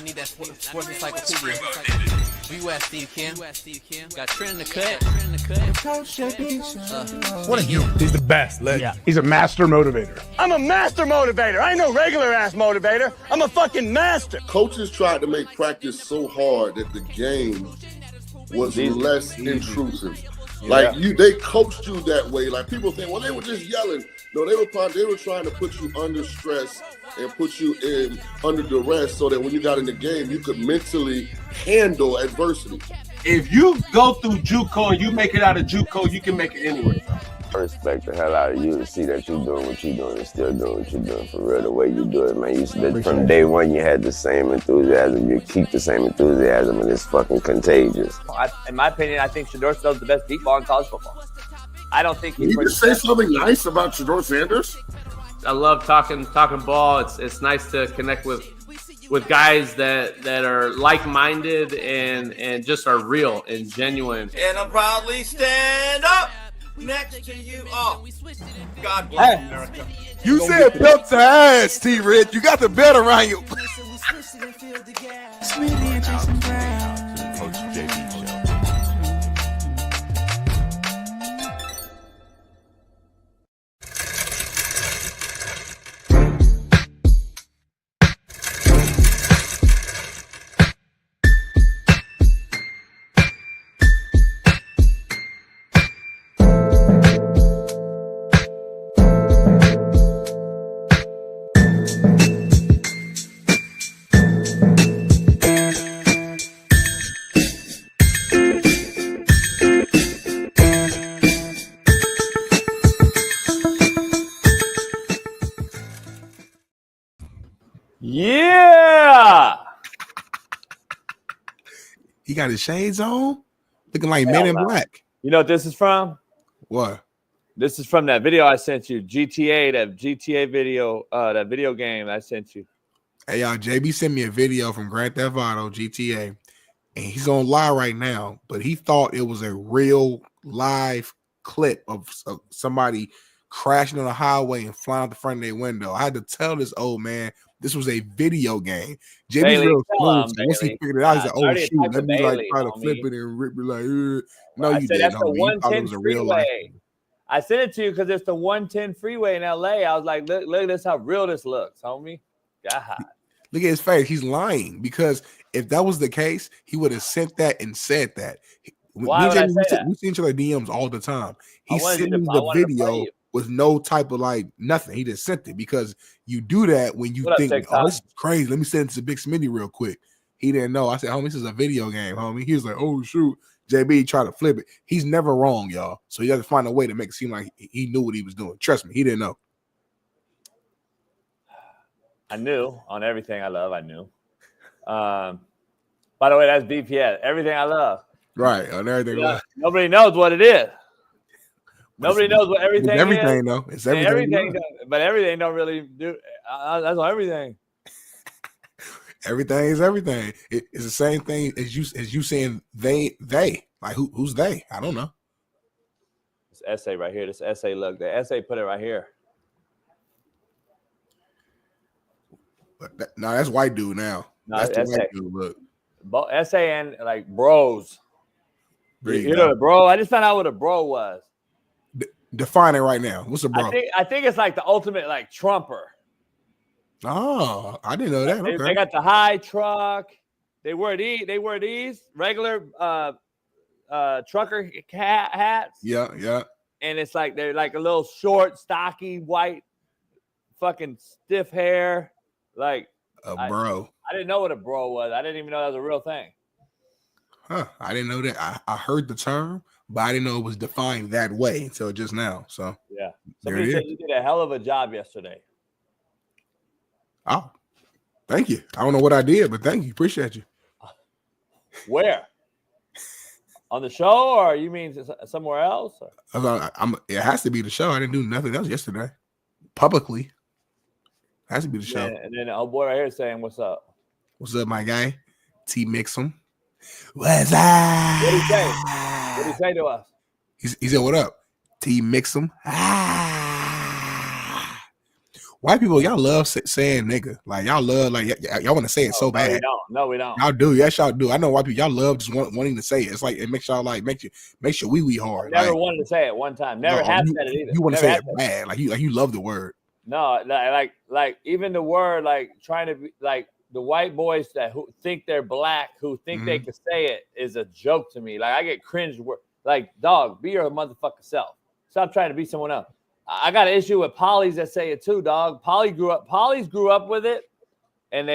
need that sports encyclopedia. We West Steve Kim. Got Trent in the cut. What a human. He's the best. Yeah. He's a master motivator. I'm a master motivator. I ain't no regular ass motivator. I'm a fucking master. Coaches tried to make practice so hard that the game was less intrusive. Like they coached you that way. Like people think, well, they were just yelling. No, they were trying to put you under stress and put you in under duress so that when you got in the game, you could mentally handle adversity. If you go through JUCO and you make it out of JUCO, you can make it anywhere. I respect the hell out of you to see that you're doing what you're doing and still doing what you're doing for real, the way you do it, man. You said from day one you had the same enthusiasm. You keep the same enthusiasm, and it's fucking contagious. In my opinion, I think Shedeur Sanders is the best deep ball in college football. I don't think he's. Can you just say something nice about Shedeur Sanders? I love talking ball. It's nice to connect with guys that are like-minded and just are real and genuine. And I'll proudly stand up next to you. Oh, God bless America. You said belt to ass, T-Rich. You got the belt around you. Yeah. He got his shades on, looking like Men in Black. You know what this is from? What? This is from that video I sent you. That GTA video, that video game I sent you. Hey, y'all, JB sent me a video from Grand Theft Auto GTA, and he's on live right now, but he thought it was a real live clip of somebody crashing on the highway and flying out the front of their window. I had to tell this old man this was a video game. JB's real smooth. Once he figured it out, he's like, "Oh shoot, let me like try to flip it and rip it like." No, you didn't. That's the 110 freeway. I sent it to you because it's the 110 freeway in LA. I was like, look at this, how real this looks, homie. God. Look at his face. He's lying because if that was the case, he would have sent that and said that. Why would I say that? We see each other DMs all the time. He sent me the video with no type of like nothing. He just sent it because you do that when you think, oh, this is crazy. Let me send it to Big Smitty real quick. He didn't know. I said, homie, this is a video game, homie. He was like, oh, shoot. JB tried to flip it. He's never wrong, y'all. So you have to find a way to make it seem like he knew what he was doing. Trust me, he didn't know. I knew on everything I love. I knew. By the way, that's BPS. Everything I love. Right. On everything. Yeah, nobody knows what it is. Nobody knows what everything is. Everything, though. It's everything. But everything don't really do. That's on everything. Everything is everything. It's the same thing as you saying they. Like who's they? I don't know. This essay right here. This essay, look. The essay put it right here. But no, that's white dude now. No, that's the essay. white dude. Look. Essay and like bros. You know the bro? I just found out what a bro was. Define it right now. What's a bro? I think it's like the ultimate like Trumper. Oh, I didn't know that. Okay. They got the high truck. They wear these regular trucker hats. Yeah. And it's like they're like a little short, stocky, white, fucking stiff hair. Like a bro. I didn't know what a bro was. I didn't even know that was a real thing. Huh. I didn't know that. I heard the term, but I didn't know it was defined that way until just now. So yeah. Somebody said you did a hell of a job yesterday. Oh, thank you. I don't know what I did, but thank you. Appreciate you. Where? On the show, or you mean somewhere else? It has to be the show. I didn't do nothing else yesterday. Publicly. It has to be the show. And then old boy right here saying, what's up? What's up, my guy? T Mixum. What's up? What did he say? What did he say to us? He said, what up? T Mixum. White people, y'all love saying nigga. Like y'all love, like y'all want to say it so bad. No, we don't. Y'all do. Yes, y'all do. I know white people. Y'all love just wanting to say it. It's like it makes y'all like makes your wee hard. Never like, wanted to say it one time. Never have said it either. You want to say it bad. Like you love the word. No, like even the word, like trying to be like the white boys who think they're black, who think they can say it, is a joke to me. Like I get cringe. Like, dog, be your motherfucking self. Stop trying to be someone else. I got an issue with polys that say it too, dog. Polys grew up with it, and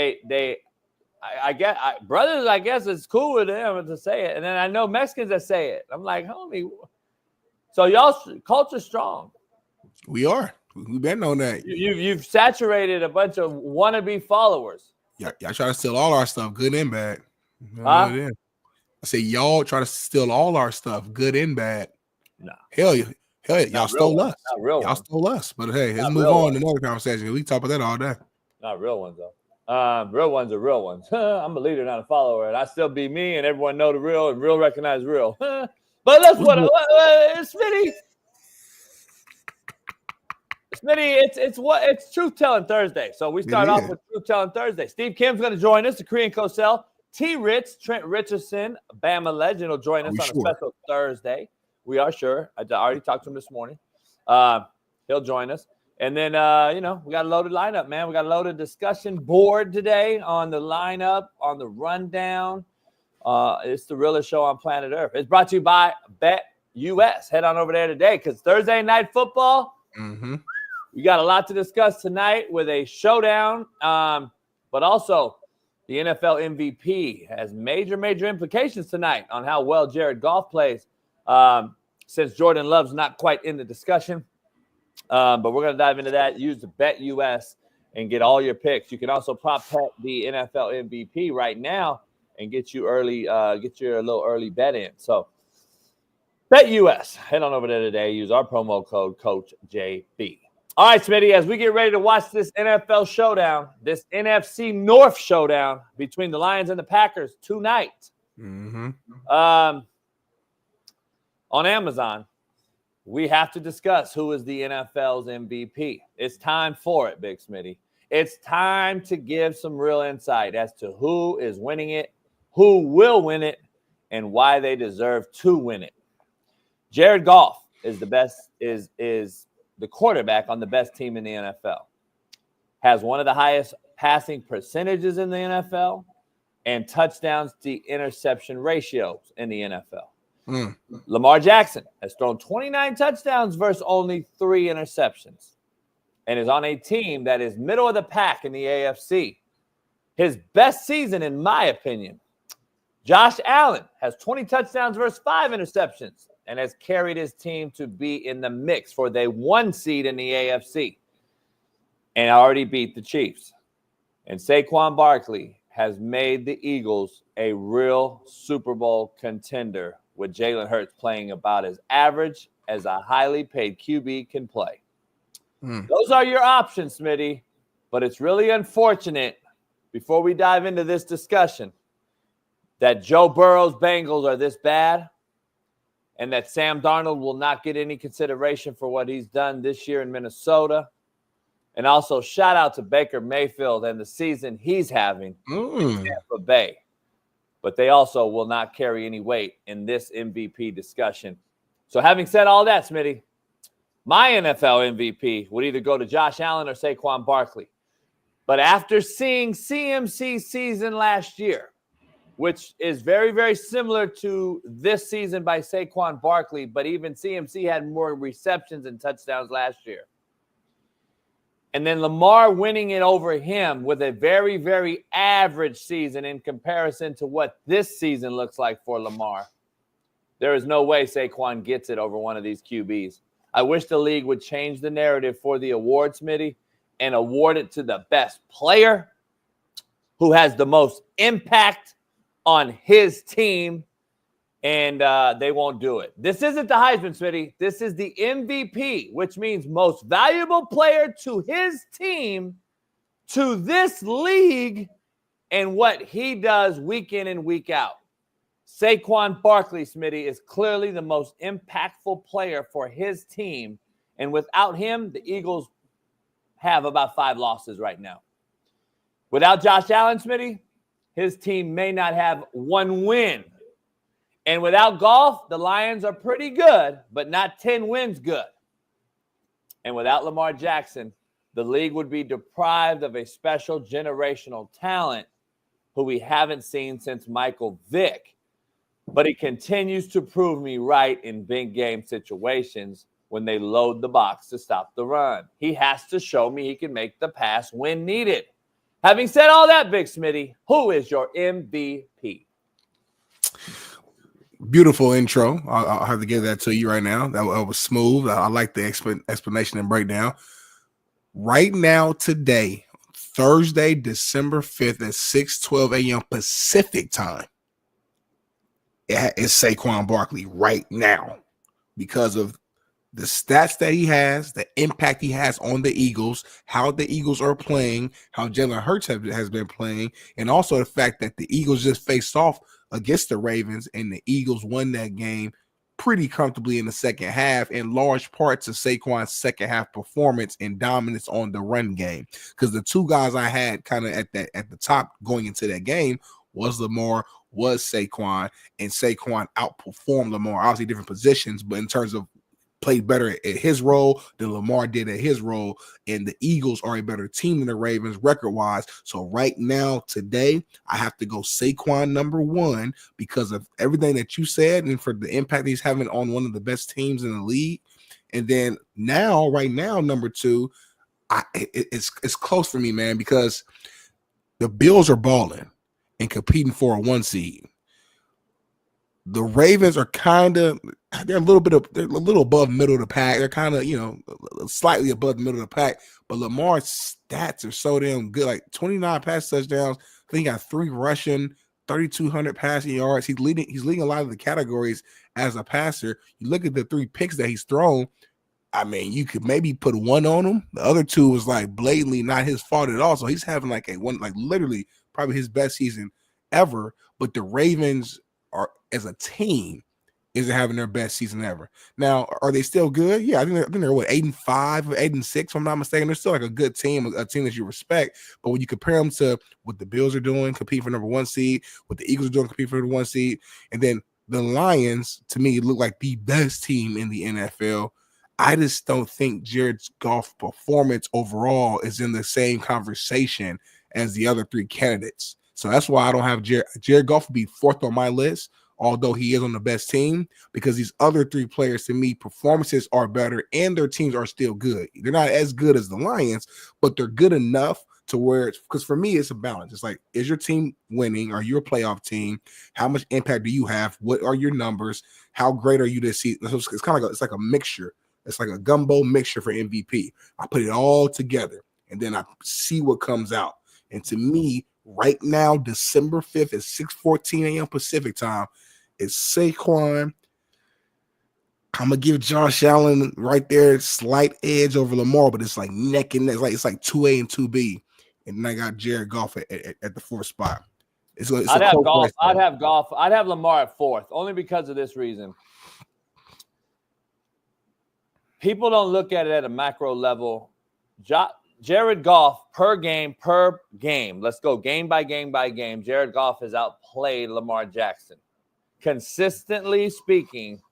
brothers, I guess it's cool with them to say it. And then I know Mexicans that say it. I'm like, homie. So y'all culture strong. We are. We've been on that. You've saturated a bunch of wannabe followers. Y'all try to steal all our stuff, good and bad. Huh? I say y'all try to steal all our stuff, good and bad. No. Hell yeah. Y'all stole us. Not real y'all ones. stole us. But hey, let's Not move real on ones. to another conversation. We can talk about that all day. Not real ones, though. Real ones are real ones. I'm a leader, not a follower. And I still be me, and everyone know the real, and real recognize real. But that's what Smitty. Smitty, it's Truth Telling Thursday. So we start off with Truth Telling Thursday. Steve Kim's going to join us, the Korean Cosell. T-Ritz, Trent Richardson, Bama legend, will join us on a special Thursday. We are sure. I already talked to him this morning. He'll join us. And then, we got a loaded lineup, man. We got a loaded discussion board today on the lineup, on the rundown. It's the realest show on planet Earth. It's brought to you by Bet US. Head on over there today because Thursday night football, we got a lot to discuss tonight with a showdown, but also the NFL MVP has major implications tonight on how well Jared Goff plays since Jordan Love's not quite in the discussion. But we're going to dive into that. Use the Bet US and get all your picks. You can also prop bet the NFL MVP right now and get you early, get your little early bet in. So Bet US. Head on over there today. Use our promo code CoachJB. All right, Smitty, as we get ready to watch this NFL showdown, this NFC North showdown between the Lions and the Packers tonight on Amazon, we have to discuss who is the NFL's MVP. It's time for it, Big Smitty. It's time to give some real insight as to who is winning it, who will win it, and why they deserve to win it. Jared Goff is the best, is the quarterback on the best team in the NFL. Has one of the highest passing percentages in the NFL and touchdowns to interception ratios in the NFL. Lamar Jackson has thrown 29 touchdowns versus only 3 interceptions and is on a team that is middle of the pack in the AFC. His best season, in my opinion, Josh Allen has 20 touchdowns versus 5 interceptions and has carried his team to be in the mix for the 1 seed in the AFC and already beat the Chiefs. And Saquon Barkley has made the Eagles a real Super Bowl contender with Jalen Hurts playing about as average as a highly paid QB can play. Those are your options, Smitty. But it's really unfortunate, before we dive into this discussion, that Joe Burrow's Bengals are this bad and that Sam Darnold will not get any consideration for what he's done this year in Minnesota. And also shout out to Baker Mayfield and the season he's having in Tampa Bay. But they also will not carry any weight in this MVP discussion. So having said all that, Smitty, my NFL MVP would either go to Josh Allen or Saquon Barkley. But after seeing CMC's season last year, which is very, very similar to this season by Saquon Barkley, but even CMC had more receptions and touchdowns last year. And then Lamar winning it over him with a very, very average season in comparison to what this season looks like for Lamar. There is no way Saquon gets it over one of these QBs. I wish the league would change the narrative for the award, Smitty, and award it to the best player who has the most impact on his team, and they won't do it. This isn't the Heisman, Smitty. This is the MVP, which means most valuable player to his team, to this league, and what he does week in and week out. Saquon Barkley, Smitty, is clearly the most impactful player for his team, and without him, the Eagles have about 5 losses right now. Without Josh Allen, Smitty, his team may not have 1 win. And without Goff, the Lions are pretty good, but not 10 wins good. And without Lamar Jackson, the league would be deprived of a special generational talent who we haven't seen since Michael Vick. But he continues to prove me right in big game situations when they load the box to stop the run. He has to show me he can make the pass when needed. Having said all that, Big Smitty, who is your MVP? Beautiful intro. I'll have to give that to you right now. That was smooth. I like the explanation and breakdown. Right now, today, Thursday, December 5th at 6:12 a.m. Pacific time, it's Saquon Barkley right now because of the stats that he has, the impact he has on the Eagles, how the Eagles are playing, how Jalen Hurts has been playing, and also the fact that the Eagles just faced off against the Ravens and the Eagles won that game pretty comfortably in the second half, in large part to Saquon's second half performance and dominance on the run game. Because the 2 guys I had kind of at the top going into that game was Lamar, was Saquon, and Saquon outperformed Lamar. Obviously different positions, but in terms of played better at his role than Lamar did at his role, and the Eagles are a better team than the Ravens record-wise. So right now, today, I have to go Saquon number 1 because of everything that you said and for the impact he's having on one of the best teams in the league. And then right now, number 2, it's close for me, man, because the Bills are balling and competing for a 1 seed. The Ravens are they're a little above middle of the pack. They're kind of, slightly above the middle of the pack. But Lamar's stats are so damn good. Like 29 pass touchdowns. I think he got 3 rushing, 3,200 passing yards. He's leading a lot of the categories as a passer. You look at the 3 picks that he's thrown. I mean, you could maybe put 1 on him. The other 2 was like blatantly not his fault at all. So he's having literally probably his best season ever. But the Ravens are, as a team, isn't having their best season ever. Now, are they still good? Yeah, I think they're 8-5 or 8-6, if I'm not mistaken. They're still like a good team, a team that you respect. But when you compare them to what the Bills are doing, competing for number 1 seed, what the Eagles are doing, competing for the 1 seed, and then the Lions, to me, look like the best team in the NFL. I just don't think Jared Goff's performance overall is in the same conversation as the other 3 candidates. So that's why I don't have Jared Goff will be 4th on my list, although he is on the best team, because these other 3 players, to me, performances are better and their teams are still good. They're not as good as the Lions, but they're good enough to where because for me, it's a balance. It's like, is your team winning? Are you a playoff team? How much impact do you have? What are your numbers? How great are you this season? It's kind of like a mixture. It's like a gumbo mixture for MVP. I put it all together and then I see what comes out. And to me, right now, December 5th at 6:14 a.m. Pacific time, it's Saquon. I'm gonna give Josh Allen right there, slight edge over Lamar, but it's like neck and neck. It's like 2A and 2B, and then I got Jared Goff at the 4th spot. I'd have Goff. I'd have Lamar at 4th, only because of this reason. People don't look at it at a macro level. Jared Goff per game. Let's go game by game. Jared Goff has outplayed Lamar Jackson, consistently speaking,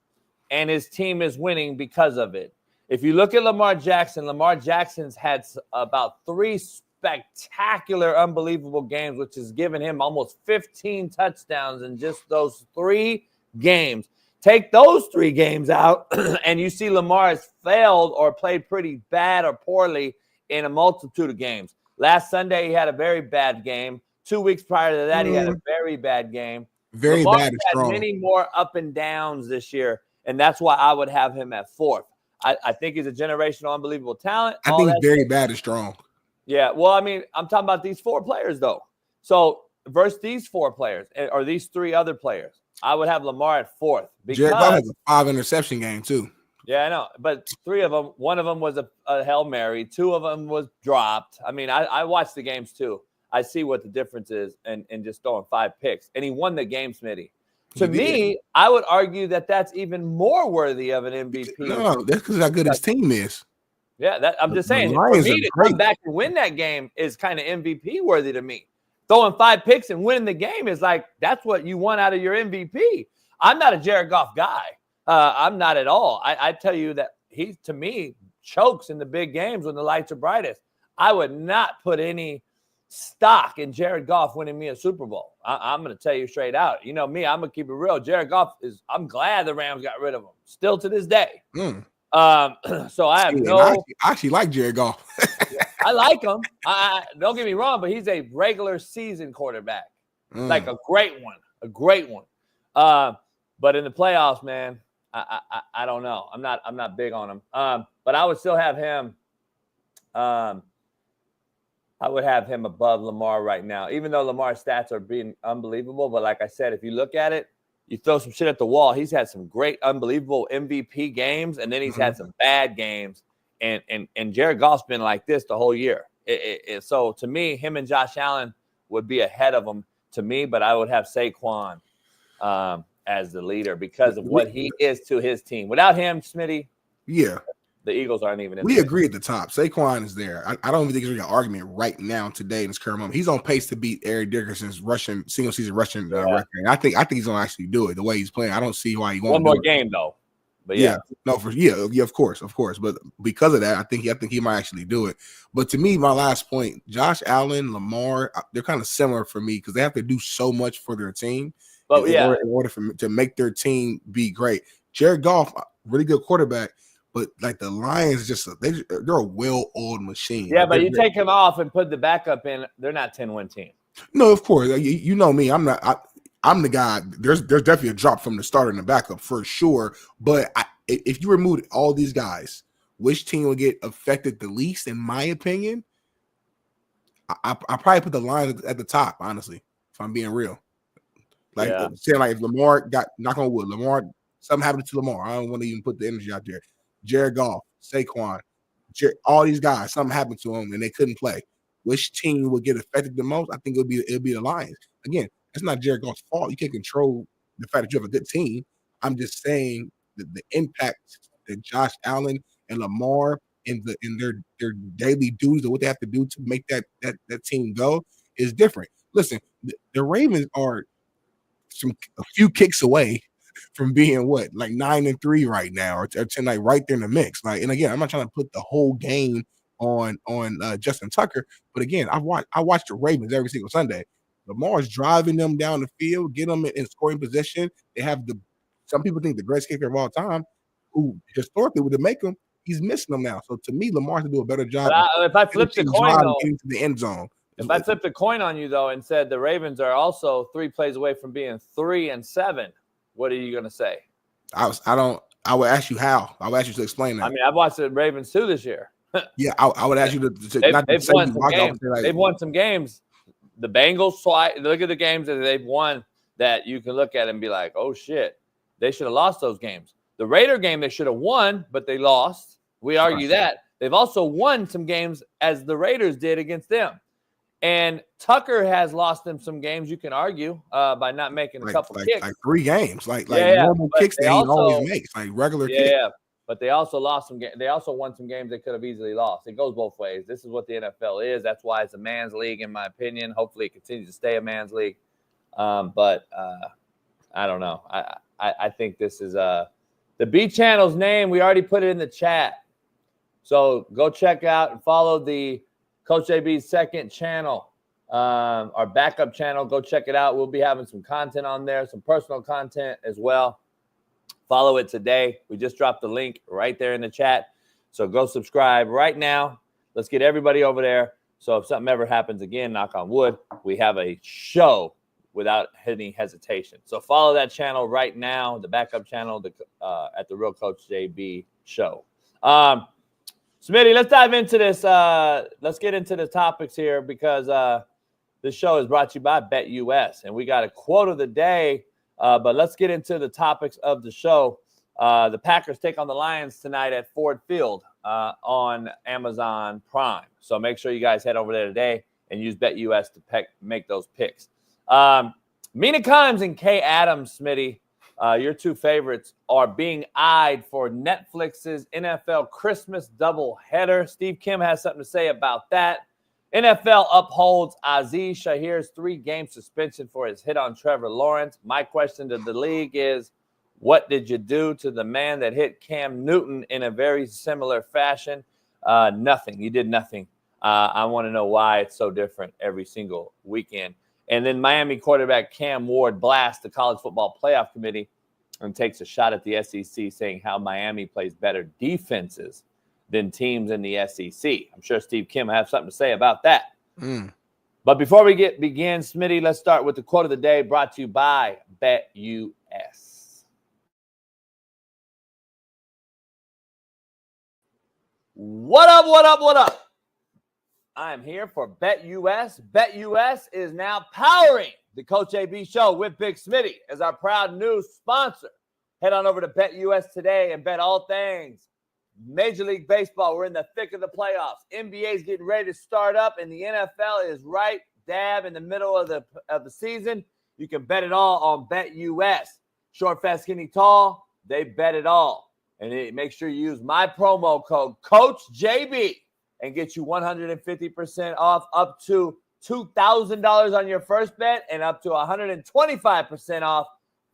and his team is winning because of it. If you look at Lamar Jackson's had about 3 spectacular, unbelievable games, which has given him almost 15 touchdowns in just those 3 games. Take those 3 games out, and you see Lamar has failed or played pretty bad or poorly in a multitude of games. Last Sunday, he had a very bad game. 2 weeks prior to that, he had a very bad game. Very Lamar bad. Had many more up and downs this year, and that's why I would have him at 4th. I think he's a generational, unbelievable talent. I think very bad is strong. Yeah, well, I mean, I'm talking about these 4 players, though. So versus these 4 players, or these 3 other players, I would have Lamar at 4th. Jared Goff has a 5 interception game, too. Yeah, I know. But 3 of them, one of them was a Hail Mary. 2 of them was dropped. I mean, I watched the games, too. I see what the difference is and just throwing 5 picks. And he won the game, Smitty. To me, I would argue that that's even more worthy of an MVP. No, that's because how good his team is. Yeah, I'm just saying. For Lions me are to great. come back and win that game is kind of MVP worthy to me. Throwing 5 picks and winning the game is like, that's what you want out of your MVP. I'm not a Jared Goff guy. I'm not at all. I tell you that he, to me, chokes in the big games when the lights are brightest. I would not put any stock in Jared Goff winning me a Super Bowl. I'm going to tell you straight out. You know me, I'm going to keep it real. Jared Goff I'm glad the Rams got rid of him. Still to this day. So I have I actually like Jared Goff. I like him. Don't get me wrong, but he's a regular season quarterback, like a great one. But in the playoffs, man, I don't know. I'm not big on him. But I would still have him. I would have him above Lamar right now, even though Lamar's stats are being unbelievable. But like I said, if you look at it, you throw some shit at the wall. He's had some great, unbelievable MVP games, and then he's had some bad games. And Jared Goff's been like this the whole year. So to me, him and Josh Allen would be ahead of him to me, but I would have Saquon as the leader because of what he is to his team. Without him, Smitty, the Eagles aren't even in We there. agree at the top. Saquon is there. I don't even think there's an argument right now today in this current moment. He's on pace to beat Eric Dickerson's single season rushing record. And I think he's gonna actually do it the way he's playing. I don't see why he won't. One more game though. But of course. But because of that, I think he might actually do it. But to me, my last point, Josh Allen, Lamar, they're kind of similar for me because they have to do so much for their team. But in order to make their team be great. Jared Goff, really good quarterback. But like the Lions, they're a well-oiled machine. Yeah, but you take him off and put the backup in, they're not 10-win team. No, of course. You know me. I'm the guy. There's definitely a drop from the starter and the backup for sure. But if you remove all these guys, which team will get affected the least? In my opinion, I probably put the Lions at the top. Honestly, if I'm being real, saying if Lamar got knock on wood, something happened to Lamar. I don't want to even put the energy out there. Jared Goff, Saquon, all these guys, something happened to them and they couldn't play. Which team would get affected the most? I think it'll be the Lions. Again, it's not Jared Goff's fault. You can't control the fact that you have a good team. I'm just saying that the impact that Josh Allen and Lamar in their daily duties of what they have to do to make that team go is different. Listen, the Ravens are a few kicks away from being 9-3 right now, or 10, right there in the mix. And again, I'm not trying to put the whole game on Justin Tucker, but again, I watch the Ravens every single Sunday. Lamar's driving them down the field, get them in scoring position. They have some people think the greatest kicker of all time, who historically would make them. He's missing them now. So to me, Lamar to do a better job. If I flipped the coin into the end zone. If I flipped a coin on you though and said the Ravens are also 3 plays away from being 3-7. What are you going to say? I would ask you how. I would ask you to explain that. I mean, I've watched the Ravens too this year. Yeah, I would ask you They've won some games. The Bengals, look at the games that they've won that you can look at and be like, oh, shit, they should have lost those games. The Raider game they should have won, but they lost. We argue that. They've also won some games as the Raiders did against them. And Tucker has lost them some games, you can argue, by not making a couple kicks. Like 3 games, normal kicks that he always makes, regular kicks. Yeah, but they also lost some games. They also won some games they could have easily lost. It goes both ways. This is what the NFL is. That's why it's a man's league, in my opinion. Hopefully it continues to stay a man's league. But I don't know. I think this is the B Channel's name. We already put it in the chat. So go check out and follow the Coach JB's second channel, our backup channel. Go check it out. We'll be having some content on there, some personal content as well. Follow it today. We just dropped the link right there in the chat. So go subscribe right now. Let's get everybody over there. So if something ever happens again, knock on wood, we have a show without any hesitation. So follow that channel right now, the backup channel at the Real Coach JB show. Smitty, let's dive into this. Let's get into the topics here because this show is brought to you by BetUS. And we got a quote of the day, but let's get into the topics of the show. The Packers take on the Lions tonight at Ford Field on Amazon Prime. So make sure you guys head over there today and use BetUS to make those picks. Mina Kimes and Kay Adams, Smitty, Your two favorites are being eyed for Netflix's NFL Christmas doubleheader. Steve Kim has something to say about that. NFL upholds Azeez Al-Shaair's 3-game suspension for his hit on Trevor Lawrence. My question to the league is, what did you do to the man that hit Cam Newton in a very similar fashion? Nothing. You did nothing. I want to know why it's so different every single weekend. And then Miami quarterback Cam Ward blasts the College Football Playoff Committee and takes a shot at the SEC, saying how Miami plays better defenses than teams in the SEC. I'm sure Steve Kim will have something to say about that. But before we begin, Smitty, let's start with the quote of the day brought to you by BetUS. What up, what up, what up? I am here for BetUS. BetUS is now powering the Coach AB Show with Big Smitty as our proud new sponsor. Head on over to BetUS today and bet all things Major League Baseball. We're in the thick of the playoffs. NBA is getting ready to start up, and the NFL is right dab in the middle of the season. You can bet it all on BetUS. Short, fast, skinny, tall, they bet it all. And make sure you use my promo code CoachJB and get you 150% off, up to $2,000 on your first bet and up to 125% off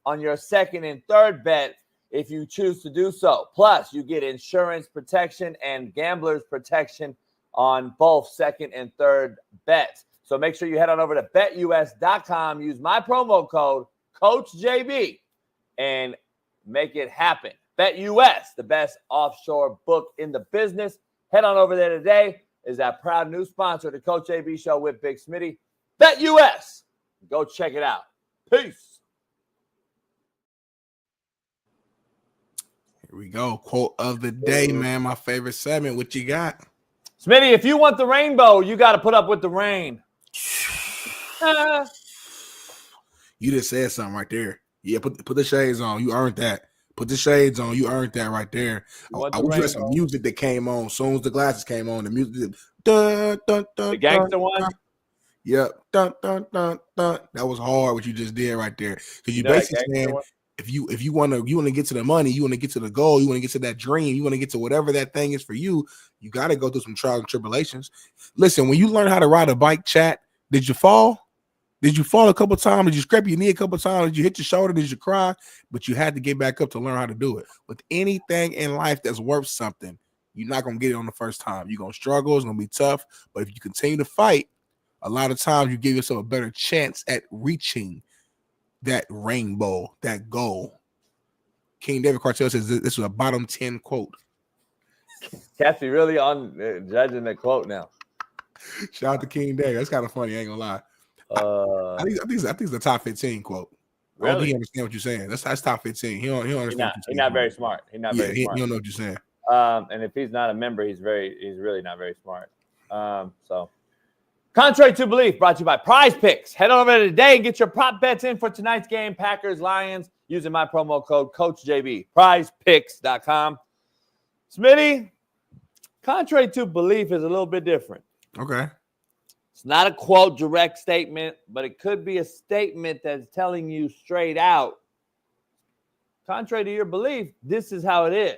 on your second and third bet if you choose to do so. Plus, you get insurance protection and gambler's protection on both second and third bets. So make sure you head on over to betus.com, use my promo code CoachJB, and make it happen. BetUS, the best offshore book in the business. Head on over there today. Is our proud new sponsor, the Coach AB Show with Big Smitty. BetUS. Go check it out. Peace. Here we go. Quote of the day, man. My favorite segment. What you got? Smitty, if you want the rainbow, you got to put up with the rain. You just said something right there. Yeah, put the shades on. You earned that. Put the shades on. You earned that right there. I wish there some music that came on. As soon as the glasses came on, the music. The gangster one? Yep. Dun, dun, dun, dun. That was hard what you just did right there. Because you basically saying if you want to get to the money, you want to get to the goal, you want to get to that dream, you want to get to whatever that thing is for you, you got to go through some trials and tribulations. Listen, when you learn how to ride a bike, chat, did you fall? Did you fall a couple times? Did you scrape your knee a couple times? Did you hit your shoulder? Did you cry? But you had to get back up to learn how to do it. With anything in life that's worth something, you're not going to get it on the first time. You're going to struggle. It's going to be tough. But if you continue to fight, a lot of times you give yourself a better chance at reaching that rainbow, that goal. King David Cartel says this was a bottom 10 quote. Kathy really on judging the quote now. Shout out to King David. That's kind of funny. I ain't going to lie. I think it's the top 15 quote. Really? I hope he understand what you're saying. That's top 15. He don't understand. He's not very smart. He's not very smart. He don't know what you're saying. And if he's not a member, he's really not very smart. So contrary to belief, brought to you by Prize Picks. Head on over today and get your prop bets in for tonight's game, Packers Lions, using my promo code CoachJB. PrizePicks.com. Smitty, contrary to belief is a little bit different. Okay. It's not a quote, direct statement, but it could be a statement that's telling you straight out, contrary to your belief, this is how it is.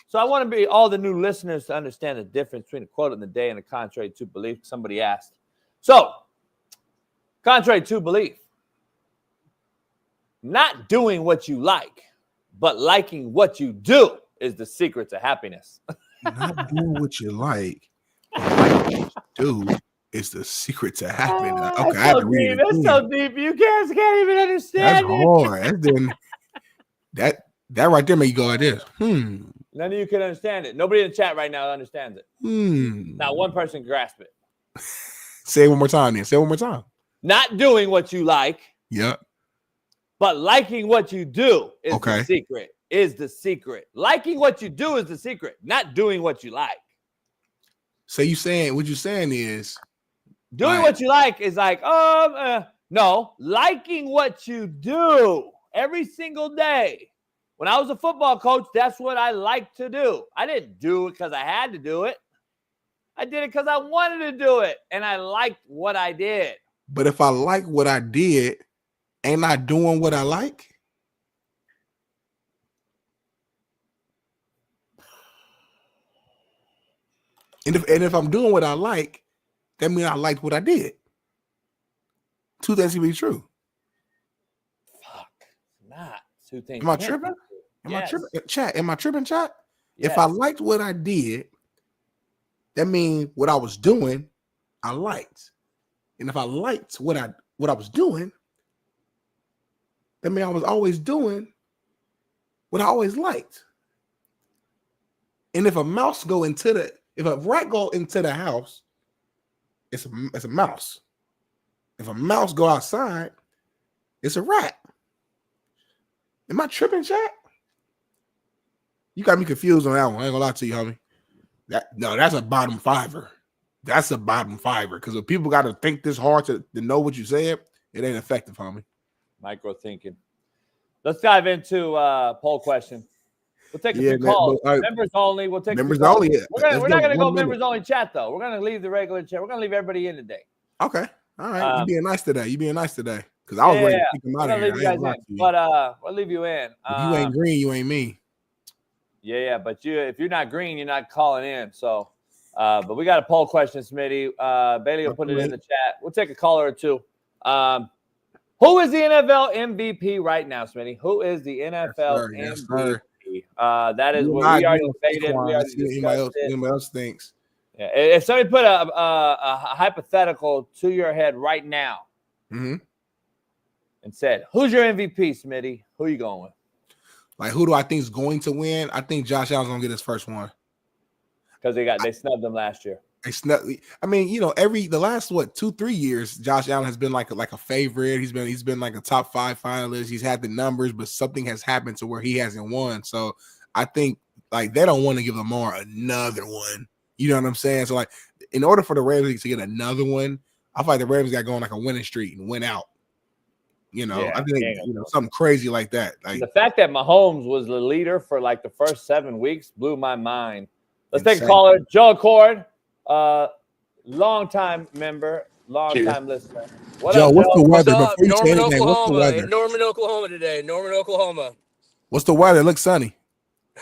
So I want to be all the new listeners to understand the difference between a quote of the day and a contrary to belief. Somebody asked. So, contrary to belief, not doing what you like, but liking what you do is the secret to happiness. Not doing what you like, but liking what you do is the secret to happiness. Okay, I have to read it. That's so deep. You guys can't even understand That's hard. That right there make you go like this. None of you can understand it. Nobody in the chat right now understands it. Not one person can grasp it. Say it one more time then. Say it one more time. Not doing what you like. Yep. But liking what you do is the secret. Is the secret. Liking what you do is the secret. Not doing what you like. So what you're saying is doing what you like is like, no, liking what you do every single day. When I was a football coach, that's what I liked to do. I didn't do it because I had to do it. I did it because I wanted to do it, and I liked what I did. But if I like what I did, ain't I doing what I like? And if I'm doing what I like, that means I liked what I did. Two things can be true. Fuck. Not two things. Am I tripping? I tripping? Chat. Am I tripping, chat? Yes. If I liked what I did, that means what I was doing, I liked. And if I liked what I was doing, that means I was always doing what I always liked. And if a rat go into the house, it's a mouse. If a mouse go outside, it's a rat. Am I tripping, chat? You got me confused on that one. I ain't gonna lie to you, homie. That's a bottom fiver. That's a bottom fiver. Because if people got to think this hard to know what you said, it ain't effective, homie. Micro thinking. Let's dive into poll question. We'll take a few calls. Members only. We'll take members only. Yeah. We're not going to go members only chat though. We're going to leave the regular chat. We're going to leave everybody in today. Okay. All right. You being nice today. Because I was ready to kick him out of here. But we'll leave you in. If you ain't green, you ain't me. Yeah. But if you're not green, you're not calling in. So, but we got a poll question, Smitty. Bailey will put it in the chat. We'll take a caller or two. Who is the NFL MVP right now, Smitty? Who is the NFL MVP? That is what we already debated. Anybody else thinks. Yeah. If somebody put a hypothetical to your head right now and said, who's your MVP, Smitty? Who are you going with? Like, who do I think is going to win? I think Josh Allen's going to get his first one. Because they snubbed him last year. I mean, the last 2-3 years, Josh Allen has been like a favorite. He's been like a top 5 finalist. He's had the numbers, but something has happened to where he hasn't won. So I think like they don't want to give Lamar another one. You know what I'm saying? So like, in order for the Ravens to get another one, I feel like the Ravens got to go on like a winning streak and win out. I think something crazy like that. Like the fact that Mahomes was the leader for like the first 7 weeks blew my mind. Let's take a caller, Joe Accord. Long-time member, long-time listener. What's the weather? Before you say anything, what's the weather? Norman, Oklahoma today. Norman, Oklahoma. What's the weather? It looks sunny.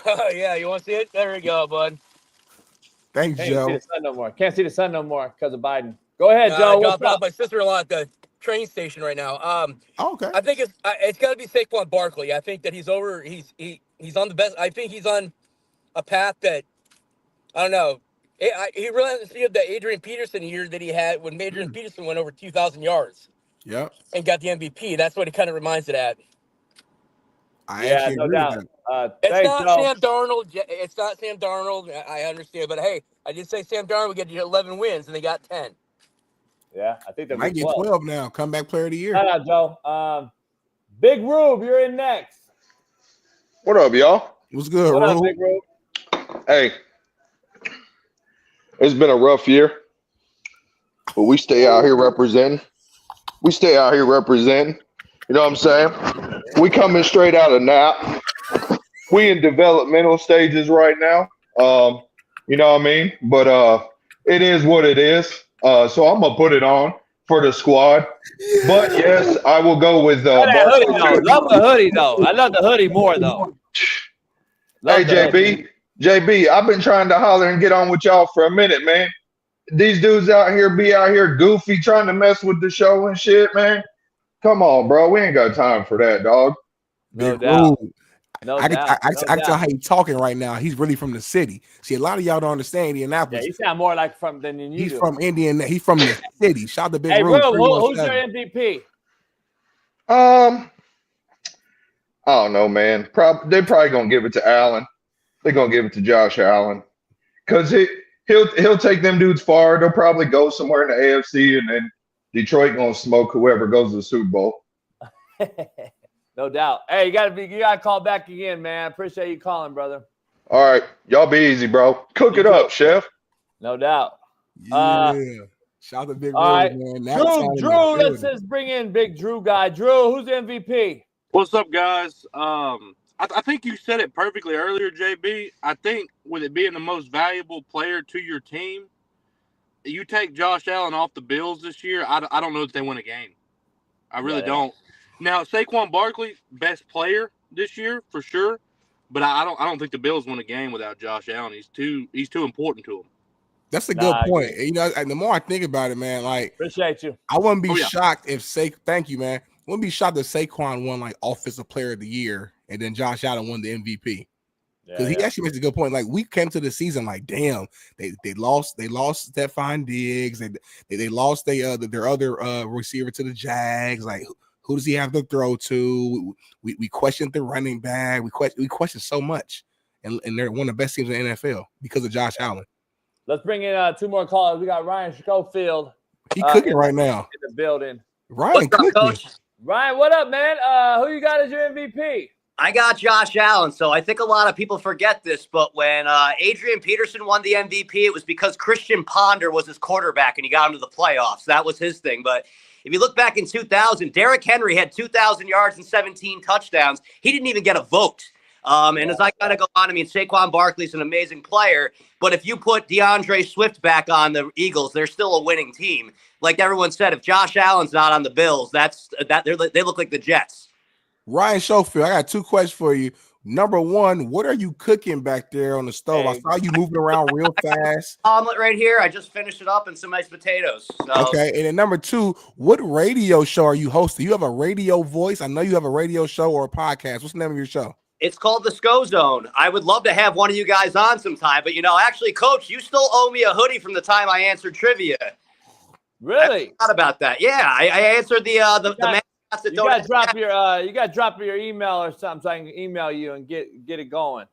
Oh, yeah. You want to see it? There we go, bud. Thanks, Joe. Can't see the sun no more because of Biden. Go ahead, Joe. What's up? My sister-in-law at the train station right now. Okay. I think it's got to be Saquon Barkley. I think that he's on the best. I think he's on a path that, I don't know. He realized the Adrian Peterson year that he had when Adrian Peterson went over 2,000 yards. Yep. And got the MVP. That's what it kind of reminds it at. No doubt. It's not Sam Darnold. It's not Sam Darnold. I understand. But, hey, I did say Sam Darnold would get you 11 wins, and they got 10. Yeah, I think they might get 12 now. Comeback player of the year. Shout out, Joe. Big Rube, you're in next. What up, y'all? What's good, What Rube? up, Big Rube? Hey. It's been a rough year, but we stay out here representing. You know what I'm saying? We coming straight out of nap. We in developmental stages right now. You know what I mean? But it is what it is. So I'm gonna put it on for the squad. But yes, I will go with Love the hoodie though. I love the hoodie more though. Hey JB, I've been trying to holler and get on with y'all for a minute, man. These dudes be out here goofy, trying to mess with the show and shit, man. Come on, bro. We ain't got time for that, dog. No doubt. I can tell how he's talking right now. He's really from the city. See, a lot of y'all don't understand Indianapolis. Yeah, you sound more like than you He's do. from Indiana. He's from the city. Shout out to Big Hey, Rube. who's your MVP? I don't know, man. They're probably gonna give it to Allen. They're gonna give it to Josh Allen because he'll take them dudes far. They'll probably go somewhere in the AFC, and then Detroit gonna smoke whoever goes to the Super Bowl. No doubt. Hey, you gotta call back again, man. Appreciate you calling, brother. All right, y'all be easy, bro. Cook it up, chef. No doubt. Yeah. Shout out to Big Rube, man. Drew, let's bring in Big Drew guy. Drew, who's the MVP? What's up, guys? I think you said it perfectly earlier, JB. I think with it being the most valuable player to your team, you take Josh Allen off the Bills this year, I don't know if they win a game. I really don't. Now, Saquon Barkley, best player this year for sure, but I don't think the Bills win a game without Josh Allen. He's too important to them. That's a good point. You know, and the more I think about it, man, like appreciate you. I wouldn't be shocked if thank you, man. Wouldn't be shocked if Saquon won like Offensive Player of the Year and then Josh Allen won the MVP. Because he actually makes a good point. Like we came to the season like, damn, they lost Stephon Diggs, they lost their other receiver to the Jags. Like, who does he have to throw to? We questioned the running back. We questioned so much, and they're one of the best teams in the NFL because of Josh Allen. Let's bring in 2 more callers. We got Ryan Schofield. He cooking right now in the building. Ryan cooking. Coach? Ryan, what up, man? Who you got as your MVP? I got Josh Allen. So I think a lot of people forget this, but when Adrian Peterson won the MVP, it was because Christian Ponder was his quarterback and he got him to the playoffs. That was his thing. But if you look back in 2000, Derrick Henry had 2,000 yards and 17 touchdowns. He didn't even get a vote. And as I kind of go on, I mean, Saquon Barkley's an amazing player, but if you put DeAndre Swift back on the Eagles, they're still a winning team. Like everyone said, if Josh Allen's not on the Bills, they look like the Jets. Ryan Schofield, I got 2 questions for you. Number one, what are you cooking back there on the stove? I saw you moving around real fast. Omelet right here. I just finished it up and some nice potatoes. So. Okay. And then number 2, what radio show are you hosting? You have a radio voice. I know you have a radio show or a podcast. What's the name of your show? It's called the SCO Zone. I would love to have one of you guys on sometime, but actually, Coach, you still owe me a hoodie from the time I answered trivia. Really? I forgot about that. Yeah, I answered the man. You gotta drop your email or something so I can email you and get it going.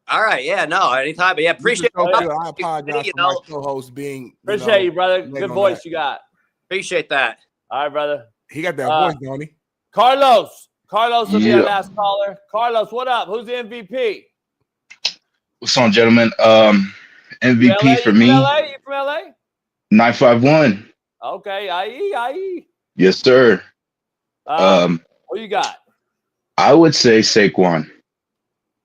All right, yeah, no, anytime. But yeah, appreciate it. I apologize for my co-host being appreciate you, brother. Good voice you got. Appreciate that. All right, brother. He got that voice, don't he? Carlos will be our last caller. Carlos, what up? Who's the MVP? What's on, gentlemen? MVP for me. You from LA? 951. Okay, IE. Yes, sir. What you got? I would say Saquon.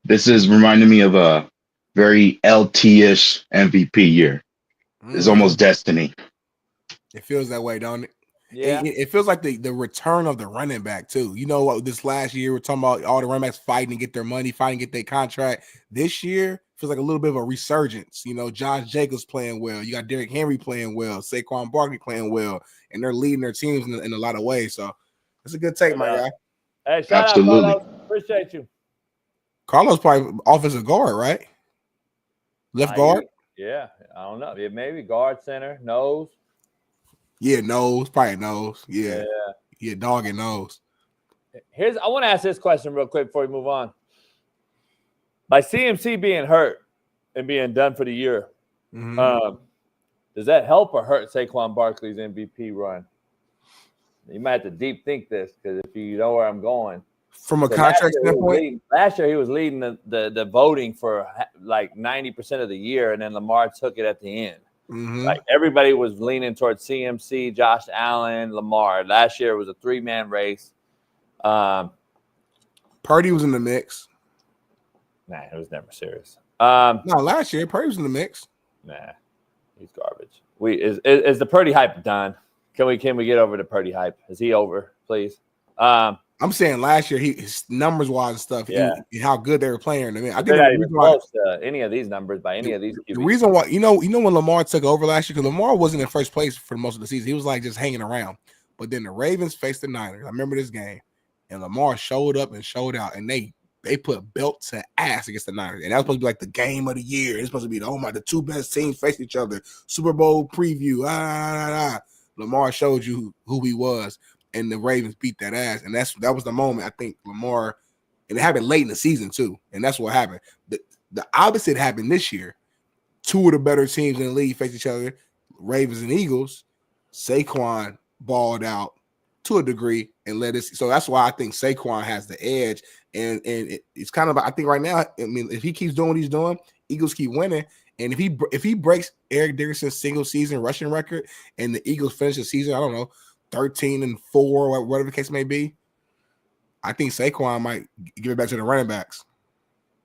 This is reminding me of a very LT-ish MVP year. It's almost destiny. It feels that way, don't it? Yeah. It feels like the return of the running back too. You know what? This last year we're talking about all the running backs fighting to get their money, fighting to get their contract. This year feels like a little bit of a resurgence. Josh Jacobs playing well. You got Derrick Henry playing well. Saquon Barkley playing well, and they're leading their teams in a lot of ways. So it's a good take, my guy. Hey, shout out, Carlos. Appreciate you. Carlos probably offensive guard, right? Left guard? Yeah, I don't know. Yeah, maybe guard, center, nose. Yeah, nose, probably nose. Yeah, dog and nose. I want to ask this question real quick before we move on. By CMC being hurt and being done for the year, does that help or hurt Saquon Barkley's MVP run? You might have to deep think this because if you know where I'm going. From a contract standpoint? Last year he was leading the voting for like 90% of the year, and then Lamar took it at the end. Like everybody was leaning towards CMC, Josh Allen, Lamar. Last year it was a 3-man race. Purdy was in the mix. Nah, it was never serious. No, last year Purdy was in the mix. Nah, he's garbage. Is the Purdy hype done? Can we get over the Purdy hype? Is he over, please? I'm saying last year, his numbers wise and stuff, how good they were playing. I mean, I think they're not even close to any of these numbers by any of these QBs. The reason why, you know when Lamar took over last year, because Lamar wasn't in first place for most of the season. He was like just hanging around. But then the Ravens faced the Niners. I remember this game, and Lamar showed up and showed out, and they put belt to ass against the Niners, and that was supposed to be like the game of the year. It's supposed to be the 2 best teams face each other. Super Bowl preview. Lamar showed you who he was. And the Ravens beat that ass, and that was the moment I think Lamar, and it happened late in the season too, and that's what happened. The opposite happened this year. 2 of the better teams in the league faced each other, Ravens and Eagles. Saquon balled out to a degree and let us. So that's why I think Saquon has the edge, and it's kind of I think right now. I mean, if he keeps doing what he's doing, Eagles keep winning. And if he breaks Eric Dickerson's single season rushing record, and the Eagles finish the season, I don't know, 13-4, whatever the case may be, I think Saquon might give it back to the running backs.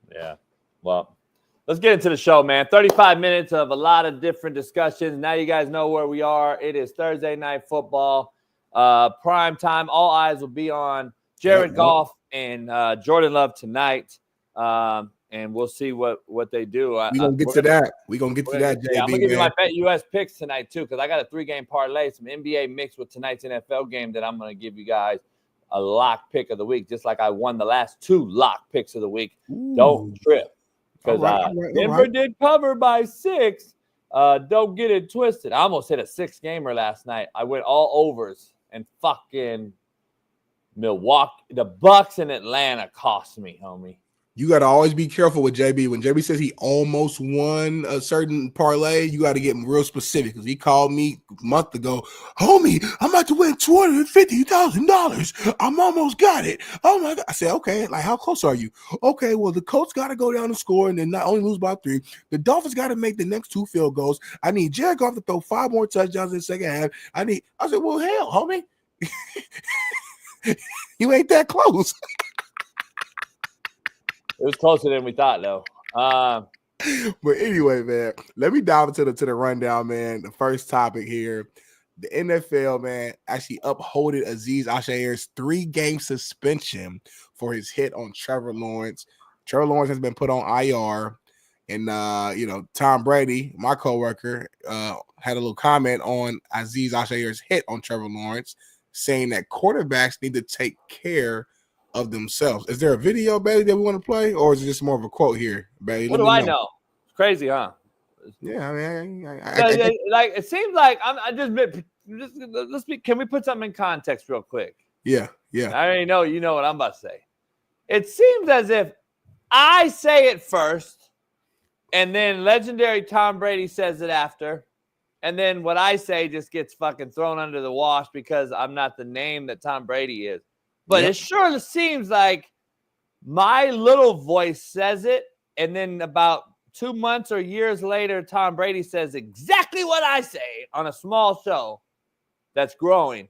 Yeah. Well, let's get into the show, man. 35 minutes of a lot of different discussions. Now you guys know where we are. It is Thursday night football. Prime time. All eyes will be on Jared Goff and Jordan Love tonight. And and we'll see what they do. We're gonna get to that. We're gonna get to that, JB. I'm gonna give you my bet US picks tonight too, because I got a 3-game parlay, some NBA mixed with tonight's NFL game that I'm gonna give you guys a lock pick of the week, just like I won the last 2 lock picks of the week. Ooh. Don't trip, because Denver did cover by 6. Don't get it twisted. I almost hit a 6-gamer last night. I went all overs, and fucking Milwaukee, the Bucks in Atlanta cost me, homie. You got to always be careful with JB. When JB says he almost won a certain parlay, you got to get real specific, because he called me a month ago, homie, I'm about to win $250,000. I'm almost got it. Oh my God. I said, okay, like how close are you? Okay, well, the Colts got to go down and score and then not only lose by 3. The Dolphins got to make the next 2 field goals. I need Jared Goff to throw 5 more touchdowns in the second half. I said, well, hell, homie. You ain't that close. It was closer than we thought, though. But anyway, man, let me dive into the rundown, man. The first topic here, the NFL, man, actually upholded Azeez Al-Shaair's 3-game suspension for his hit on Trevor Lawrence. Trevor Lawrence has been put on IR, and Tom Brady, my coworker, had a little comment on Azeez Al-Shaair's hit on Trevor Lawrence, saying that quarterbacks need to take care of themselves. Is there a video, Bailey, that we want to play, or is it just more of a quote here, Bailey? What do I know? It's crazy, huh? Yeah, I mean, like it seems like can we put something in context real quick? Yeah. I already know you know what I'm about to say. It seems as if I say it first, and then legendary Tom Brady says it after, and then what I say just gets fucking thrown under the wash because I'm not the name that Tom Brady is. But It sure seems like my little voice says it, and then about 2 months or years later, Tom Brady says exactly what I say on a small show that's growing,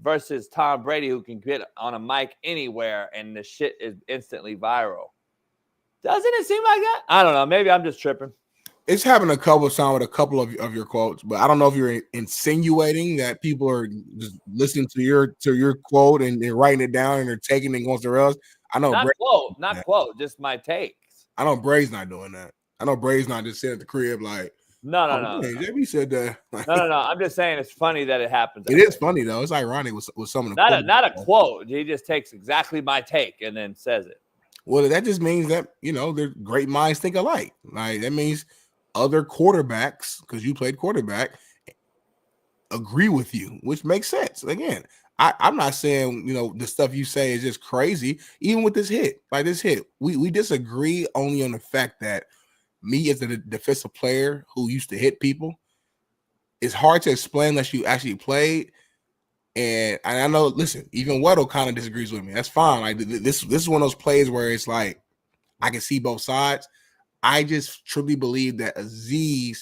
versus Tom Brady, who can get on a mic anywhere and the shit is instantly viral. Doesn't it seem like that? I don't know. Maybe I'm just tripping. It's having a couple of sound with a couple of your quotes, but I don't know if you're insinuating that people are just listening to your quote and they're writing it down and they're taking it going somewhere else. I know not quote, just my takes. I know Brady's not doing that. I know Brady's not just sitting at the crib like, no. JB said that. No. I'm just saying it's funny that it happens. It is funny though. It's ironic with some of the not a quote. He just takes exactly my take and then says it. Well, that just means that their great minds think alike. Like that means other quarterbacks, because you played quarterback, agree with you, which makes sense. Again, I'm not saying the stuff you say is just crazy. Even with this hit, we disagree only on the fact that me as a defensive player who used to hit people, it's hard to explain unless you actually played. And I know, listen, even Weddle kind of disagrees with me. That's fine. Like this is one of those plays where it's like I can see both sides. I just truly believe that Azeez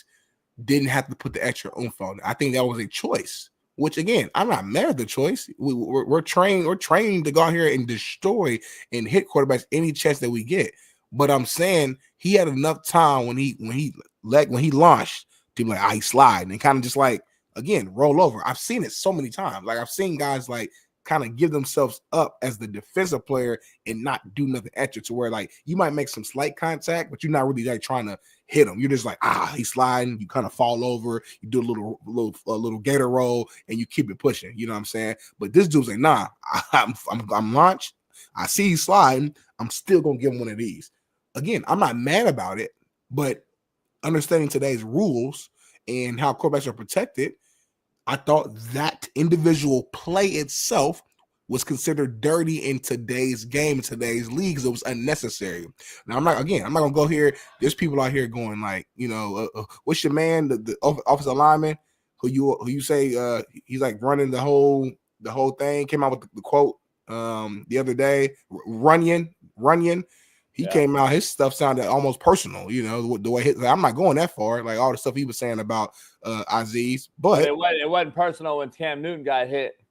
didn't have to put the extra oomph on it. I think that was a choice, which again, I'm not mad at the choice. We're trained to go out here and destroy and hit quarterbacks any chance that we get. But I'm saying he had enough time when he launched to be like, he's sliding and kind of just like, again, roll over. I've seen it so many times. Like I've seen guys like kind of give themselves up as the defensive player and not do nothing extra, to where like you might make some slight contact, but you're not really like trying to hit him. You're just like, he's sliding. You kind of fall over. You do a little gator roll and you keep it pushing. You know what I'm saying? But this dude's like, nah, I'm launched. I see he's sliding. I'm still gonna give him one of these. Again, I'm not mad about it, but understanding today's rules and how quarterbacks are protected, I thought that individual play itself was considered dirty in today's game, in today's leagues. It was unnecessary. Now, I'm not going to go here. There's people out here going like, what's your man, the offensive lineman who you say he's like running the whole thing, came out with the quote the other day, Runyon. He came out, his stuff sounded almost personal, the way I'm not going that far, like all the stuff he was saying about Azeez, but it wasn't personal when Cam Newton got hit.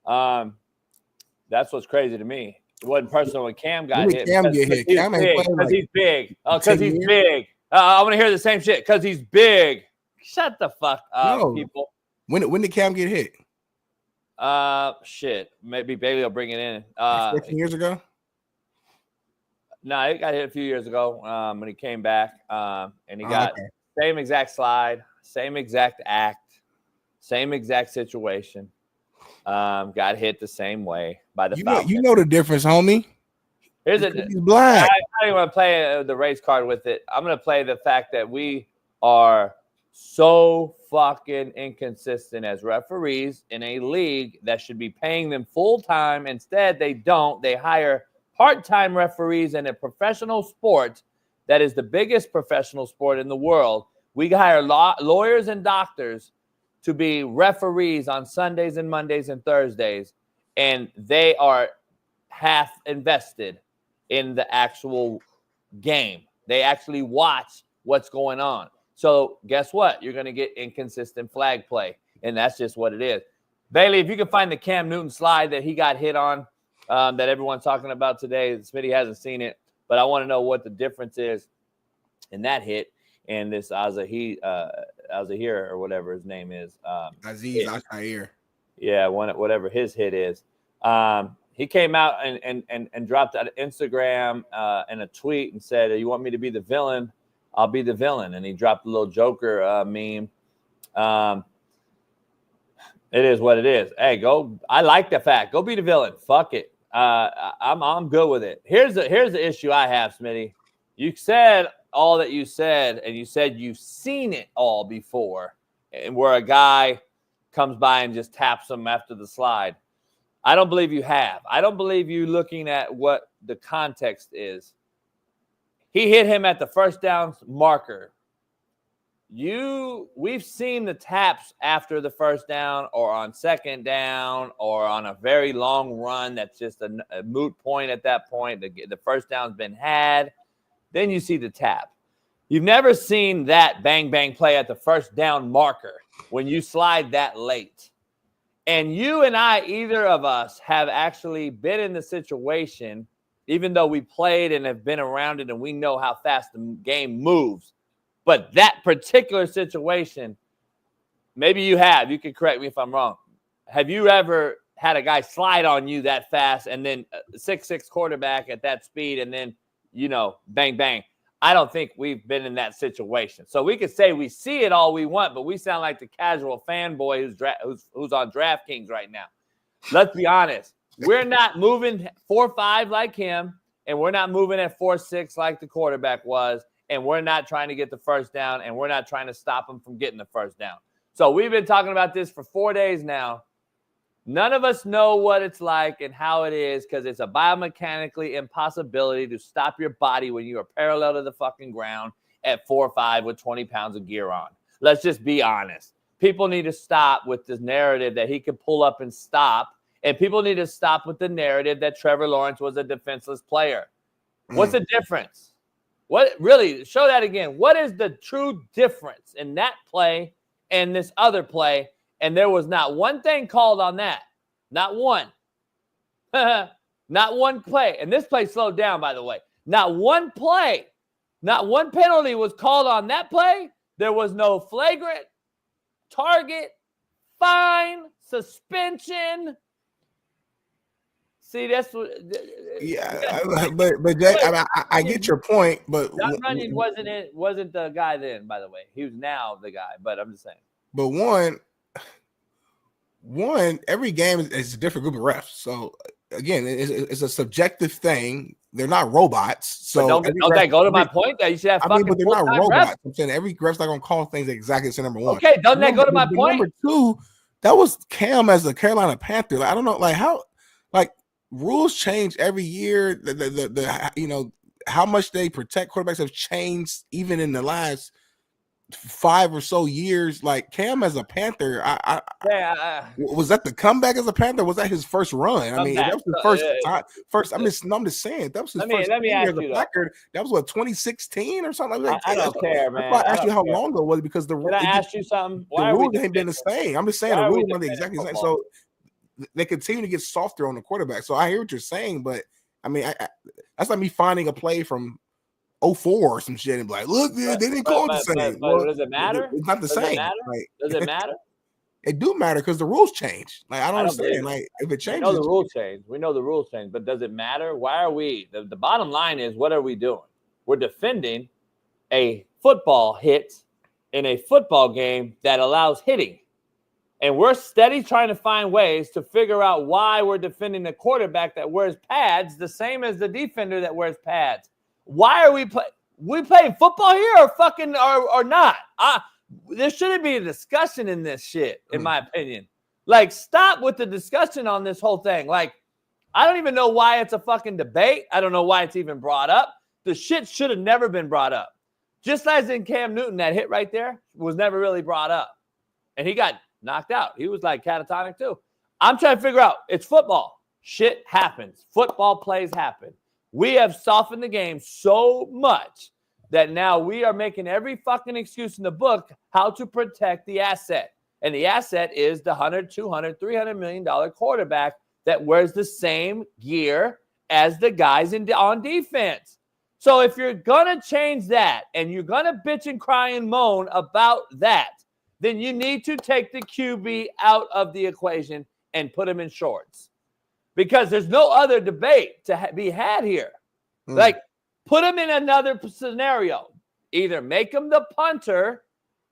That's what's crazy to me. It wasn't personal when Cam got hit. Cam get hit. Cam ain't playing because he's big. Because he's big. I want to hear the same shit. Because he's big. Shut the fuck up, people. When did Cam get hit? Shit. Maybe Bailey will bring it in. 15 years ago. No, he got hit a few years ago when he came back, and he got same exact slide, same exact act, same exact situation. Got hit the same way by the Falcons. You know the difference, homie. He's black. I don't want to play the race card with it. I'm going to play the fact that we are so fucking inconsistent as referees in a league that should be paying them full time. Instead, they don't. They hire part-time referees in a professional sport that is the biggest professional sport in the world. We hire lawyers and doctors to be referees on Sundays and Mondays and Thursdays, and they are half invested in the actual game. They actually watch what's going on. So guess what? You're going to get inconsistent flag play, and that's just what it is. Bailey, if you can find the Cam Newton slide that he got hit on that everyone's talking about today, Smitty hasn't seen it, but I want to know what the difference is in that hit and this Azeez or whatever his name is. Azeez Al-Shaair. Yeah, whatever his hit is. He came out and dropped an Instagram and a tweet and said, "You want me to be the villain? I'll be the villain." And he dropped a little Joker meme. It is what it is. Hey, go! I like the fact. Go be the villain. Fuck it. I'm good with it. Here's the issue I have, Smitty. You said all that you said, and you said you've seen it all before, and where a guy comes by and just taps him after the slide. I don't believe you have. I don't believe you looking at what the context is. He hit him at the first down marker. We've seen the taps after the first down or on second down or on a very long run that's just a moot point at that point. The first down's been had. Then you see the tap. You've never seen that bang play at the first down marker when you slide that late. And you and I, either of us, have actually been in the situation, even though we played and have been around it and we know how fast the game moves. But that particular situation, maybe you have. You can correct me if I'm wrong. Have you ever had a guy slide on you that fast and then 6'6" quarterback at that speed and then, bang, bang? I don't think we've been in that situation. So we could say we see it all we want, but we sound like the casual fanboy who's on DraftKings right now. Let's be honest. We're not moving 4-5 like him, and we're not moving at 4-6 like the quarterback was, and we're not trying to get the first down, and we're not trying to stop him from getting the first down. So we've been talking about this for 4 days now. None of us know what it's like and how it is because it's a biomechanically impossibility to stop your body when you are parallel to the fucking ground at 4-5 with 20 pounds of gear on. Let's just be honest. People need to stop with this narrative that he could pull up and stop, and people need to stop with the narrative that Trevor Lawrence was a defenseless player. What's the difference? What really? Show that again. What is the true difference in that play and this other play? And there was not one thing called on that. Not one. Not one play. And this play slowed down, by the way. Not one play. Not one penalty was called on that play. There was no flagrant, target, fine, suspension. See, that's what. Yeah, but Jay, I get your point. But John Runyon wasn't the guy then, by the way. He was now the guy. But I'm just saying. But one, every game is a different group of refs. So again, it's a subjective thing. They're not robots. So don't they go to my point that you should have fucking but they're not robots. refs? I'm saying every ref's not gonna call things exactly the same. Number one. Okay, doesn't that go to my point? Number two, that was Cam as a Carolina Panther. Like, I don't know, like how, like rules change every year. The how much they protect quarterbacks have changed even in the last 5 or so years. Like Cam as a Panther, was that the comeback as a Panther? Was that his first run? I mean, that was the first. I'm just saying that was his first. Let me ask you that was what 2016 or something like that. I don't care, man. I asked you how long ago was it because Can I ask you something? The rules ain't been the same. I'm just saying the rules aren't exactly the same. So they continue to get softer on the quarterback. So I hear what you're saying, but I mean, that's like me finding a play from 04 or some shit and be like, look, they didn't call it the same. But does it matter? It's not the same. Does it matter? It do matter because the rules change. Like I don't understand. Like if it changes, we know the rules change. We know the rules change, but does it matter? Why are we? The bottom line is, what are we doing? We're defending a football hit in a football game that allows hitting. And we're steady trying to find ways to figure out why we're defending a quarterback that wears pads the same as the defender that wears pads. Why are we playing football here or fucking or not? There shouldn't be a discussion in this shit, in my opinion. Like, stop with the discussion on this whole thing. Like, I don't even know why it's a fucking debate. I don't know why it's even brought up. The shit should have never been brought up. Just as in Cam Newton, that hit right there was never really brought up. And he got knocked out. He was like catatonic too. I'm trying to figure out, it's football. Shit happens. Football plays happen. We have softened the game so much that now we are making every fucking excuse in the book how to protect the asset. And the asset is the $100, $200, $300 million quarterback that wears the same gear as the guys on defense. So if you're going to change that and you're going to bitch and cry and moan about that, then you need to take the QB out of the equation and put him in shorts. Because there's no other debate to be had here. Like, put him in another scenario. Either make him the punter,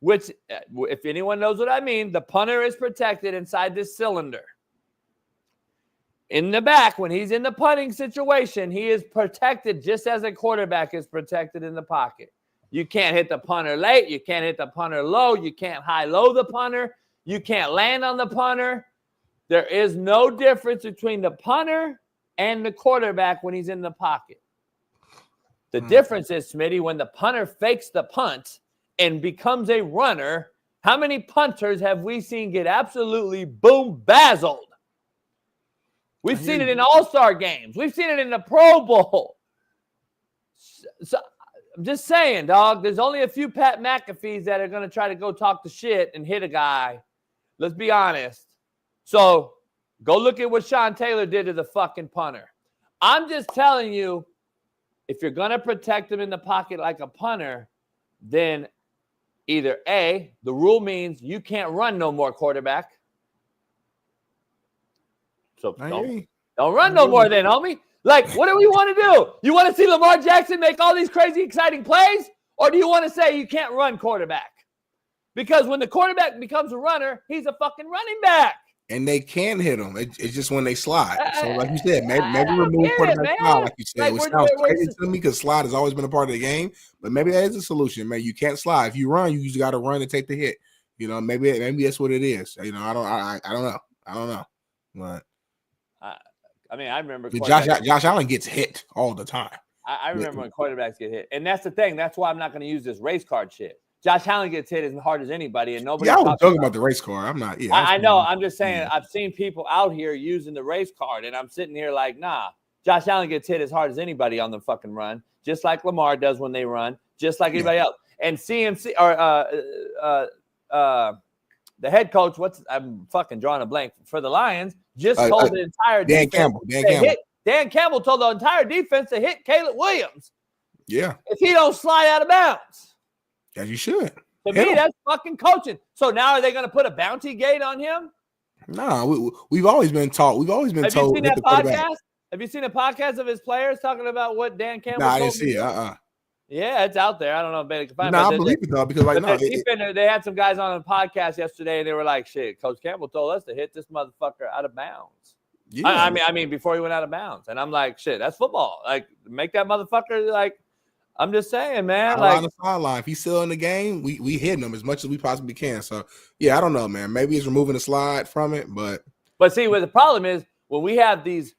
which, if anyone knows what I mean, the punter is protected inside this cylinder. In the back, when he's in the punting situation, he is protected just as a quarterback is protected in the pocket. You can't hit the punter late. You can't hit the punter low. You can't high-low the punter. You can't land on the punter. There is no difference between the punter and the quarterback when he's in the pocket. The difference is, Smitty, when the punter fakes the punt and becomes a runner, how many punters have we seen get absolutely boom-bazzled? We've seen it in all-star games. We've seen it in the Pro Bowl. So I'm just saying, dog, there's only a few Pat McAfees that are going to try to go talk the shit and hit a guy. Let's be honest. So go look at what Sean Taylor did to the fucking punter. I'm just telling you, if you're going to protect him in the pocket like a punter, then either A, the rule means you can't run no more, quarterback. So don't run no more then, homie. Like, what do we want to do? You want to see Lamar Jackson make all these crazy, exciting plays? Or do you want to say you can't run quarterback? Because when the quarterback becomes a runner, he's a fucking running back. And they can hit them. It's just when they slide. So, like you said, maybe remove quarterback slide, like you said. Which sounds crazy to me because slide has always been a part of the game. But maybe that is a solution, man. You can't slide. If you run, you just got to run and take the hit. You know, maybe that's what it is. You know, I don't know. But I mean, I remember Josh Allen gets hit all the time. I remember when quarterbacks get hit. And that's the thing. That's why I'm not going to use this race card shit. Josh Allen gets hit as hard as anybody, and nobody. Yeah, I was talking about the race card. I'm not. Yeah, I know. I'm just saying. I've seen people out here using the race card, and I'm sitting here like, nah. Josh Allen gets hit as hard as anybody on the fucking run, just like Lamar does when they run, just like anybody else. And CMC or the head coach, I'm fucking drawing a blank for the Lions, just told the entire defense. Dan Campbell told the entire defense to hit Caleb Williams. Yeah. If he don't slide out of bounds. As you should. To me, that's fucking coaching. So now are they going to put a bounty gate on him? No, we've always been taught. We've always been told. Have you seen that podcast? Have you seen a podcast of his players talking about what Dan Campbell? No, I didn't see it. Yeah, it's out there. I don't know if they can find it. No, I believe it though, because they had some guys on a podcast yesterday, and they were like, "Shit, Coach Campbell told us to hit this motherfucker out of bounds." Yeah. I mean, before he went out of bounds, and I'm like, "Shit, that's football. Like, make that motherfucker like." I'm just saying, man. Like, on the sideline, if he's still in the game, we hitting him as much as we possibly can. So, yeah, I don't know, man. Maybe it's removing the slide from it, but see, what the problem is when we have these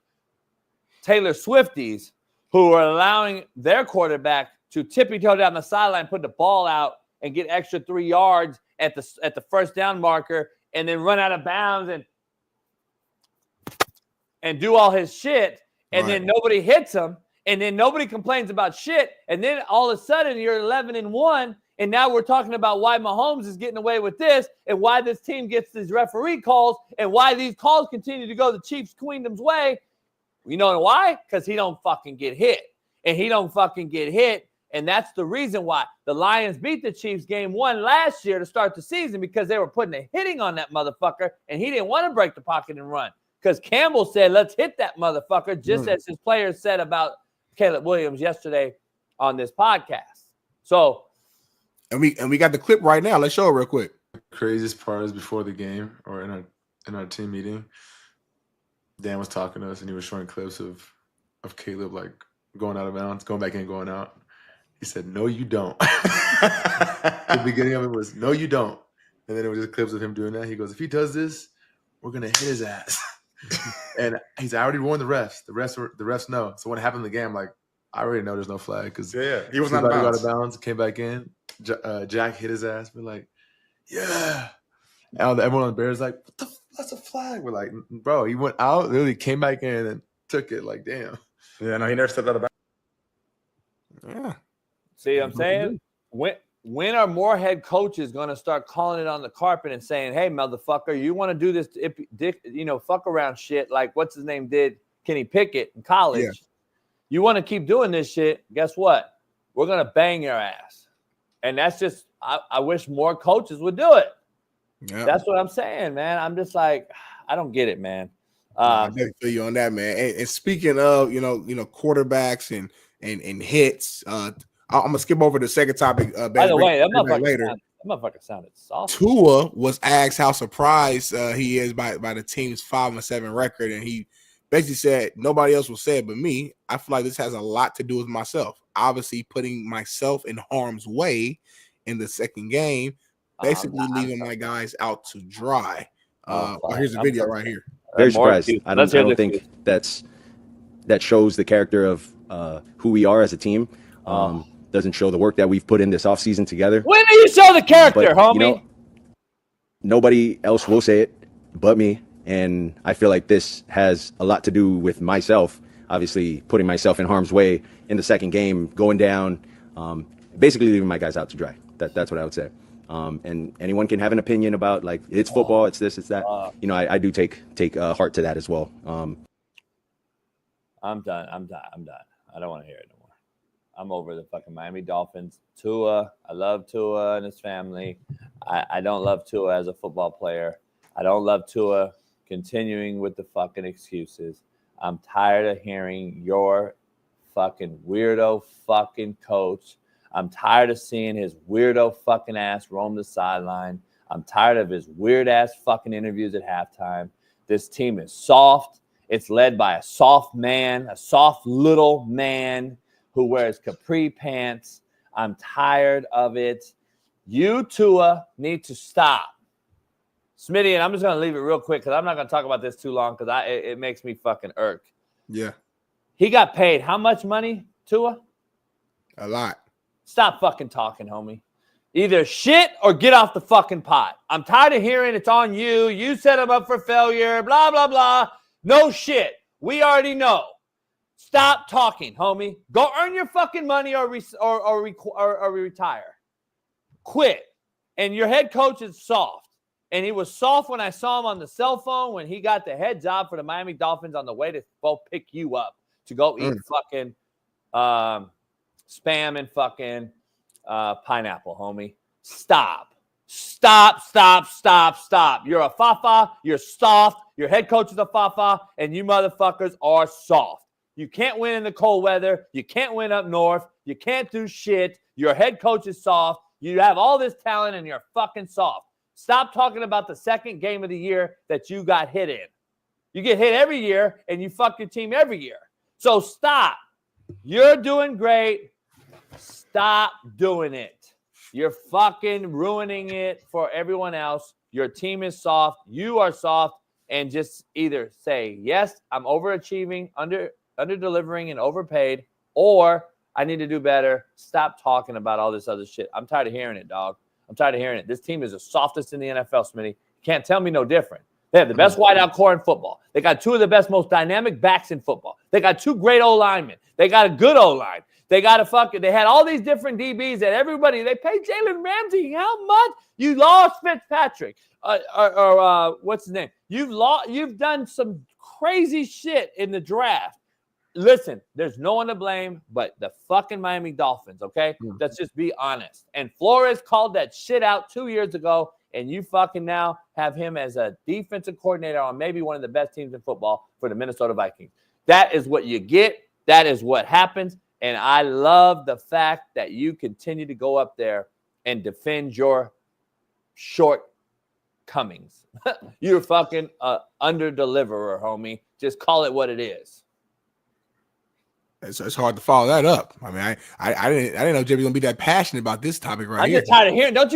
Taylor Swifties who are allowing their quarterback to tippy-toe down the sideline, put the ball out, and get extra 3 yards at the first down marker, and then run out of bounds and do all his shit, and then nobody hits him. And then nobody complains about shit. And then all of a sudden you're 11-1. And now we're talking about why Mahomes is getting away with this and why this team gets these referee calls and why these calls continue to go the Chiefs' Queendom's way. You know why? Because he don't fucking get hit. And he don't fucking get hit And that's the reason why the Lions beat the Chiefs game 1 last year to start the season, because they were putting a hitting on that motherfucker, and he didn't want to break the pocket and run. Because Campbell said, let's hit that motherfucker, just as his players said about Caleb Williams yesterday on this podcast. So, and we got the clip right now. Let's show it real quick. Craziest part is before the game or in our team meeting, Dan was talking to us and he was showing clips of Caleb like going out of bounds, going back in, going out. He said, "No, you don't." The beginning of it was, "No, you don't," and then it was just clips of him doing that. He goes, "If he does this, we're gonna hit his ass." And he's already warned the refs. The refs know. So when it happened in the game, like, I already know there's no flag because he was not out of bounds, came back in. Jack hit his ass. We're like, yeah. And everyone on the Bears like, what the? That's a flag. We're like, bro, he went out, literally came back in and took it. Like, damn. Yeah, no, he never stepped out of bounds. Yeah. See what I'm saying? When are more head coaches going to start calling it on the carpet and saying, hey, motherfucker, you want to do this, fuck around shit like what's his name did, Kenny Pickett in college. Yeah. You want to keep doing this shit, guess what? We're going to bang your ass. And that's just, I wish more coaches would do it. Yeah. That's what I'm saying, man. I'm just like, I don't get it, man. I definitely feel you on that, man. And speaking of, quarterbacks and hits, I'm gonna skip over the second topic. By the way, that motherfucker sounded soft. Tua was asked how surprised he is by the team's 5-7 record, and he basically said nobody else will say it but me. I feel like this has a lot to do with myself. Obviously, putting myself in harm's way in the second game, basically leaving my guys out to dry. Here's a video right here. Very surprised. I don't think that shows the character of who we are as a team. Doesn't show the work that we've put in this offseason together. When do you show the character, homie? Nobody else will say it but me. And I feel like this has a lot to do with myself, obviously putting myself in harm's way in the second game, going down, basically leaving my guys out to dry. That's what I would say. And anyone can have an opinion about, like, it's football, it's this, it's that. I do take heart to that as well. I'm done. I don't want to hear it no more. I'm over the fucking Miami Dolphins. Tua, I love Tua and his family. I don't love Tua as a football player. I don't love Tua continuing with the fucking excuses. I'm tired of hearing your fucking weirdo fucking coach. I'm tired of seeing his weirdo fucking ass roam the sideline. I'm tired of his weird ass fucking interviews at halftime. This team is soft. It's led by a soft man, a soft little man who wears capri pants. I'm tired of it. You, Tua, need to stop. Smitty, and I'm just going to leave it real quick because I'm not going to talk about this too long because it makes me fucking irk. Yeah. He got paid how much money, Tua? A lot. Stop fucking talking, homie. Either shit or get off the fucking pot. I'm tired of hearing it's on you. You set him up for failure, blah, blah, blah. No shit. We already know. Stop talking, homie. Go earn your fucking money or retire. Quit. And your head coach is soft. And he was soft when I saw him on the cell phone when he got the head job for the Miami Dolphins on the way to go pick you up to go eat fucking spam and fucking pineapple, homie. Stop. You're a fafa. You're soft. Your head coach is a fafa, and you motherfuckers are soft. You can't win in the cold weather. You can't win up north. You can't do shit. Your head coach is soft. You have all this talent, and you're fucking soft. Stop talking about the second game of the year that you got hit in. You get hit every year, and you fuck your team every year. So stop. You're doing great. Stop doing it. You're fucking ruining it for everyone else. Your team is soft. You are soft. And just either say, yes, I'm overachieving, under-delivering, and overpaid, or I need to do better. Stop talking about all this other shit. I'm tired of hearing it, dog. I'm tired of hearing it. This team is the softest in the NFL, Smitty. You can't tell me no different. They have the best wideout core in football. They got two of the best, most dynamic backs in football. They got two great O-linemen. They got a good O-line. They had all these different DBs that everybody, they paid Jalen Ramsey. How much? You lost Fitzpatrick. What's his name? You've done some crazy shit in the draft. listen, there's no one to blame but the fucking Miami Dolphins, okay? Let's just be honest. And Flores called that shit out 2 years ago, and you fucking now have him as a defensive coordinator on maybe one of the best teams in football for the Minnesota Vikings. That is what you get. That is what happens. And I love the fact that you continue to go up there and defend your shortcomings. You're fucking under-deliverer, homie. Just call it what it is. It's hard to follow that up. I mean, I didn't know JB gonna be that passionate about this topic right I'm here. just tired of hearing. Don't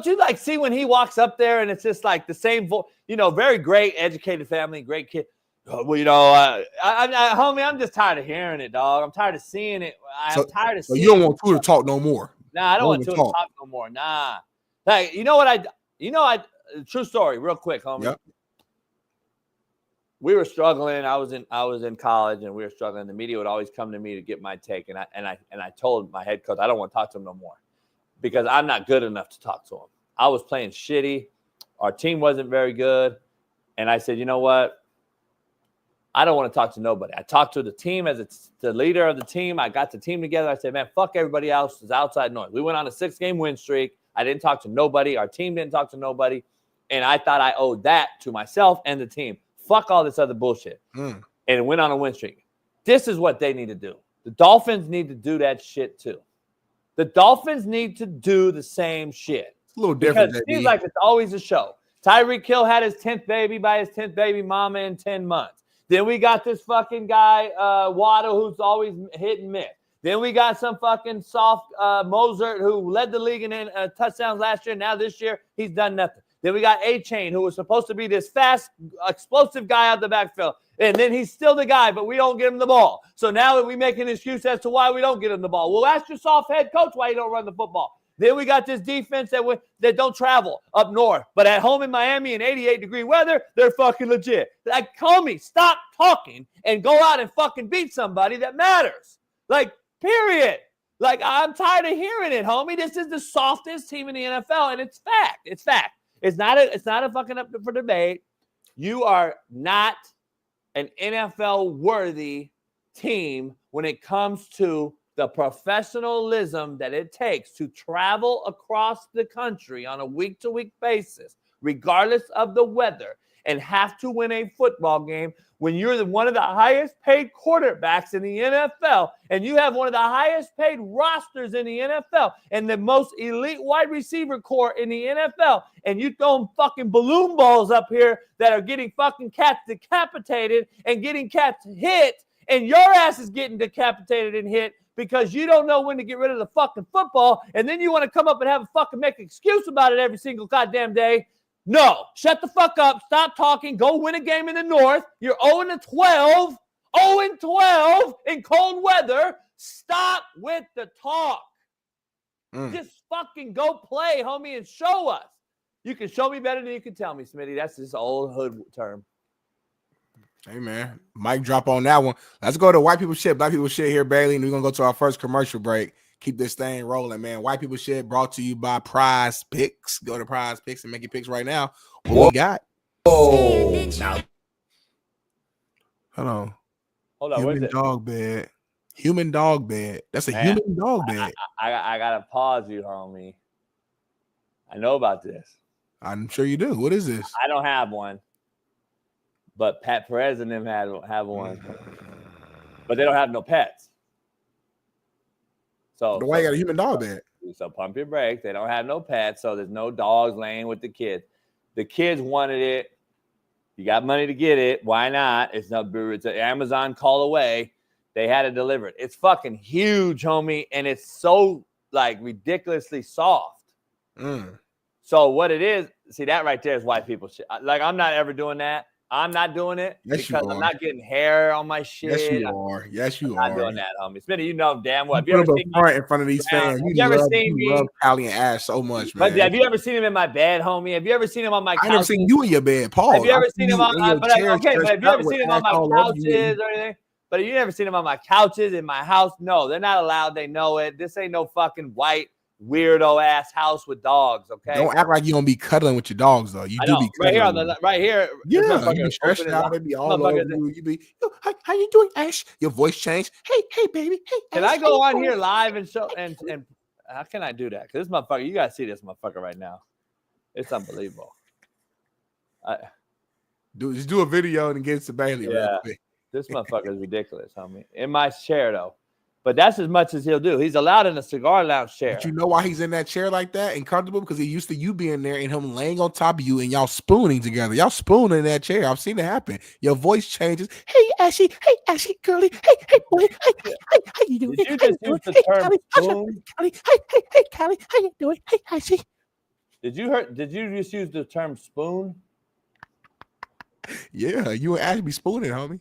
you like see when he walks up there and it's just like the same voice? Very great, educated family, great kid. Well, homie, I'm just tired of hearing it, dog. I'm tired of seeing it. I'm tired of seeing. You don't want Tua to talk no more. Nah, I don't want Tua to talk no more. Nah, like true story, real quick, homie. Yep. We were struggling. I was in college, and we were struggling. The media would always come to me to get my take, and I told my head coach I don't want to talk to him no more because I'm not good enough to talk to him. I was playing shitty. Our team wasn't very good, and I said, you know what? I don't want to talk to nobody. I talked to the team as the leader of the team. I got the team together. I said, man, fuck everybody else. It's outside noise. We went on a 6-game win streak. I didn't talk to nobody. Our team didn't talk to nobody, and I thought I owed that to myself and the team. Fuck all this other bullshit. And it went on a win streak. This is what they need to do. The Dolphins need to do that shit too. The Dolphins need to do the same shit. It's a little different. Because it seems like it's always a show. Tyreek Hill had his 10th baby by his 10th baby mama in 10 months. Then we got this fucking guy, Waddle, who's always hit and miss. Then we got some fucking soft Mozart who led the league in touchdowns last year. Now this year, he's done nothing. Then we got A-Chain, who was supposed to be this fast, explosive guy out the backfield. And then he's still the guy, but we don't get him the ball. So now we make an excuse as to why we don't get him the ball. Well, ask your soft head coach why you don't run the football. Then we got this defense that don't travel up north. But at home in Miami in 88-degree weather, they're fucking legit. Like, homie, stop talking and go out and fucking beat somebody that matters. Like, period. Like, I'm tired of hearing it, homie. This is the softest team in the NFL, and it's fact. It's fact. It's not a fucking up for debate. You are not an NFL-worthy team when it comes to the professionalism that it takes to travel across the country on a week-to-week basis, regardless of the weather, and have to win a football game when you're one of the highest-paid quarterbacks in the NFL, and you have one of the highest-paid rosters in the NFL, and the most elite wide receiver core in the NFL, and you throw fucking balloon balls up here that are getting fucking cats decapitated and getting cats hit, and your ass is getting decapitated and hit because you don't know when to get rid of the fucking football, and then you want to come up and have a fucking make an excuse about it every single goddamn day. No, shut the fuck up. Stop talking. Go win a game in the North. You're 0-12. 0-12 in cold weather. Stop with the talk. Just fucking go play, homie, and show us. You can show me better than you can tell me, Smitty. That's this old hood term. Hey, man. Mic drop on that one. Let's go to white people shit, black people shit here, Bailey, and we're going to go to our first commercial break. Keep this thing rolling, man. White people shit brought to you by Prize Picks. Go to Prize Picks and make your picks right now. What we got? Oh, now. Hold on. Hold on. What is it? Dog bed. Human dog bed. That's a human dog bed. I got to pause you, homie. I know about this. I'm sure you do. What is this? I don't have one. But Pat Perez and them have one. But they don't have no pets. So why you got a human dog bed? So pump your brakes. They don't have no pets, so there's no dogs laying with the kids. The kids wanted it. You got money to get it. Why not? It's an Amazon call away. They had to deliver it. It's fucking huge, homie, and it's so like ridiculously soft. So what it is, see that right there is white people shit. Like I'm not ever doing that. I'm not doing it because I'm not getting hair on my shit. Yes, you are. Yes, you are. I'm not doing that, homie. Smitty, you know damn well. Have you you ever ever seen seen me in front of these fans? You love Callie and Ash so much, man. But have you ever seen him in my bed, homie? Have you ever seen him on my couch? I've never seen you in your bed, Paul. Have you ever seen him on my but have you ever seen him on my couches or anything? But have you never seen him on my couches in my house? No, they're not allowed. They know it. This ain't no fucking white weirdo ass house with dogs. Okay. Don't act like you don't be cuddling with your dogs though. You I do know. be Right here cuddling. right here. Yeah, you be stretched out. They be all over you. You be, yo, how you doing, Ash? Your voice changed. Hey, baby. Hey, Can Ash, I go how on you here doing? live and show and how can I do that? Because this motherfucker, you gotta see this motherfucker right now. It's unbelievable. Just do a video and get it to Bailey. Yeah, real quick. this motherfucker is ridiculous, homie. In my chair though, but that's as much as he'll do. He's allowed in a cigar lounge chair. But you know why he's in that chair like that and comfortable? Because he used to you being there and him laying on top of you and y'all spooning together. Y'all spooning in that chair. I've seen it happen. Your voice changes. Hey, Ashy. Hey, Ashy, girly. Hey, boy. Hey, how you doing? Did you How just doing? use the Hey, term Callie. spoon? Callie. Hey, Callie. How you doing? Hey, Ashy. Did you just use the term spoon? Yeah, you and Ash be spooning, homie.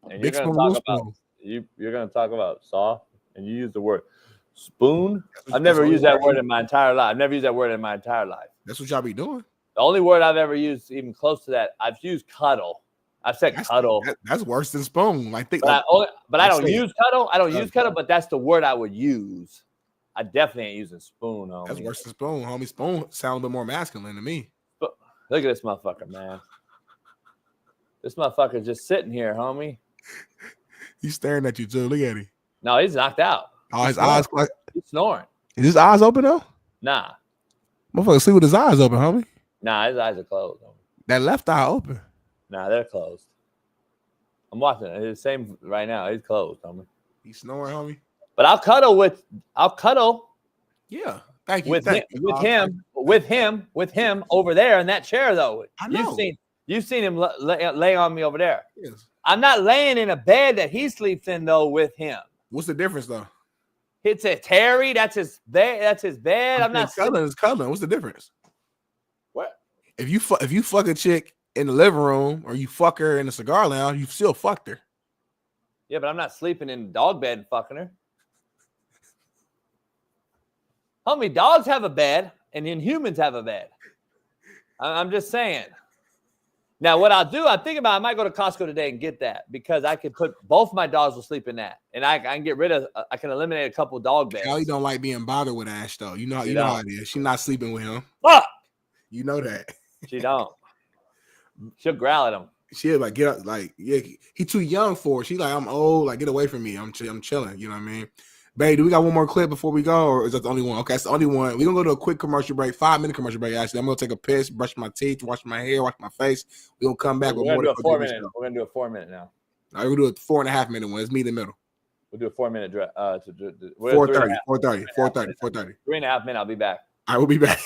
And Big you're spoon, gonna little talk about spoon. you're gonna talk about soft, and you use the word spoon. what- I've never that's used what- that word in my entire life. I've never used that word in my entire life. That's what y'all be doing. The only word I've ever used, even close to that, I've used cuddle. I've said cuddle, That's worse than spoon. Like, think, but I don't say it. use cuddle. I don't use cuddle, but that's the word I would use. I definitely ain't using spoon, homie. That's worse than spoon, homie. Spoon sound a bit more masculine to me. But look at this motherfucker, man. This motherfucker's just sitting here, homie. He's staring at you too. Look at him. No, he's knocked out. Oh, his eyes. He's snoring. Is his eyes open though? Nah, Motherfucker, sleep with his eyes open, homie. nah, his eyes are closed. Homie. That left eye open. Nah, they're closed. I'm watching it. It's the same right now. He's closed, homie. He's snoring, homie. But I'll cuddle. Yeah. Thank you. With him over there in that chair though. I know. You've seen him lay on me over there. Yes. I'm not laying in a bed that he sleeps in though with him. What's the difference though? It's a Terry. That's his bed. That's his bed. I'm not cuddling. It's cuddling. What's the difference? What? If you fuck a chick in the living room or you fuck her in the cigar lounge, you still fucked her. Yeah, but I'm not sleeping in the dog bed and fucking her. Homie, dogs have a bed and then humans have a bed. I'm just saying. Now, what I'll do, I'm thinking about I might go to Costco today and get that because I could put both my dogs will sleep in that. And I can get rid of, I can eliminate a couple dog beds. Callie don't like being bothered with Ash though. You know how it is. She's not sleeping with him. Fuck! You know that. She don't. She'll growl at him. She'll like get up, like, yeah, he too young for it. She like, I'm old, like, get away from me. I'm chilling. You know what I mean? Babe, do we got one more clip before we go, or is that the only one? Okay, that's the only one. We're gonna go to a quick commercial break, 5-minute commercial break. Actually, I'm gonna take a piss, brush my teeth, wash my hair, wash my face. We're gonna come back with We're more. gonna do a 4 minute. We're gonna do a 4 minute now. All right, we're gonna do a 4.5 minute one. It's me in the middle. We'll do a 4 minute. 4:30. 3.5 minutes. I'll be back. All right, we'll be back.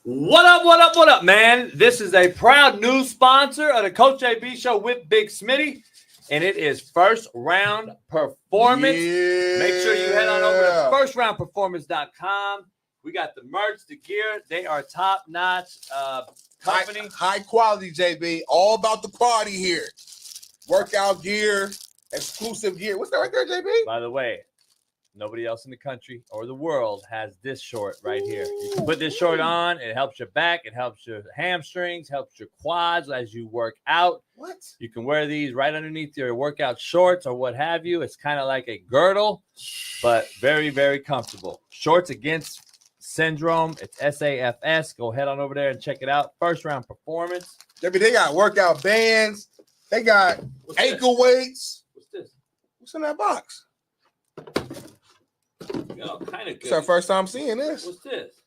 What up, man? This is a proud new sponsor of the Coach AB Show with Big Smitty, and it is First Round Performance. Yeah. Make sure you head on over to firstroundperformance.com. We got the merch, the gear. They are top-notch company. High quality, JB. All about the party here. Workout gear, exclusive gear. What's that right there, JB? By the way, nobody else in the country or the world has this short right here. You can put this short on. It helps your back. It helps your hamstrings, helps your quads as you work out. What? You can wear these right underneath your workout shorts or what have you. It's kind of like a girdle, but very, very comfortable. Shorts Against Syndrome. It's SAFS. Go head on over there and check it out. First Round Performance. JB, they got workout bands. They got ankle weights. What's this? What's in that box? Yo, kind of good. It's our first time seeing this. What's this?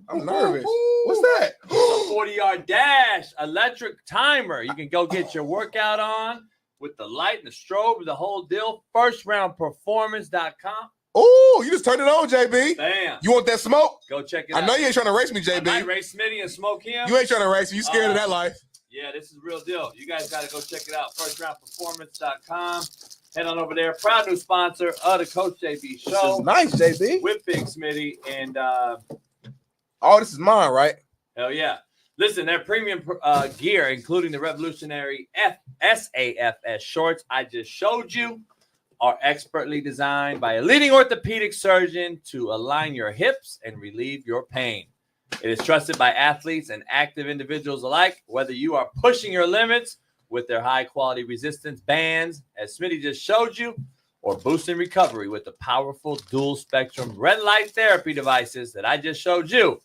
I'm nervous. What's that? A 40-yard dash, electric timer. You can go get your workout on with the light and the strobe, the whole deal. FirstRoundPerformance.com. Oh, you just turned it on, JB. Bam. You want that smoke? Go check it out. I know you ain't trying to race me, I might JB. race Smitty and smoke him. You ain't trying to race me. You scared of that life. Yeah, this is real deal. You guys got to go check it out. FirstRoundPerformance.com. Head on over there. Proud new sponsor of the Coach JB Show. Nice, JB. With Big Smitty. And oh, this is mine, right? hell yeah. Listen, their premium gear, including the revolutionary SAFS shorts I just showed you, are expertly designed by a leading orthopedic surgeon to align your hips and relieve your pain. It is trusted by athletes and active individuals alike, whether you are pushing your limits with their high-quality resistance bands, as Smitty just showed you, or boosting recovery with the powerful dual spectrum red light therapy devices that I just showed you.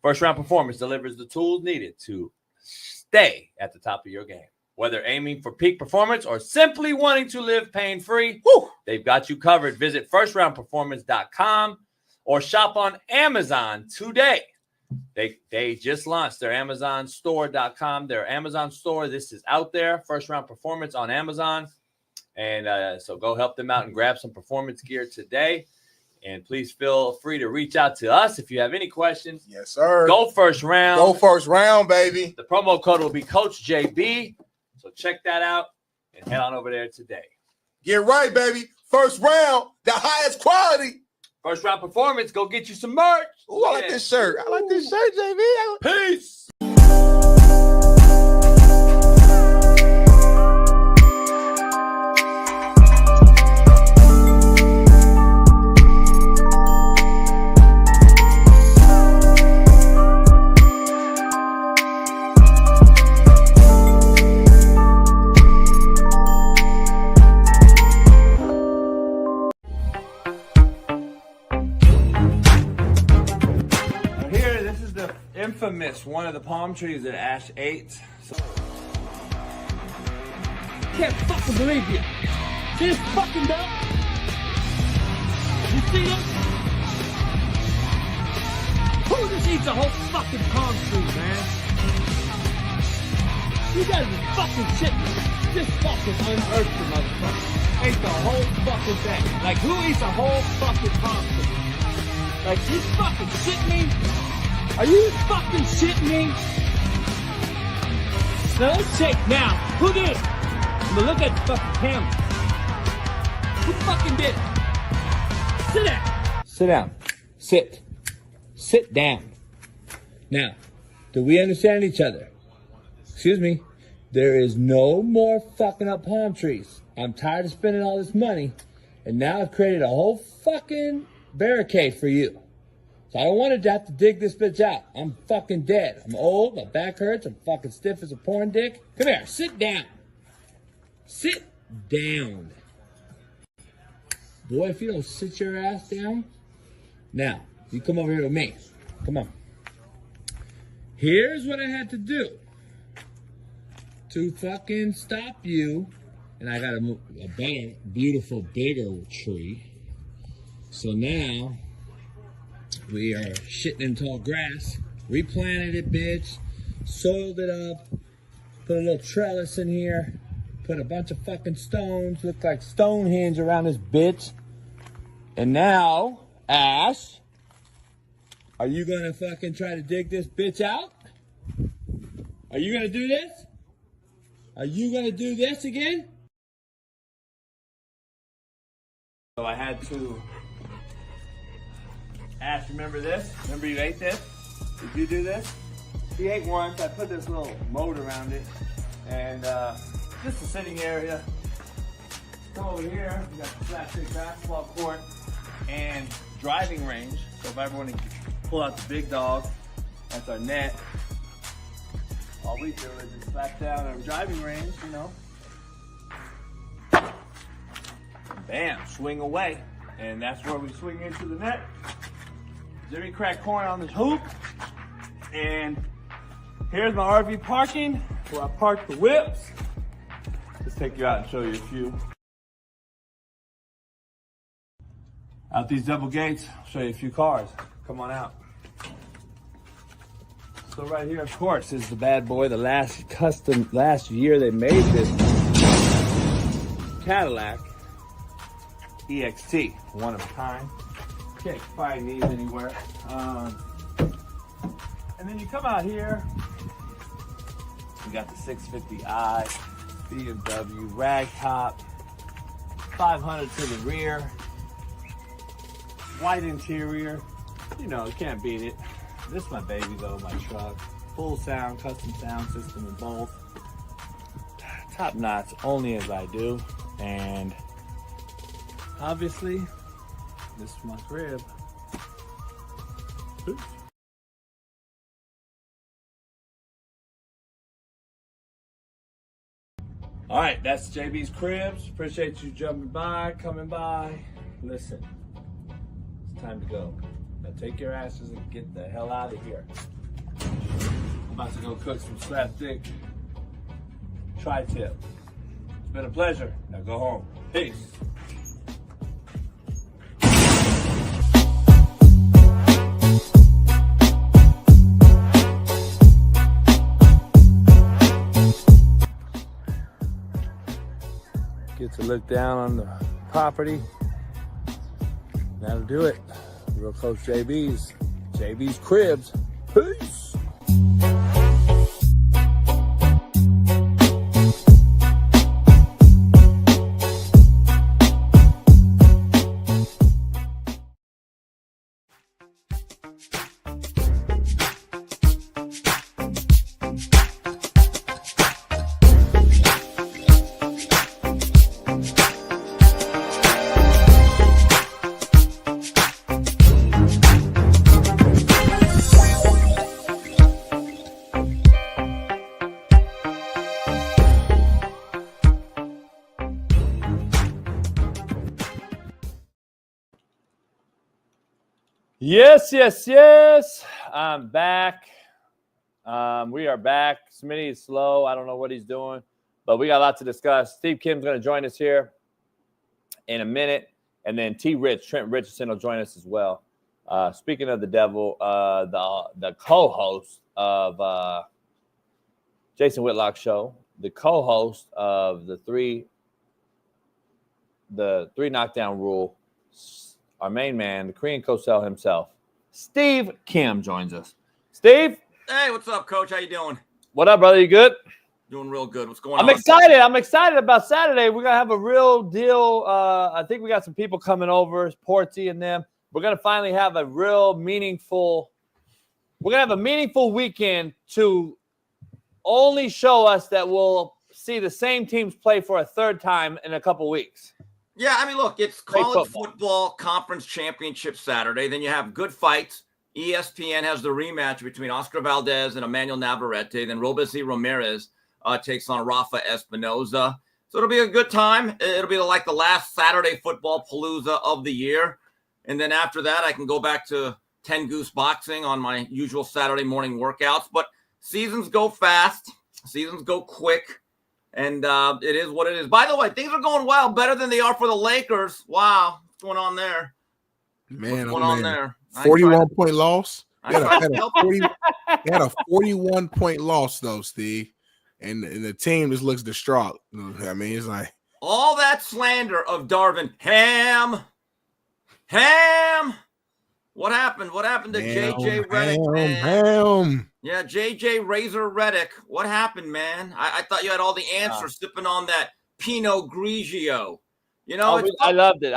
First Round Performance delivers the tools needed to stay at the top of your game. Whether aiming for peak performance or simply wanting to live pain-free, they've got you covered. Visit firstroundperformance.com or shop on Amazon today. They just launched their AmazonStore.com, their Amazon store. This is out there, First Round Performance on Amazon. And so go help them out and grab some performance gear today. And please feel free to reach out to us if you have any questions. Yes, sir. Go First Round. Go First Round, baby. The promo code will be Coach JB. So check that out and head on over there today. Get right, baby. First Round, the highest quality. First Round Performance. Go get you some merch. Ooh, I like this shirt. I like this shirt, JB. Peace. Infamous, one of the palm trees that Ash ate. So Can't fucking believe you. See this fucking dog? You see him? Who just eats a whole fucking palm tree, man? You gotta be fucking shitting me. This fucking unearthed the motherfucker. Ate the whole fucking thing. Like, who eats a whole fucking palm tree? Like, you fucking shitting me? Are you fucking shitting me? No shit now. Who did it? I'm gonna look at the fucking camera. Who fucking did it? Sit down. Sit down. Sit. Sit down. Now, do we understand each other? Excuse me. There is no more fucking up palm trees. I'm tired of spending all this money, and now I've created a whole fucking barricade for you. So I don't want to have to dig this bitch out. I'm fucking dead. I'm old. My back hurts. I'm fucking stiff as a porn dick. Come here. Sit down. Sit down. Boy, if you don't sit your ass down. Now, you come over here with me. Come on. Here's what I had to do to fucking stop you. And I got a better, beautiful, bigger tree. So now we are shitting in tall grass, replanted it, bitch, soiled it up, put a little trellis in here, put a bunch of fucking stones, look like Stonehenge around this bitch. And now, Ash, are you gonna fucking try to dig this bitch out? Are you gonna do this? Are you gonna do this again? So I had to... Ash, remember this? Remember you ate this? Did you do this? He ate once. I put this little moat around it. And just a sitting area. Come over here. We got the flat stick basketball court and driving range. So if I ever want to pull out the big dog, that's our net. All we do is just slap down our driving range, you know. And bam, swing away. And that's where we swing into the net. Jimmy crack corn on this hoop. And here's my RV parking where I park the whips. Let's take you out and show you a few. Out these double gates, I'll show you a few cars. Come on out. So right here, of course, is the bad boy. The last year they made this Cadillac EXT, one of a kind. Can't find these anywhere. And then you come out here, we got the 650i, BMW, rag top, 500 to the rear, white interior. You know, you can't beat it. This is my baby though, my truck. Full sound, custom sound system in both. Top notch, only as I do. And obviously, this is my crib. Oops. All right, that's JB's Cribs. Appreciate you coming by. Listen, it's time to go. Now take your asses and get the hell out of here. I'm about to go cook some slapstick tri-tip. It's been a pleasure. Now go home. Peace. Get to look down on the property. That'll do it. Real close JB's Cribs. Peace. Yes. I'm back. We are back. Smitty is slow. I don't know what he's doing, but we got a lot to discuss. Steve Kim's going to join us here in a minute, and then Trent Richardson will join us as well. Speaking of the devil, the co-host of Jason Whitlock's show, the co-host of the three knockdown rule, our main man, the Korean Cosell himself, Steve Kim, joins us. Steve? Hey, what's up, Coach? How you doing? What up, brother? You good? Doing real good. What's going on? I'm excited about Saturday. We're going to have a real deal. I think we got some people coming over, Porty and them. We're going to finally have a real meaningful weekend to only show us that we'll see the same teams play for a third time in a couple weeks. Yeah, I mean, look, it's college football conference championship Saturday. Then you have good fights. ESPN has the rematch between Oscar Valdez and Emmanuel Navarrete. Then Robeisy Ramirez takes on Rafa Espinoza. So it'll be a good time. It'll be like the last Saturday football palooza of the year. And then after that, I can go back to 10 Goose boxing on my usual Saturday morning workouts. But seasons go fast. Seasons go quick. And it is what it is. By the way, things are going well, better than they are for the Lakers. Wow. What's going on there? Man, what's going on there? 41-point loss. They had a 41-point loss, though, Steve. And the team just looks distraught. I mean, it's like all that slander of Darvin Ham. What happened? What happened to JJ Redick, man? Yeah, JJ Razor Redick. What happened, man? I thought you had all the answers sipping on that Pinot Grigio. You know, I loved it.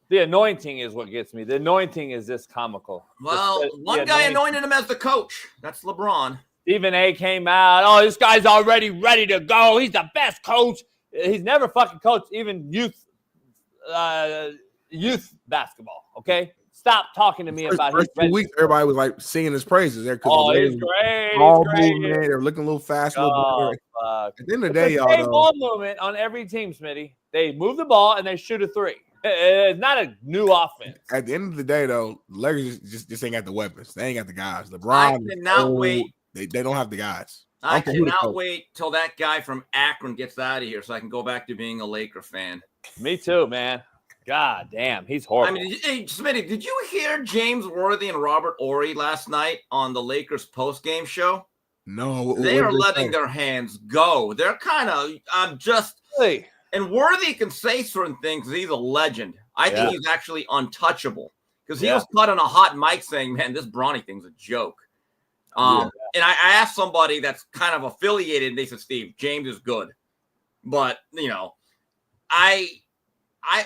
The anointing is what gets me. The anointing is just comical. Well, one guy anointed him as the coach. That's LeBron. Stephen A came out. Oh, this guy's already ready to go. He's the best coach. He's never fucking coached even youth basketball. Okay, stop talking to me about his 2 weeks. Everybody was like singing his praises there. He's great. All movement. They're looking a little fast. At the end of the day, y'all. Same ball movement on every team, Smitty. They move the ball and they shoot a three. It's not a new offense. At the end of the day, though, Lakers just ain't got the weapons. They ain't got the guys. LeBron. I cannot wait. They don't have the guys. I cannot wait till that guy from Akron gets out of here so I can go back to being a Laker fan. Me too, man. God damn, he's horrible. I mean, hey, Smitty, did you hear James Worthy and Robert Horry last night on the Lakers post-game show? No. They are letting their hands go. They're kind of Hey. And Worthy can say certain things. He's a legend. I think he's actually untouchable because he was caught on a hot mic saying, man, this Bronny thing's a joke. And I asked somebody that's kind of affiliated, and they said, Steve, James is good. But, you know,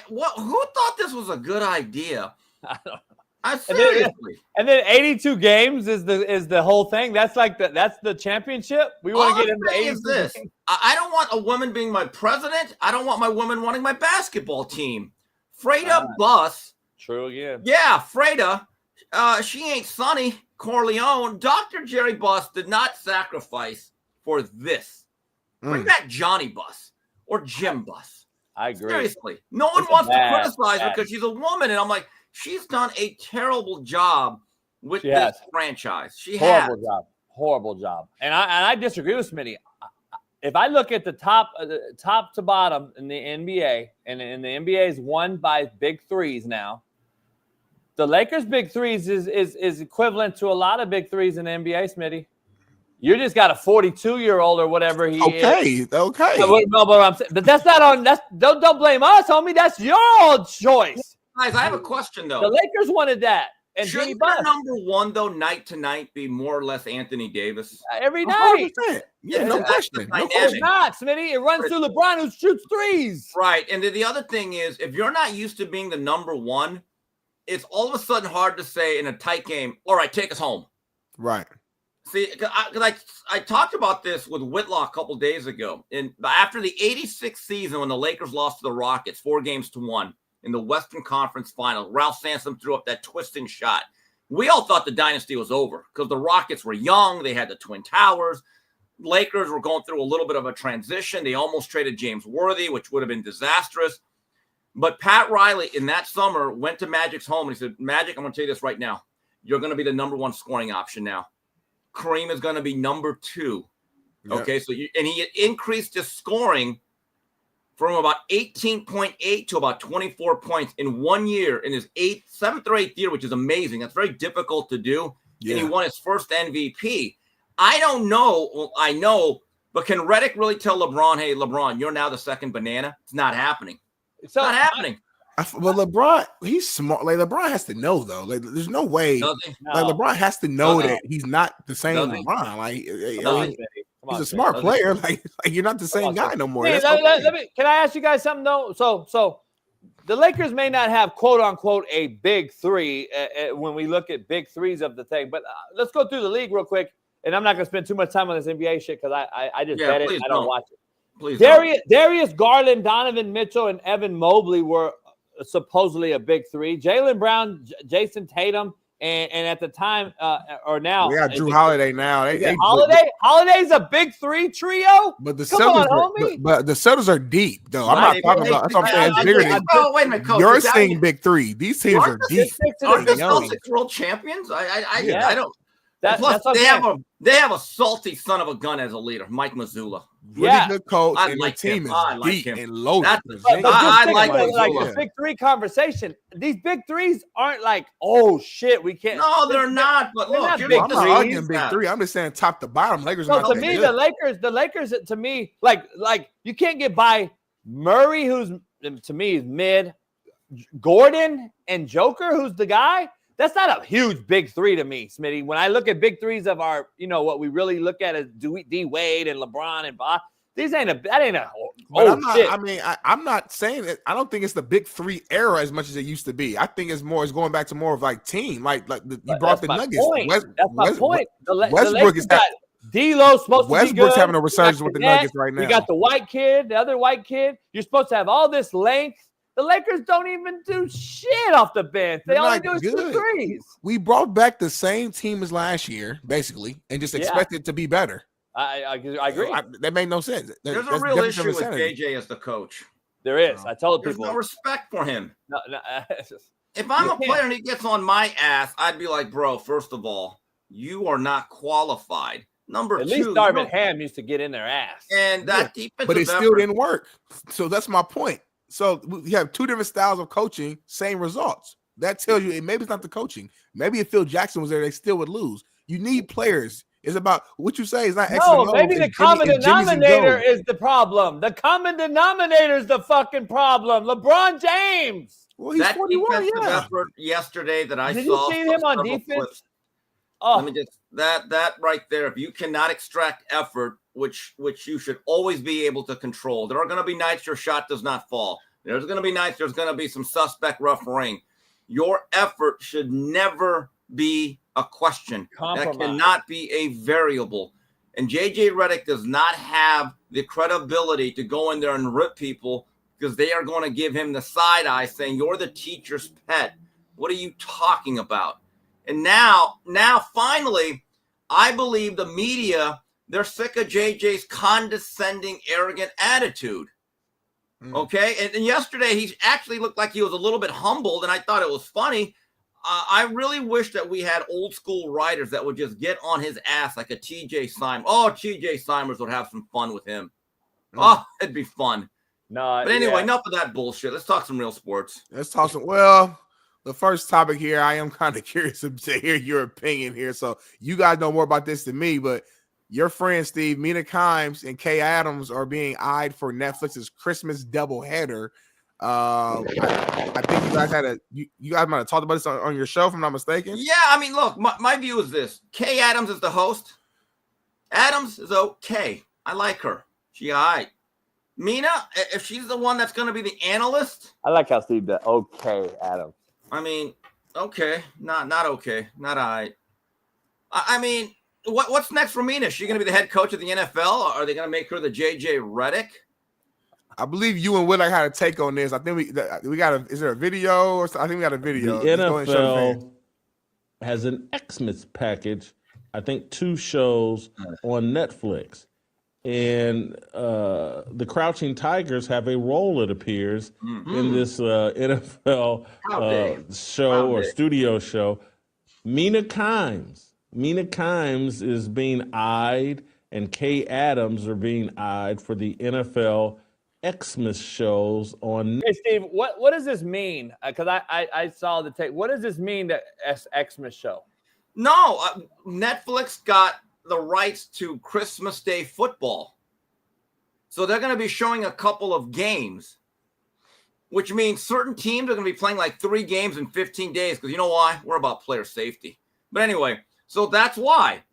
who thought this was a good idea? I don't know. Seriously. And then 82 games is the whole thing. That's the championship. We want to get into 82 this. games. I don't want a woman being my president. I don't want my woman wanting my basketball team. Freda Bus. True again. Yeah, Freda. She ain't Sonny Corleone. Dr. Jerry Buss did not sacrifice for this. Bring back Johnny Bus or Jim Bus. I agree. Seriously. No one wants to criticize her because she's a woman. And I'm like, she's done a terrible job with this franchise. She has. Horrible job. And I disagree with Smitty. If I look at the top to bottom in the NBA, and the NBA is won by big threes now, the Lakers' big threes is equivalent to a lot of big threes in the NBA, Smitty. You just got a 42-year-old or whatever he is. Okay. No, but that's not on. Don't blame us, homie. That's your old choice. Guys, I have a question though. The Lakers wanted that. And shouldn't their number one though, night to night, be more or less Anthony Davis every night? 100%. Yeah, no question. It's not, Smitty. It runs through LeBron, who shoots threes. Right. And then the other thing is, if you're not used to being the number one, it's all of a sudden hard to say in a tight game, all right, take us home. Right. See, I talked about this with Whitlock a couple days ago. And after the 86 season, when the Lakers lost to the Rockets 4-1 in the Western Conference Finals, Ralph Sampson threw up that twisting shot. We all thought the dynasty was over because the Rockets were young. They had the Twin Towers. Lakers were going through a little bit of a transition. They almost traded James Worthy, which would have been disastrous. But Pat Riley in that summer went to Magic's home and he said, Magic, I'm going to tell you this right now. You're going to be the number one scoring option now. Kareem is going to be number 2. Yep. Okay, so and he increased his scoring from about 18.8 to about 24 points in 1 year in his 7th or 8th year, which is amazing. That's very difficult to do. Yeah. And he won his first MVP. I don't know. Well, I know, but can Redick really tell LeBron, hey, LeBron, you're now the second banana? It's not happening. It's not happening. Well, LeBron, he's smart. Like LeBron has to know though. Like, there's no way. Like LeBron has to know that he's not the same LeBron. Like, he's a smart player. Like you're not the same guy no more. Hey, can I ask you guys something though? So the Lakers may not have quote unquote a big three when we look at big threes of the thing. But let's go through the league real quick. And I'm not going to spend too much time on this NBA shit because I just bet it. I don't watch it. Please Darius Garland, Donovan Mitchell, and Evan Mobley were supposedly a big three. Jaylen Brown, Jason Tatum, and at the time or now, we got Drew Holiday now. Holiday's a big three trio. But the Celtics are deep though. I'm not talking about. That's what I'm saying. It's bigger than. Oh, wait a minute, Coach. You're saying big three. These teams are deep. Are the Celtics world champions? I don't. Plus, they have a salty son of a gun as a leader, Mike Mazzulla. Really good coach, I and like the team him. is deep and loaded. I like the big three conversation. These big threes aren't like, oh shit, we can't. No, they're not. But look, I'm not arguing big three. I'm just saying top to bottom. Lakers. No, to me, the Lakers. To me, like you can't get by Murray, who's to me is mid. Gordon and Joker, who's the guy. That's not a huge big three to me, Smitty. When I look at big threes of our, what we really look at as D Wade and LeBron and Bob, that ain't a shit. I mean, I'm not saying that. I don't think it's the big three era as much as it used to be. I think it's going back to more of like team, you brought the Nuggets. That's my point. Westbrook is got D'Lo's supposed to be good. Westbrook's having a resurgence with the Nuggets right now. You got the white kid, the other white kid. You're supposed to have all this length. The Lakers don't even do shit off the bench. They only do two threes. We brought back the same team as last year, basically, and just expected it to be better. I agree. That made no sense. There's a real issue with JJ as the coach. There is. I told people. There's no respect for him. No, if I'm a player and he gets on my ass, I'd be like, bro, first of all, you are not qualified. Number At two, least Darvin Ham used to get in their ass. And that defensive but it still didn't work. So that's my point. So we have two different styles of coaching, same results. That tells you maybe it's not the coaching. Maybe if Phil Jackson was there, they still would lose. You need players. It's about what you say. It's not X and O. Maybe the common denominator is the problem. The common denominator is the fucking problem. LeBron James. Well, he's 41. Effort yesterday that I saw. Did you see him on defense? Let me just that right there. If you cannot extract effort, which you should always be able to control. There are going to be nights your shot does not fall. There's going to be nights there's going to be some suspect refereeing. Your effort should never be a question. That cannot be a variable. And JJ Redick does not have the credibility to go in there and rip people because they are going to give him the side eye saying, you're the teacher's pet. What are you talking about? And now finally, I believe the media They're sick of JJ's condescending, arrogant attitude. Okay? And yesterday, he actually looked like he was a little bit humbled, and I thought it was funny. I really wish that we had old school writers that would just get on his ass like a TJ Simon. Oh, TJ Simers would have some fun with him. Oh, it'd be fun. No, but anyway, enough of that bullshit. Let's talk some real sports. Let's talk some. Well, the first topic here, I am kind of curious to hear your opinion here. So you guys know more about this than me, but your friends, Steve, Mina Kimes and Kay Adams are being eyed for Netflix's Christmas doubleheader. I think you guys had you guys might have talked about this on your show, if I'm not mistaken. Yeah, I mean, look, my view is this. Kay Adams is the host. Adams is okay. I like her. She all right. Mina, if she's the one that's going to be the analyst. I like how Steve did. Okay, Adam. I mean, okay. Not okay. Not all right. I mean, what's next for Mina? Is she going to be the head coach of the NFL? Or are they going to make her the JJ Redick? I believe you and Will had a take on this. I think we got a. Is there a video? Or I think we got a video. The NFL has an Xmas package. I think 2 shows on Netflix, and the Crouching Tigers have a role. It appears in this NFL show or studio show. Mina Kimes is being eyed, and Kay Adams are being eyed for the NFL Xmas shows on. Hey, Steve, what does this mean? Because I saw the tape. What does this mean, that Xmas show? No, Netflix got the rights to Christmas Day football. So they're going to be showing a couple of games, which means certain teams are going to be playing like 3 games in 15 days. Because you know why? We're about player safety. But anyway, so that's why.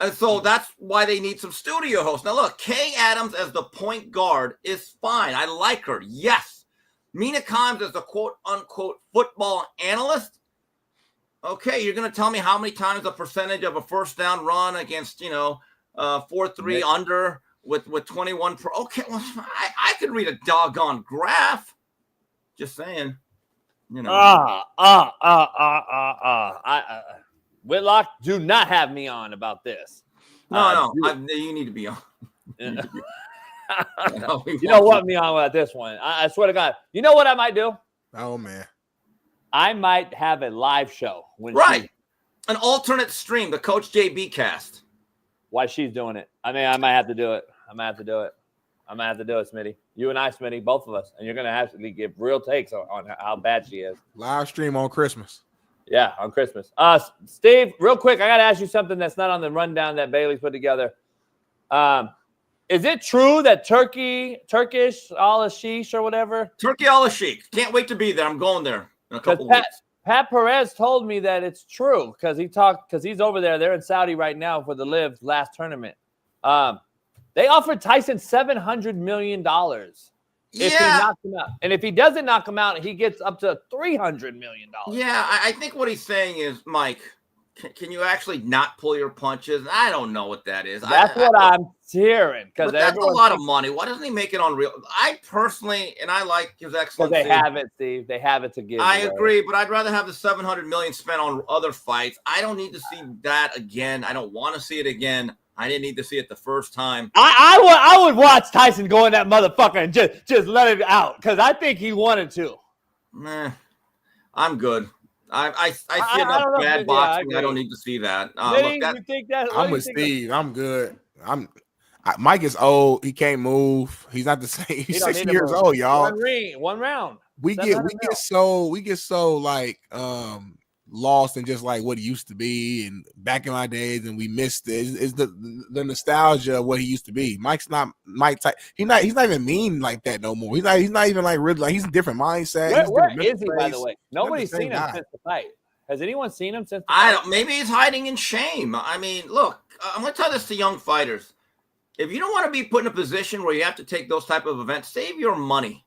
And so that's why they need some studio hosts. Now, look, Kay Adams as the point guard is fine. I like her. Yes. Mina Kimes as the quote-unquote football analyst. Okay, you're going to tell me how many times the percentage of a first down run against, 4-3 under with 21 pro. Okay, well, I could read a doggone graph. Just saying. Whitlock, do not have me on about this. No, you need to be on. You don't want me on about this one. I swear to God. You know what I might do? Oh, man. I might have a live show. An alternate stream, the Coach JB cast. Why she's doing it. I mean, I might have to do it. Smitty. You and I, Smitty, both of us. And you're going to have to give real takes on how bad she is. Live stream on Christmas. Yeah, on Christmas. Steve, real quick, I got to ask you something that's not on the rundown that Bailey's put together. Is it true that Turkish Al-Shaair or whatever? Turkey Al-Shaair. Can't wait to be there. I'm going there in a couple weeks. Pat Perez told me that it's true because he's over there. They're in Saudi right now for the Live last tournament. They offered Tyson $700 million if he knocks him out. And if he doesn't knock him out, he gets up to $300 million. Yeah, I think what he's saying is, Mike, can you actually not pull your punches? I don't know what that is. That's what I'm hearing. Because that's a lot of money. Why doesn't he make it on real? I personally, and I like his excellency. They have it, Steve. They have it to give. I agree, but I'd rather have the $700 million spent on other fights. I don't need to see that again. I don't want to see it again. I didn't need to see it the first time. I would watch Tyson go in that motherfucker and just let it out because I think he wanted to. Nah, I'm good. I see enough bad boxing. I don't need to see that. You think that? I'm with Steve. I'm good. Mike is old. He can't move. He's not the same. He's 60 years old, y'all. One round. We get so like lost in just like what he used to be and back in my days, and we missed it. It's the nostalgia of what he used to be. Mike's not Mike type. He's not even mean like that no more. He's not even like really like he's a different mindset. Where is he, by the way? Nobody's seen him since the fight. Has anyone seen him since the fight? I don't. Maybe he's hiding in shame. I mean, look, I'm going to tell this to young fighters. If you don't want to be put in a position where you have to take those type of events, save your money.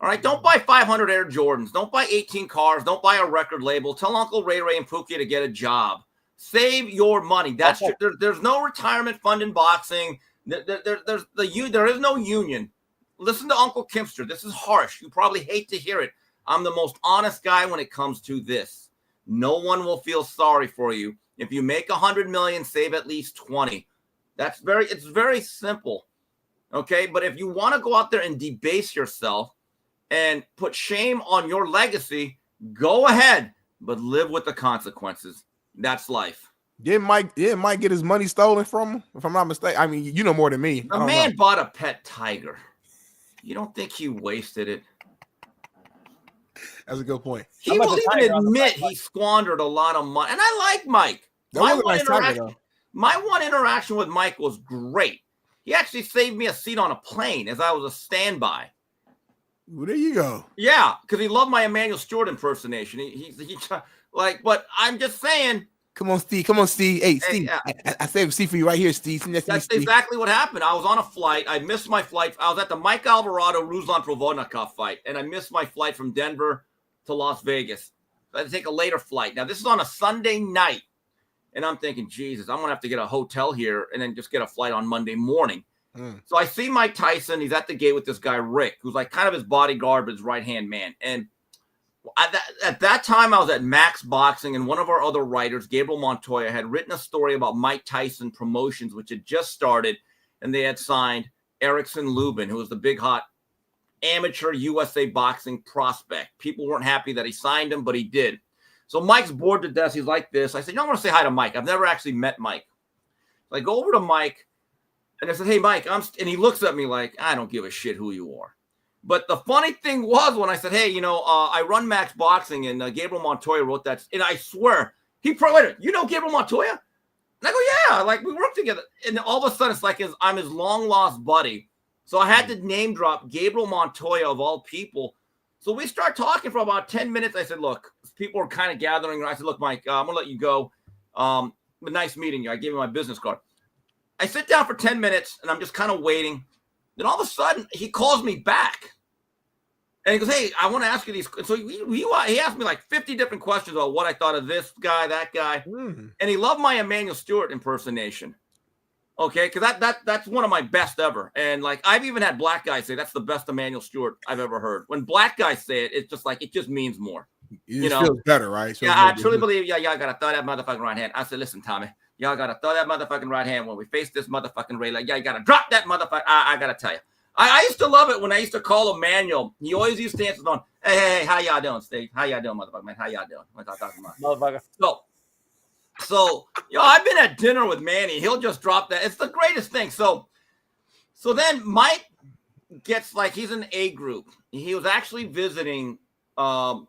All right, don't buy 500 Air Jordans. Don't buy 18 cars. Don't buy a record label. Tell Uncle Ray and Pookie to get a job. Save your money. There's no retirement fund in boxing. There is no union. Listen to Uncle Kimster. This is harsh. You probably hate to hear it. I'm the most honest guy when it comes to this. No one will feel sorry for you If you make 100 million, save at least 20. It's very simple. Okay. But if you want to go out there and debase yourself and put shame on your legacy, go ahead, but live with the consequences. That's life. Didn't Mike get his money stolen from him? If I'm not mistaken. I mean, you know more than me. The man bought a pet tiger. You don't think he wasted it? That's a good point. He will even admit he squandered a lot of money. And I like Mike. My one interaction with Mike was great. He actually saved me a seat on a plane as I was a standby. Well, there you go. Yeah, because he loved my Emmanuel Stewart impersonation. He but I'm just saying. Come on, Steve. Hey, Steve. I saved a seat for you right here, Steve. That's exactly what happened. I was on a flight. I missed my flight. I was at the Mike Alvarado Ruslan Provodnikov fight, and I missed my flight from Denver to Las Vegas. So I had to take a later flight. Now, this is on a Sunday night, and I'm thinking, Jesus, I'm going to have to get a hotel here and then just get a flight on Monday morning. So I see Mike Tyson. He's at the gate with this guy, Rick, who's like kind of his bodyguard, but his right-hand man. And at that time, I was at Max Boxing, and one of our other writers, Gabriel Montoya, had written a story about Mike Tyson Promotions, which had just started, and they had signed Erickson Lubin, who was the big hot amateur USA boxing prospect. People weren't happy that he signed him, but he did. So Mike's bored to death. He's like this. I said, I want to say hi to Mike. I've never actually met Mike. So I go over to Mike, and I said, hey, Mike. And he looks at me like, I don't give a shit who you are. But the funny thing was when I said, hey, I run Max Boxing, and Gabriel Montoya wrote that. And I swear, wait, you know Gabriel Montoya? And I go, yeah, like we work together. And all of a sudden, it's like I'm his long-lost buddy. So I had to name drop Gabriel Montoya of all people. So we start talking for about 10 minutes. I said, look, people are kind of gathering. I said, look, Mike, I'm going to let you go. But nice meeting you. I gave him my business card. I sit down for 10 minutes, and I'm just kind of waiting. Then all of a sudden, he calls me back. And he goes, hey, I want to ask you these. So he asked me like 50 different questions about what I thought of this guy, that guy. And he loved my Emmanuel Stewart impersonation. Okay, because that's one of my best ever. And like I've even had black guys say that's the best Emmanuel Stewart I've ever heard. When black guys say it, it's just like it just means more. It just feels better, right? Yeah, I truly believe y'all gotta throw that motherfucking right hand. I said, listen, Tommy, y'all gotta throw that motherfucking right hand when we face this motherfucking Ray. Like, you gotta drop that motherfucker. I gotta tell you. I used to love it when I used to call Emmanuel. He always used to answer on, hey, how y'all doing, Steve? How y'all doing, motherfucker, man? How y'all doing? Like I talking about. Motherfucker. So, I've been at dinner with Manny. He'll just drop that. It's the greatest thing. So then Mike gets like, he's in A group. He was actually visiting Suleiman,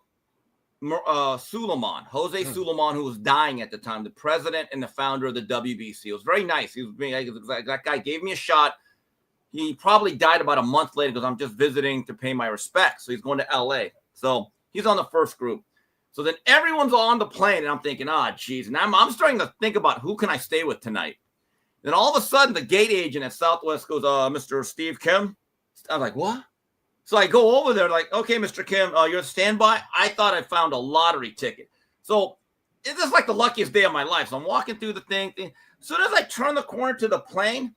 Jose Suleiman, who was dying at the time, the president and the founder of the WBC. It was very nice. That guy gave me a shot. He probably died about a month later because I'm just visiting to pay my respects. So he's going to LA. So he's on the first group. So then everyone's on the plane, and I'm thinking, geez. And I'm starting to think about who can I stay with tonight. Then all of a sudden, the gate agent at Southwest goes, Mr. Steve Kim. I was like, what? So I go over there like, okay, Mr. Kim, you're standby. I thought I found a lottery ticket. So it's just like the luckiest day of my life. So I'm walking through the thing. As soon as I turn the corner to the plane,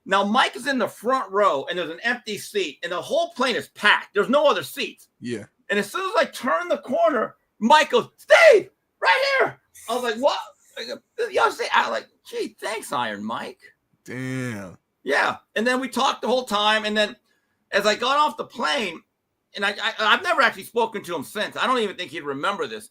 now Mike is in the front row, and there's an empty seat, and the whole plane is packed. There's no other seats. Yeah. And as soon as I turn the corner, Mike goes, Steve, right here. I was like, what? Y'all say, I was like, gee, thanks, Iron Mike. Damn. Yeah. And then we talked the whole time. And then as I got off the plane, and I've never actually spoken to him since. I don't even think he'd remember this.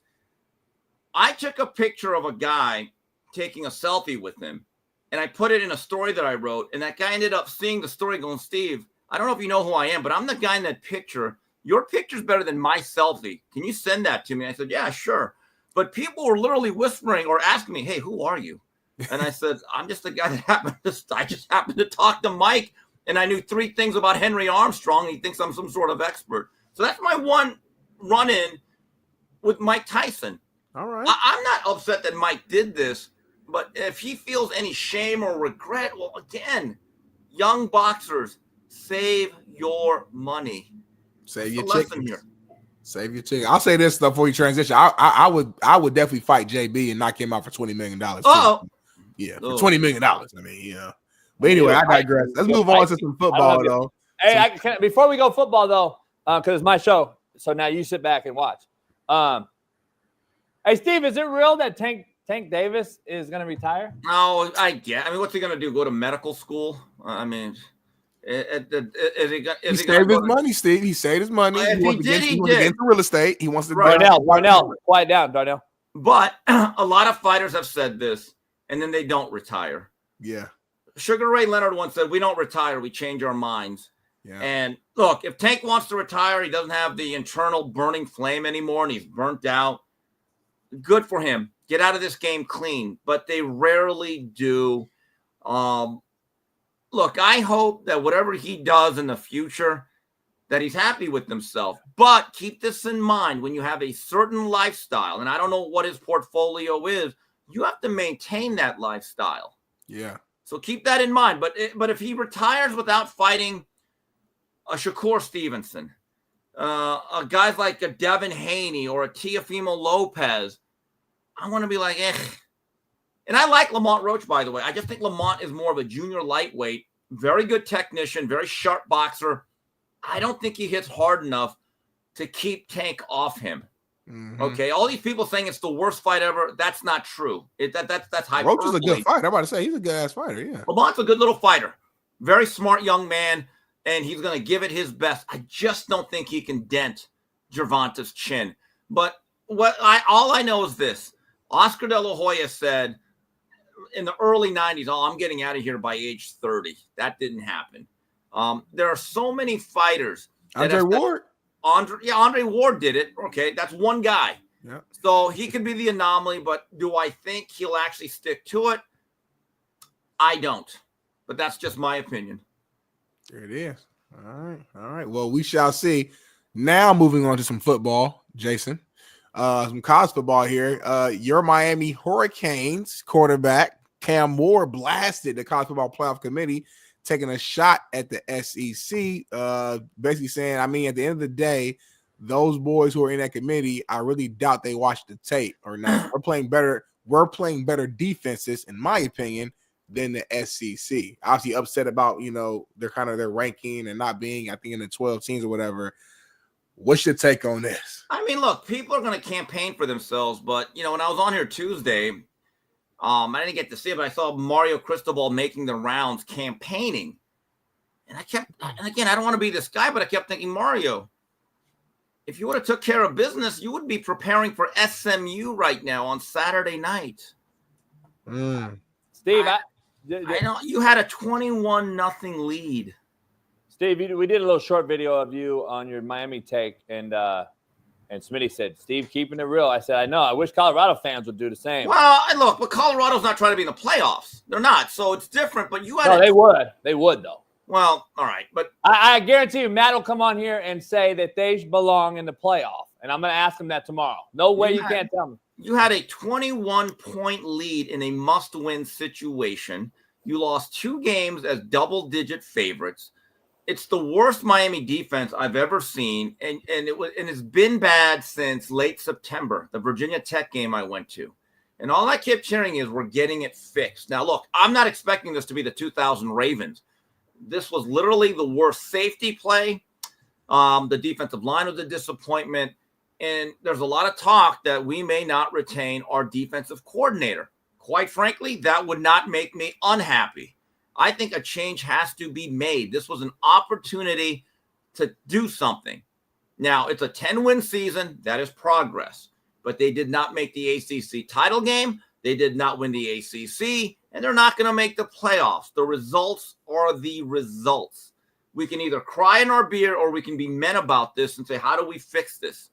I took a picture of a guy taking a selfie with him, and I put it in a story that I wrote. And that guy ended up seeing the story going, Steve, I don't know if you know who I am, but I'm the guy in that picture. Your picture's better than my selfie. Can you send that to me? I said, yeah, sure. But people were literally whispering or asking me, hey, who are you? And I said, I'm just the guy that I just happened to talk to Mike, and I knew 3 things about Henry Armstrong, and he thinks I'm some sort of expert. So that's my one run-in with Mike Tyson. All right. I'm not upset that Mike did this, but if he feels any shame or regret, well, again, young boxers, save your money. Save your chicken. Save your chicken. I'll say this stuff before you transition. I would definitely fight JB and knock him out for $20 million. Yeah, for $20 million. I mean, yeah. But anyway, I digress. Let's move on to some football, though. Hey, before we go football, though, because it's my show, so now you sit back and watch. Hey, Steve, is it real that Tank Tank Davis is going to retire? No, I mean, what's he going to do? Go to medical school? I mean, is he saved his money, Steve. He saved his money. If he did, he wants did. to get into real estate. He wants to. Darnell, quiet down, Darnell. But a lot of fighters have said this, and then they don't retire. Yeah. Sugar Ray Leonard once said, "We don't retire. We change our minds." Yeah. And look, if Tank wants to retire, he doesn't have the internal burning flame anymore, and he's burnt out. Good for him. Get out of this game clean. But they rarely do. Look, I hope that whatever he does in the future, that he's happy with himself. But keep this in mind, when you have a certain lifestyle, and I don't know what his portfolio is, you have to maintain that lifestyle. Yeah. So keep that in mind. But if he retires without fighting a Shakur Stevenson, a guys like a Devin Haney or a Teofimo Lopez, I want to be like, eh. And I like Lamont Roach, by the way. I just think Lamont is more of a junior lightweight, very good technician, very sharp boxer. I don't think he hits hard enough to keep Tank off him. Mm-hmm. Okay, all these people saying it's the worst fight ever. That's not true. That's hyperbole. Roach is a good fighter. I'm about to say he's a good ass fighter. Yeah, Lamont's a good little fighter, very smart young man, and he's going to give it his best. I just don't think he can dent Gervonta's chin. But all I know is this: Oscar De La Hoya said in the early 90s, "Oh, I'm getting out of here by age 30." That didn't happen. There are so many fighters. Andre Ward. Andre Ward did it. Okay, that's one guy. Yeah. So he could be the anomaly, but do I think he'll actually stick to it? I don't. But that's just my opinion. There it is. All right. Well, we shall see. Now moving on to some football, Jason. Some college football here. Your Miami Hurricanes quarterback Cam Moore blasted the College Football Playoff Committee, taking a shot at the SEC, basically saying, I mean, at the end of the day, those boys who are in that committee, I really doubt they watched the tape or not. We're playing better defenses, in my opinion, than the SEC. Obviously upset about, their ranking and not being, I think, in the 12 teams or whatever. What's your take on this? I mean, look, people are going to campaign for themselves, but, when I was on here Tuesday, I didn't get to see it, but I saw Mario Cristobal making the rounds campaigning. And again, I don't want to be this guy, but I kept thinking, Mario, if you would have took care of business, you would be preparing for SMU right now on Saturday night. Steve, I know you had a 21-0 lead. Steve, we did a little short video of you on your Miami take, and Smitty said, Steve, keeping it real. I said, I know. I wish Colorado fans would do the same. Well, look, but Colorado's not trying to be in the playoffs. They're not, so it's different. But you had they would. They would, though. Well, all right. But I guarantee you, Matt will come on here and say that they belong in the playoff. And I'm going to ask him that tomorrow. No way you can't tell me. You had a 21-point lead in a must-win situation. You lost 2 games as double-digit favorites. It's the worst Miami defense I've ever seen, and it's been bad since late September, the Virginia Tech game I went to. And all I kept hearing is we're getting it fixed. Now, look, I'm not expecting this to be the 2000 Ravens. This was literally the worst safety play. The defensive line was a disappointment, and there's a lot of talk that we may not retain our defensive coordinator. Quite frankly, that would not make me unhappy. I think a change has to be made. This was an opportunity to do something. Now, it's a 10-win season. That is progress. But they did not make the ACC title game. They did not win the ACC. And they're not going to make the playoffs. The results are the results. We can either cry in our beer or we can be men about this and say, how do we fix this?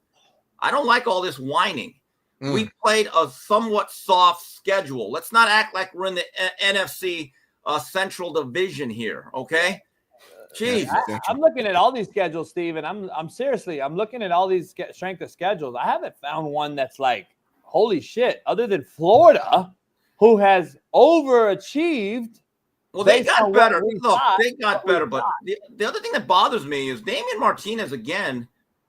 I don't like all this whining. We played a somewhat soft schedule. Let's not act like we're in the NFC Central Division here, okay? Jeez, I'm looking at all these schedules, Steve, and I'm seriously, I'm looking at all these strength of schedules. I haven't found one that's like, holy shit, other than Florida, who has overachieved. Well, they got better. Look, they got better, but the other thing that bothers me is Damian Martinez, again,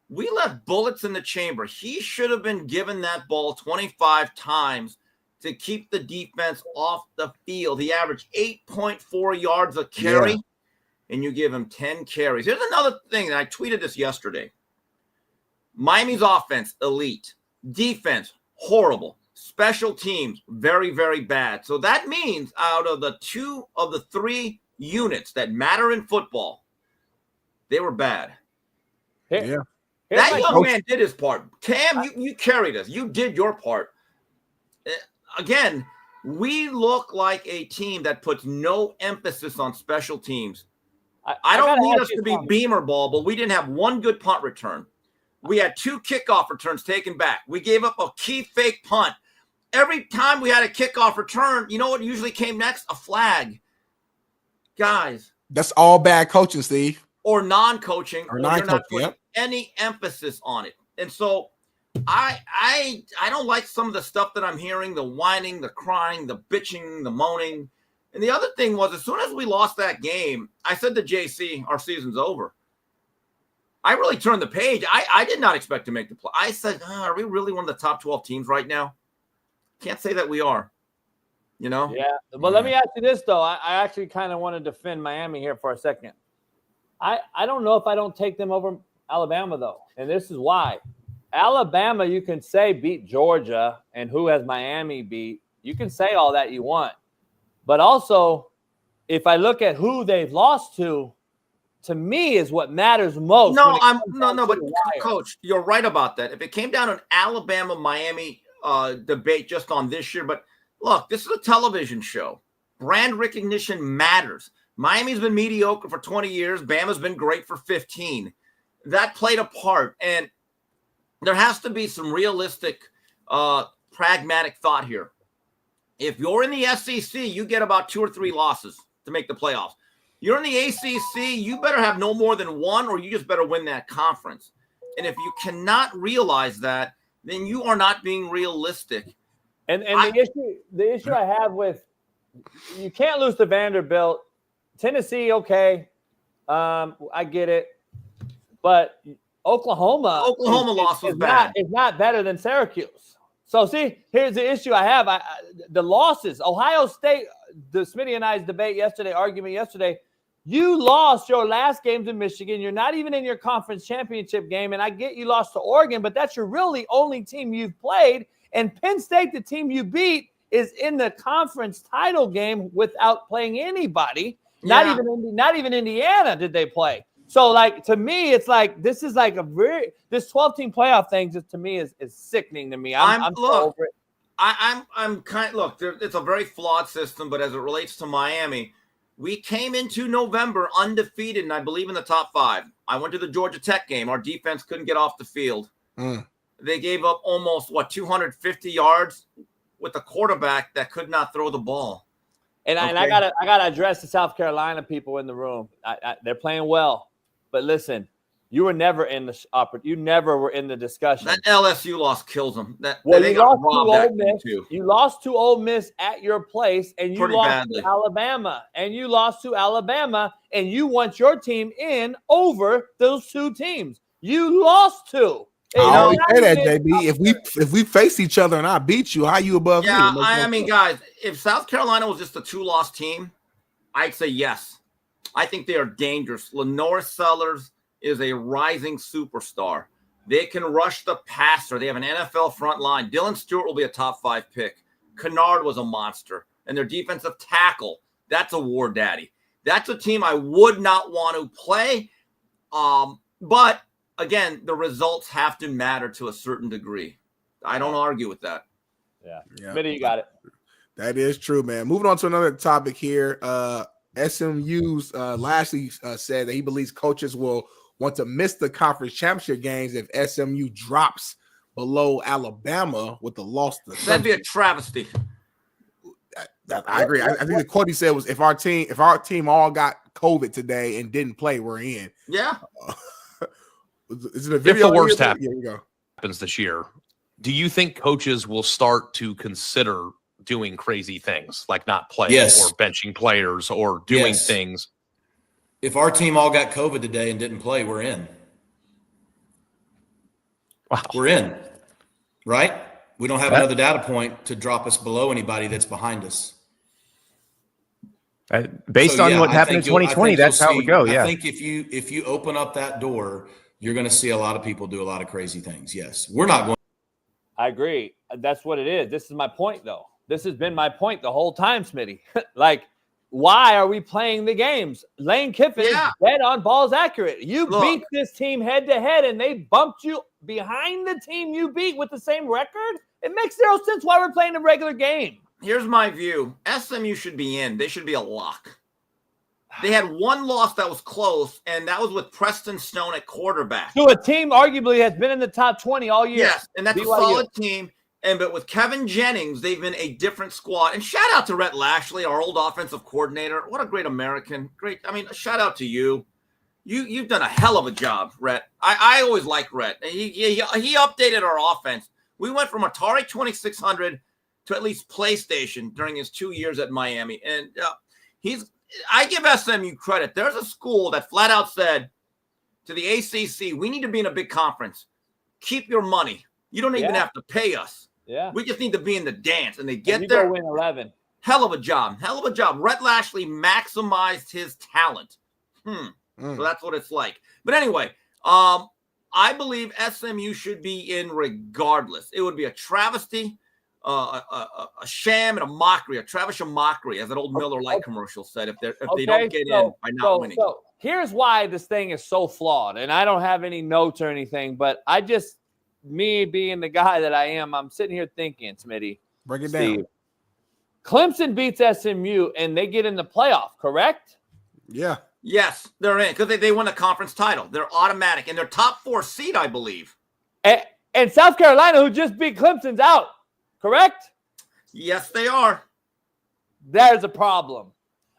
we left bullets in the chamber. He should have been given that ball 25 times to keep the defense off the field. He averaged 8.4 yards a carry, and you give him 10 carries. Here's another thing, and I tweeted this yesterday. Miami's offense, elite. Defense, horrible. Special teams, very, very bad. So that means out of the 2 of the 3 units that matter in football, they were bad. Yeah. That young man did his part. Cam, you carried us. You did your part. Again, we look like a team that puts no emphasis on special teams. I don't need us to be beamer ball, but we didn't have one good punt return. We had 2 kickoff returns taken back. We gave up a key fake punt. Every time we had a kickoff return, you know what usually came next? A flag. Guys. That's all bad coaching, Steve. Or non-coaching. Or you're not non-coaching, putting any emphasis on it. And so I don't like some of the stuff that I'm hearing, the whining, the crying, the bitching, the moaning. And the other thing was, as soon as we lost that game, I said to JC, our season's over. I really turned the page. I did not expect to make the play. I said, are we really one of the top 12 teams right now? Can't say that we are, you know? Yeah. But let me ask you this, though. I actually kind of want to defend Miami here for a second. I don't know if I don't take them over Alabama, though. And this is why. Alabama, you can say, beat Georgia, and who has Miami beat. You can say all that you want. But also, if I look at who they've lost to me is what matters most. No, but Coach, you're right about that. If it came down to an Alabama-Miami debate just on this year, but look, this is a television show. Brand recognition matters. Miami's been mediocre for 20 years. Bama's been great for 15. That played a part, and there has to be some realistic, pragmatic thought here. If you're in the SEC, you get about 2 or 3 losses to make the playoffs. You're in the ACC, you better have no more than 1, or you just better win that conference. And if you cannot realize that, then you are not being realistic. And the issue I have with you can't lose to Vanderbilt. Tennessee, okay. I get it. But Oklahoma loss was bad. It's not better than Syracuse. So, see, here's the issue I have. The losses. Ohio State, the Smitty and I's argument yesterday, you lost your last games in Michigan. You're not even in your conference championship game. And I get you lost to Oregon, but that's your really only team you've played. And Penn State, the team you beat, is in the conference title game without playing anybody. Yeah. Not even Indiana did they play. So, like, to me, it's like this is like this 12-team playoff thing just to me is sickening to me. I'm so over it. It's a very flawed system, but as it relates to Miami, we came into November undefeated, and I believe in the top 5. I went to the Georgia Tech game. Our defense couldn't get off the field. They gave up almost 250 yards with a quarterback that could not throw the ball. And I gotta address the South Carolina people in the room. They're playing well. But listen, you were never in the you never were in the discussion. That LSU loss kills them. You lost to Ole Miss at your place, and you lost to Alabama. And you lost to Alabama, and you want your team in over those 2 teams. You lost to. I always say that, JB. If we face each other and I beat you, how you above me? I mean, guys, if South Carolina was just a 2-loss team, I'd say yes. I think they are dangerous. Lenore Sellers is a rising superstar. They can rush the passer. They have an NFL front line. Dylan Stewart will be a top 5 pick. Kennard was a monster. And their defensive tackle, that's a war daddy. That's a team I would not want to play. But, again, the results have to matter to a certain degree. I don't argue with that. Yeah. Smitty, you got it. That is true, man. Moving on to another topic here. SMU's Lashley said that he believes coaches will want to miss the conference championship games if SMU drops below Alabama with the loss to That'd be a travesty. I agree. I think the quote he said was, if our team all got COVID today and didn't play, we're in. Yeah. Is it a video? If the worst happens this year, do you think coaches will start to consider doing crazy things like not playing or benching players or doing things? If our team all got COVID today and didn't play, we're in. Wow. We're in, right? We don't have another data point to drop us below anybody that's behind us. Based on what happened in 2020, that's how it would go. Yeah. I think if you open up that door, you're going to see a lot of people do a lot of crazy things. Yes. We're not going. I agree. That's what it is. This is my point, though. This has been my point the whole time, Smitty. Like, why are we playing the games? Lane Kiffin is dead on balls accurate. You beat this team head to head, and they bumped you behind the team you beat with the same record? It makes zero sense why we're playing a regular game. Here's my view. SMU should be in. They should be a lock. They had one loss that was close, and that was with Preston Stone at quarterback. So a team arguably has been in the top 20 all year. Yes, and that's a solid team. But with Kevin Jennings, they've been a different squad. And shout out to Rhett Lashley, our old offensive coordinator. What a great American. Great. I mean, shout out to you. You've done a hell of a job, Rhett. I always liked Rhett. He updated our offense. We went from Atari 2600 to at least PlayStation during his 2 years at Miami. And I give SMU credit. There's a school that flat out said to the ACC, we need to be in a big conference. Keep your money. You don't even have to pay us. Yeah. We just need to be in the dance. And they get you there. Go win 11. Hell of a job. Hell of a job. Rhett Lashley maximized his talent. So that's what it's like. But anyway, I believe SMU should be in regardless. It would be a travesty, a sham, and a mockery. A Travis mockery, as that old Miller Lite commercial said, if they don't get in by not winning. So here's why this thing is so flawed. And I don't have any notes or anything, but me being the guy that I am, I'm sitting here thinking, Smitty. Break it down. Clemson beats SMU and they get in the playoff, correct? Yeah. Yes, they're in because they won the conference title. They're automatic, and they're top 4 seed, I believe. And South Carolina, who just beat Clemson's out, correct? Yes, they are. There's a problem.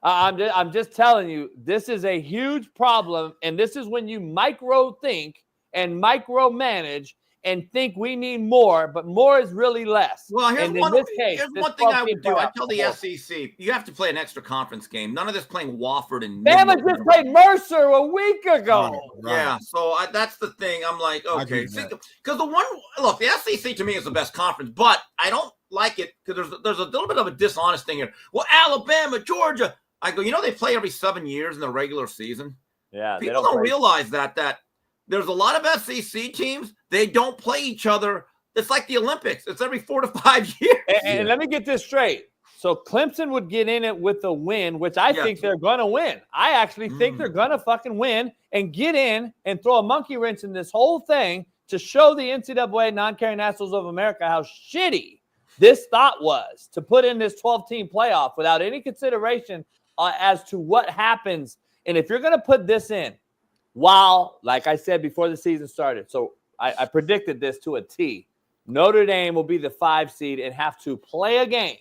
I'm just telling you, this is a huge problem, and this is when you micro think and micromanage and think we need more, but more is really less. Well, here's one thing I would do. I tell the SEC. SEC, you have to play an extra conference game. None of this playing Wofford and Bama just played Mercer a week ago. Right. Yeah, so that's the thing. I'm like, okay. Because the SEC to me is the best conference, but I don't like it because there's a little bit of a dishonest thing here. Well, Alabama, Georgia. I go, they play every 7 years in the regular season. Yeah. People don't realize that there's a lot of SEC teams, they don't play each other. It's like the Olympics. It's every 4 to 5 years. And let me get this straight. So Clemson would get in it with a win, which I think they're going to win. I actually think they're going to fucking win and get in and throw a monkey wrench in this whole thing to show the NCAA non-carrying nationals of America how shitty this thought was to put in this 12-team playoff without any consideration as to what happens. And if you're going to put this in, like I said before the season started, so I predicted this to a T. Notre Dame will be the 5 seed and have to play a game,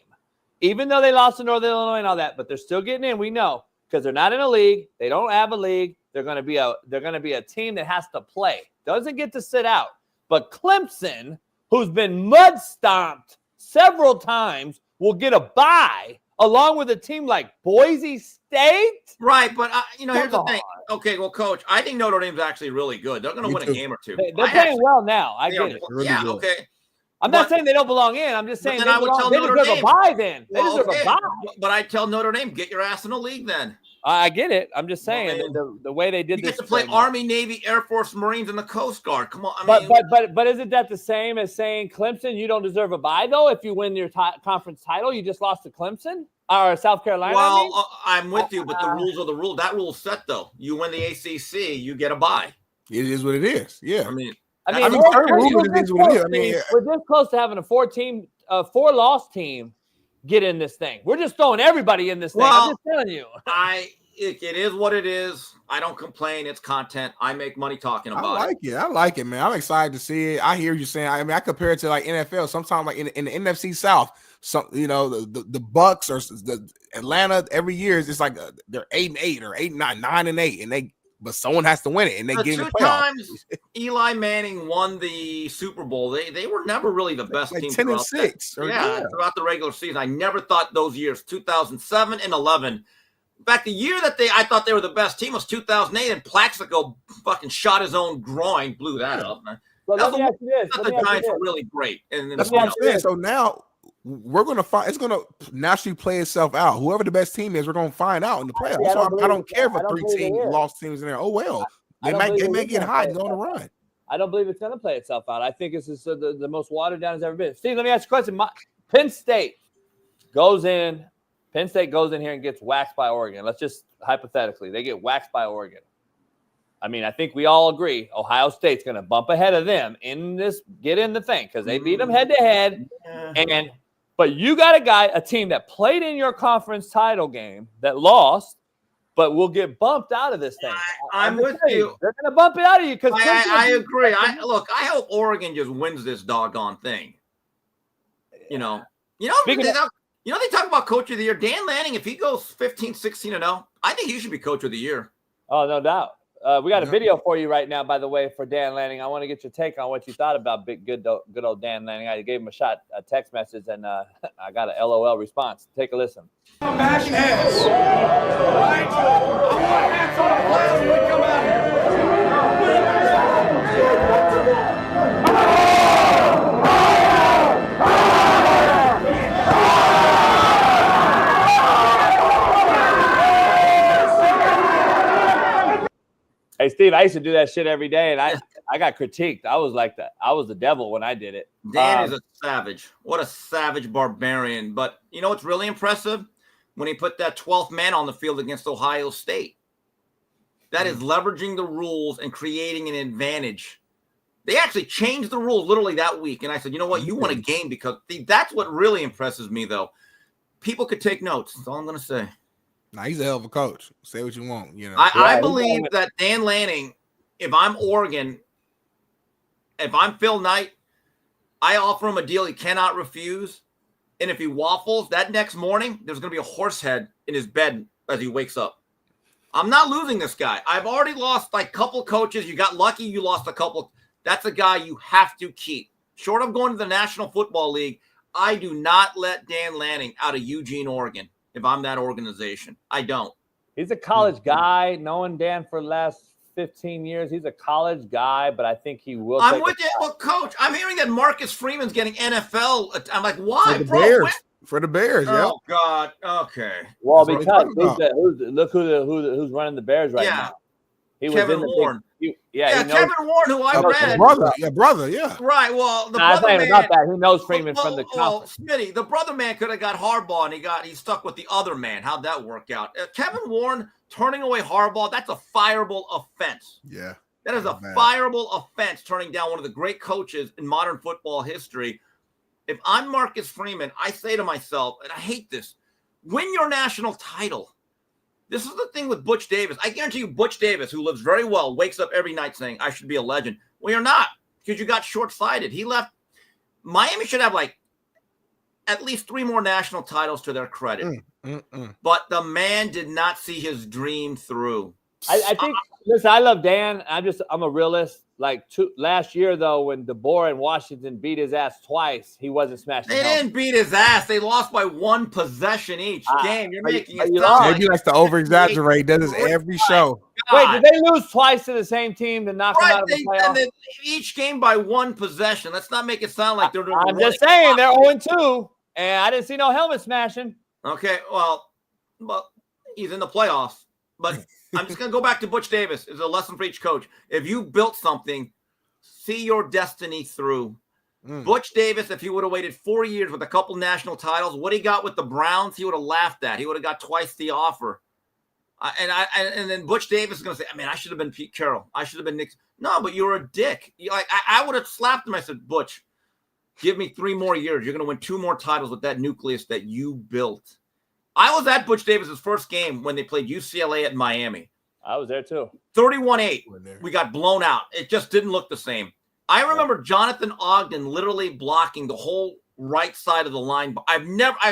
even though they lost to Northern Illinois and all that. But they're still getting in. We know because they're not in a league. They don't have a league. They're going to be a team that has to play. Doesn't get to sit out. But Clemson, who's been mud stomped several times, will get a bye along with a team like Boise State. Right, but here's the thing. Okay, well, Coach, I think Notre Dame's actually really good. They're going to win a game or two. They're playing well now. I get it. Yeah, okay. I'm not saying they don't belong in. I'm just saying they deserve a bye then. They deserve a bye. But I tell Notre Dame, get your ass in the league then. I get it. I'm just saying the way they did you this. You get to play Army, Navy, Air Force, Marines, and the Coast Guard. Come on. But isn't that the same as saying Clemson, you don't deserve a bye, though? If you win your conference title, you just lost to Clemson? Or South Carolina? Well, I'm with you, but the rules are the rule. That rule's set, though. You win the ACC, you get a bye. It is what it is. Yeah. We're this close to having a 4-loss team get in this thing. We're just throwing everybody in this thing. I'm just telling you. It is what it is. I don't complain. It's content. I make money talking about it. I like it, man. I'm excited to see it. I hear you saying. I compare it to like NFL. Sometimes like in the NFC South, the Bucks or the Atlanta every year is just like they're 8-8 or 8-9, 9-8, and but someone has to win it, and they get in the playoffs. 2 times Eli Manning won the Super Bowl. They were never really the best team. 10-6. Throughout the regular season. I never thought those years, 2007 and 11. In fact, the year that I thought they were the best team was 2008, and Plaxico fucking shot his own groin, blew that up. Man. Well, the Giants were really great. And that's what I'm saying. So now we're going to find. It's going to naturally play itself out. Whoever the best team is, we're going to find out in the playoffs. So I don't care if a 3-team lost teams in there. Oh well, they may get hot and go on a run. I don't believe it's going to play itself out. I think this is the most watered down it's ever been. Steve, let me ask you a question. Penn State goes in here and gets waxed by Oregon. Let's just hypothetically, they get waxed by Oregon. I mean, I think we all agree Ohio State's going to bump ahead of them get in the thing because they beat them head to head. But you got a team that played in your conference title game that lost, but will get bumped out of this thing. I'm with you. They're going to bump it out of you because I agree. I hope Oregon just wins this doggone thing. They talk about coach of the year. Dan Lanning, if he goes 15-16-0, I think he should be coach of the year. Oh, no doubt. We got a video for you right now, by the way, for Dan Lanning. I want to get your take on what you thought about good old Dan Lanning. I gave him a text message, and I got a LOL response. Take a listen. Bashing heads. Right? I want hats on the players when we come out Hey, Steve, I used to do that shit every day, and I got critiqued. I was like that. I was the devil when I did it. Dan is a savage. What a savage barbarian. But you know what's really impressive? When he put that 12th man on the field against Ohio State. That is leveraging the rules and creating an advantage. They actually changed the rules literally that week. And I said, you know what? You won a game because that's what really impresses me, though. People could take notes. That's all I'm going to say. Nah, he's a hell of a coach. Say what you want. I believe that Dan Lanning, if I'm Oregon, if I'm Phil Knight, I offer him a deal he cannot refuse. And if he waffles, that next morning, there's going to be a horse head in his bed as he wakes up. I'm not losing this guy. I've already lost like a couple coaches. You got lucky. You lost a couple. That's a guy you have to keep. Short of going to the National Football League, I do not let Dan Lanning out of Eugene, Oregon. If I'm that organization, I don't. He's a college guy. Knowing Dan for the last 15 years, he's a college guy, but I think he will. I'm with you. Well, Coach, I'm hearing that Marcus Freeman's getting NFL. I'm like, why, for the bro? Bears. For the Bears, Oh, God. Okay. Well, That's because what who's running the Bears right now. He Kevin was in Warren. Kevin Warren, who I read. Brother. Right. Well, the I'm brother saying man. about that. He knows Freeman from the conference. Smitty, the brother man could have got Harbaugh, and he stuck with the other man. How'd that work out? Kevin Warren turning away Harbaugh, that's a fireable offense. Yeah. That is a fireable offense, turning down one of the great coaches in modern football history. If I'm Marcus Freeman, I say to myself, and I hate this, win your national title. This is the thing with Butch Davis. I guarantee you Butch Davis, who lives very well, wakes up every night saying, I should be a legend. Well, you're not, because you got short-sighted. He left. Miami should have at least 3 more national titles to their credit. But the man did not see his dream through. I think, listen, I love Dan. I'm a realist. Last year, though, when DeBoer and Washington beat his ass twice, he wasn't smashing. They didn't beat his ass. They lost by 1 possession each game. You're making it sound Maybe he likes to over-exaggerate. Does this every show. Wait, did they lose twice to the same team to knock them out of the playoffs? And then each game by 1 possession. Let's not make it sound like they're doing. I'm just saying they're 0-2, and I didn't see no helmet smashing. Okay, well, he's in the playoffs. But I'm just going to go back to Butch Davis. It's a lesson for each coach. If you built something, see your destiny through. Butch Davis, if he would have waited 4 years with a couple national titles, what he got with the Browns, he would have laughed at. He would have got twice the offer. And then Butch Davis is going to say, man, I should have been Pete Carroll. I should have been Nick. No, but you're a dick. I would have slapped him. I said, Butch, give me 3 more years. You're going to win 2 more titles with that nucleus that you built. I was at Butch Davis's first game when they played UCLA at Miami. I was there too. 31-8. We got blown out. It just didn't look the same. I remember Jonathan Ogden literally blocking the whole right side of the line. I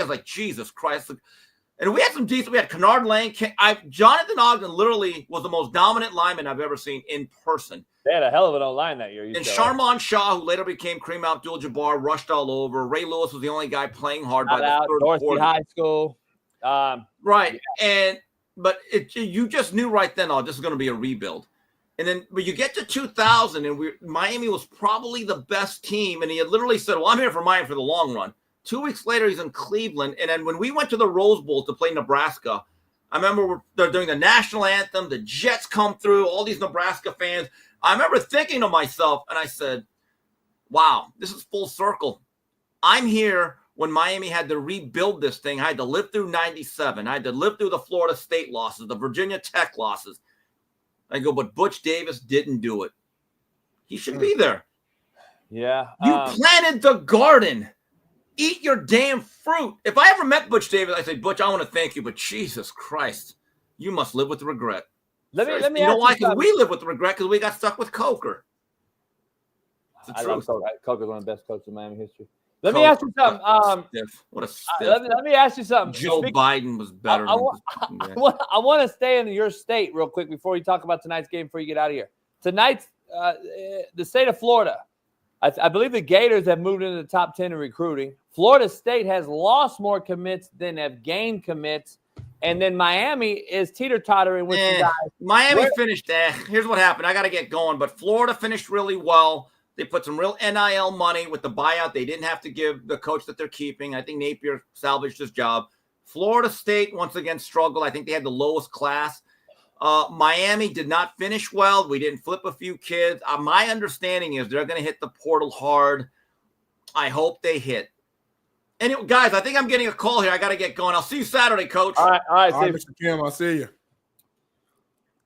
was like, Jesus Christ. And we had some decent. We had Kennard Lane. Jonathan Ogden literally was the most dominant lineman I've ever seen in person. They had a hell of an O-line that year. And Sharman Shaw, who later became Kareem Abdul-Jabbar, rushed all over. Ray Lewis was the only guy playing hard by the third Dorsey quarter. High School. Right. But you just knew right then, this is going to be a rebuild. And then, but you get to 2000, and Miami was probably the best team. And he had literally said, well, I'm here for Miami for the long run. 2 weeks later, he's in Cleveland. And then when we went to the Rose Bowl to play Nebraska, I remember they're doing the national anthem. The Jets come through, all these Nebraska fans. I remember thinking to myself, and I said, wow, this is full circle. I'm here when Miami had to rebuild this thing. I had to live through 97. I had to live through the Florida State losses, the Virginia Tech losses. I go, but Butch Davis didn't do it. He should be there. Yeah. You planted the garden. Eat your damn fruit. If I ever met Butch Davis, I say, Butch, I want to thank you, but Jesus Christ, you must live with regret. Let me you know why? ask you Because we live with regret because we got stuck with Coker. I love Coker. Coker's one of the best coaches in Miami history. Let me ask you something. What a stiff. Let me ask you something. Joe Biden was better. I want to stay in your state real quick before we talk about tonight's game before you get out of here. Tonight's the state of Florida. I believe the Gators have moved into the top 10 in recruiting. Florida State has lost more commits than have gained commits. And then Miami is teeter-tottering with some guys. Miami finished there. Here's what happened. I got to get going. But Florida finished really well. They put some real NIL money with the buyout. They didn't have to give the coach that they're keeping. I think Napier salvaged his job. Florida State, once again, struggled. I think they had the lowest class. Miami did not finish well. We didn't flip a few kids. My understanding is they're going to hit the portal hard. I hope they hit. Anyway, guys, I think I'm getting a call here. I got to get going. I'll see you Saturday, Coach. All right, Mr. Kim, I'll see you.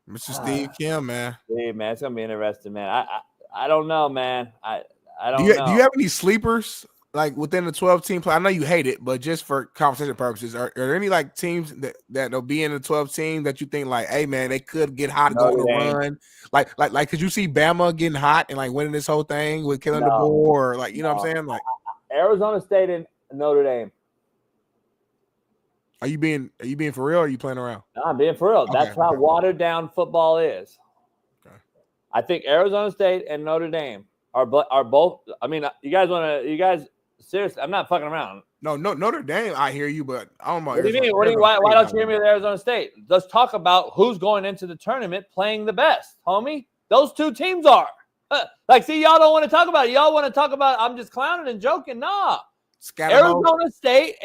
Mr. Steve Kim, man. Hey, man, it's going to be interesting, man. I don't know, man. I don't know. Do you have any sleepers like within the 12-team play? I know you hate it, but just for conversation purposes, are there any like teams that'll be in the 12 team that you think like, hey man, they could get hot and go on a run? Like could you see Bama getting hot and like winning this whole thing with killing the bull, or like you know what I'm saying? Like Arizona State and Notre Dame. Are you being for real, or are you playing around? No, I'm being for real. That's how watered down football is. I think Arizona State and Notre Dame are both. I mean, you guys seriously? I'm not fucking around. No, Notre Dame. I hear you, but I don't know. What do you mean? Why don't you hear me with Arizona State? Let's talk about who's going into the tournament playing the best, homie. Those two teams are. See, y'all don't want to talk about it. Y'all want to talk about I'm just clowning and joking. Nah. Arizona State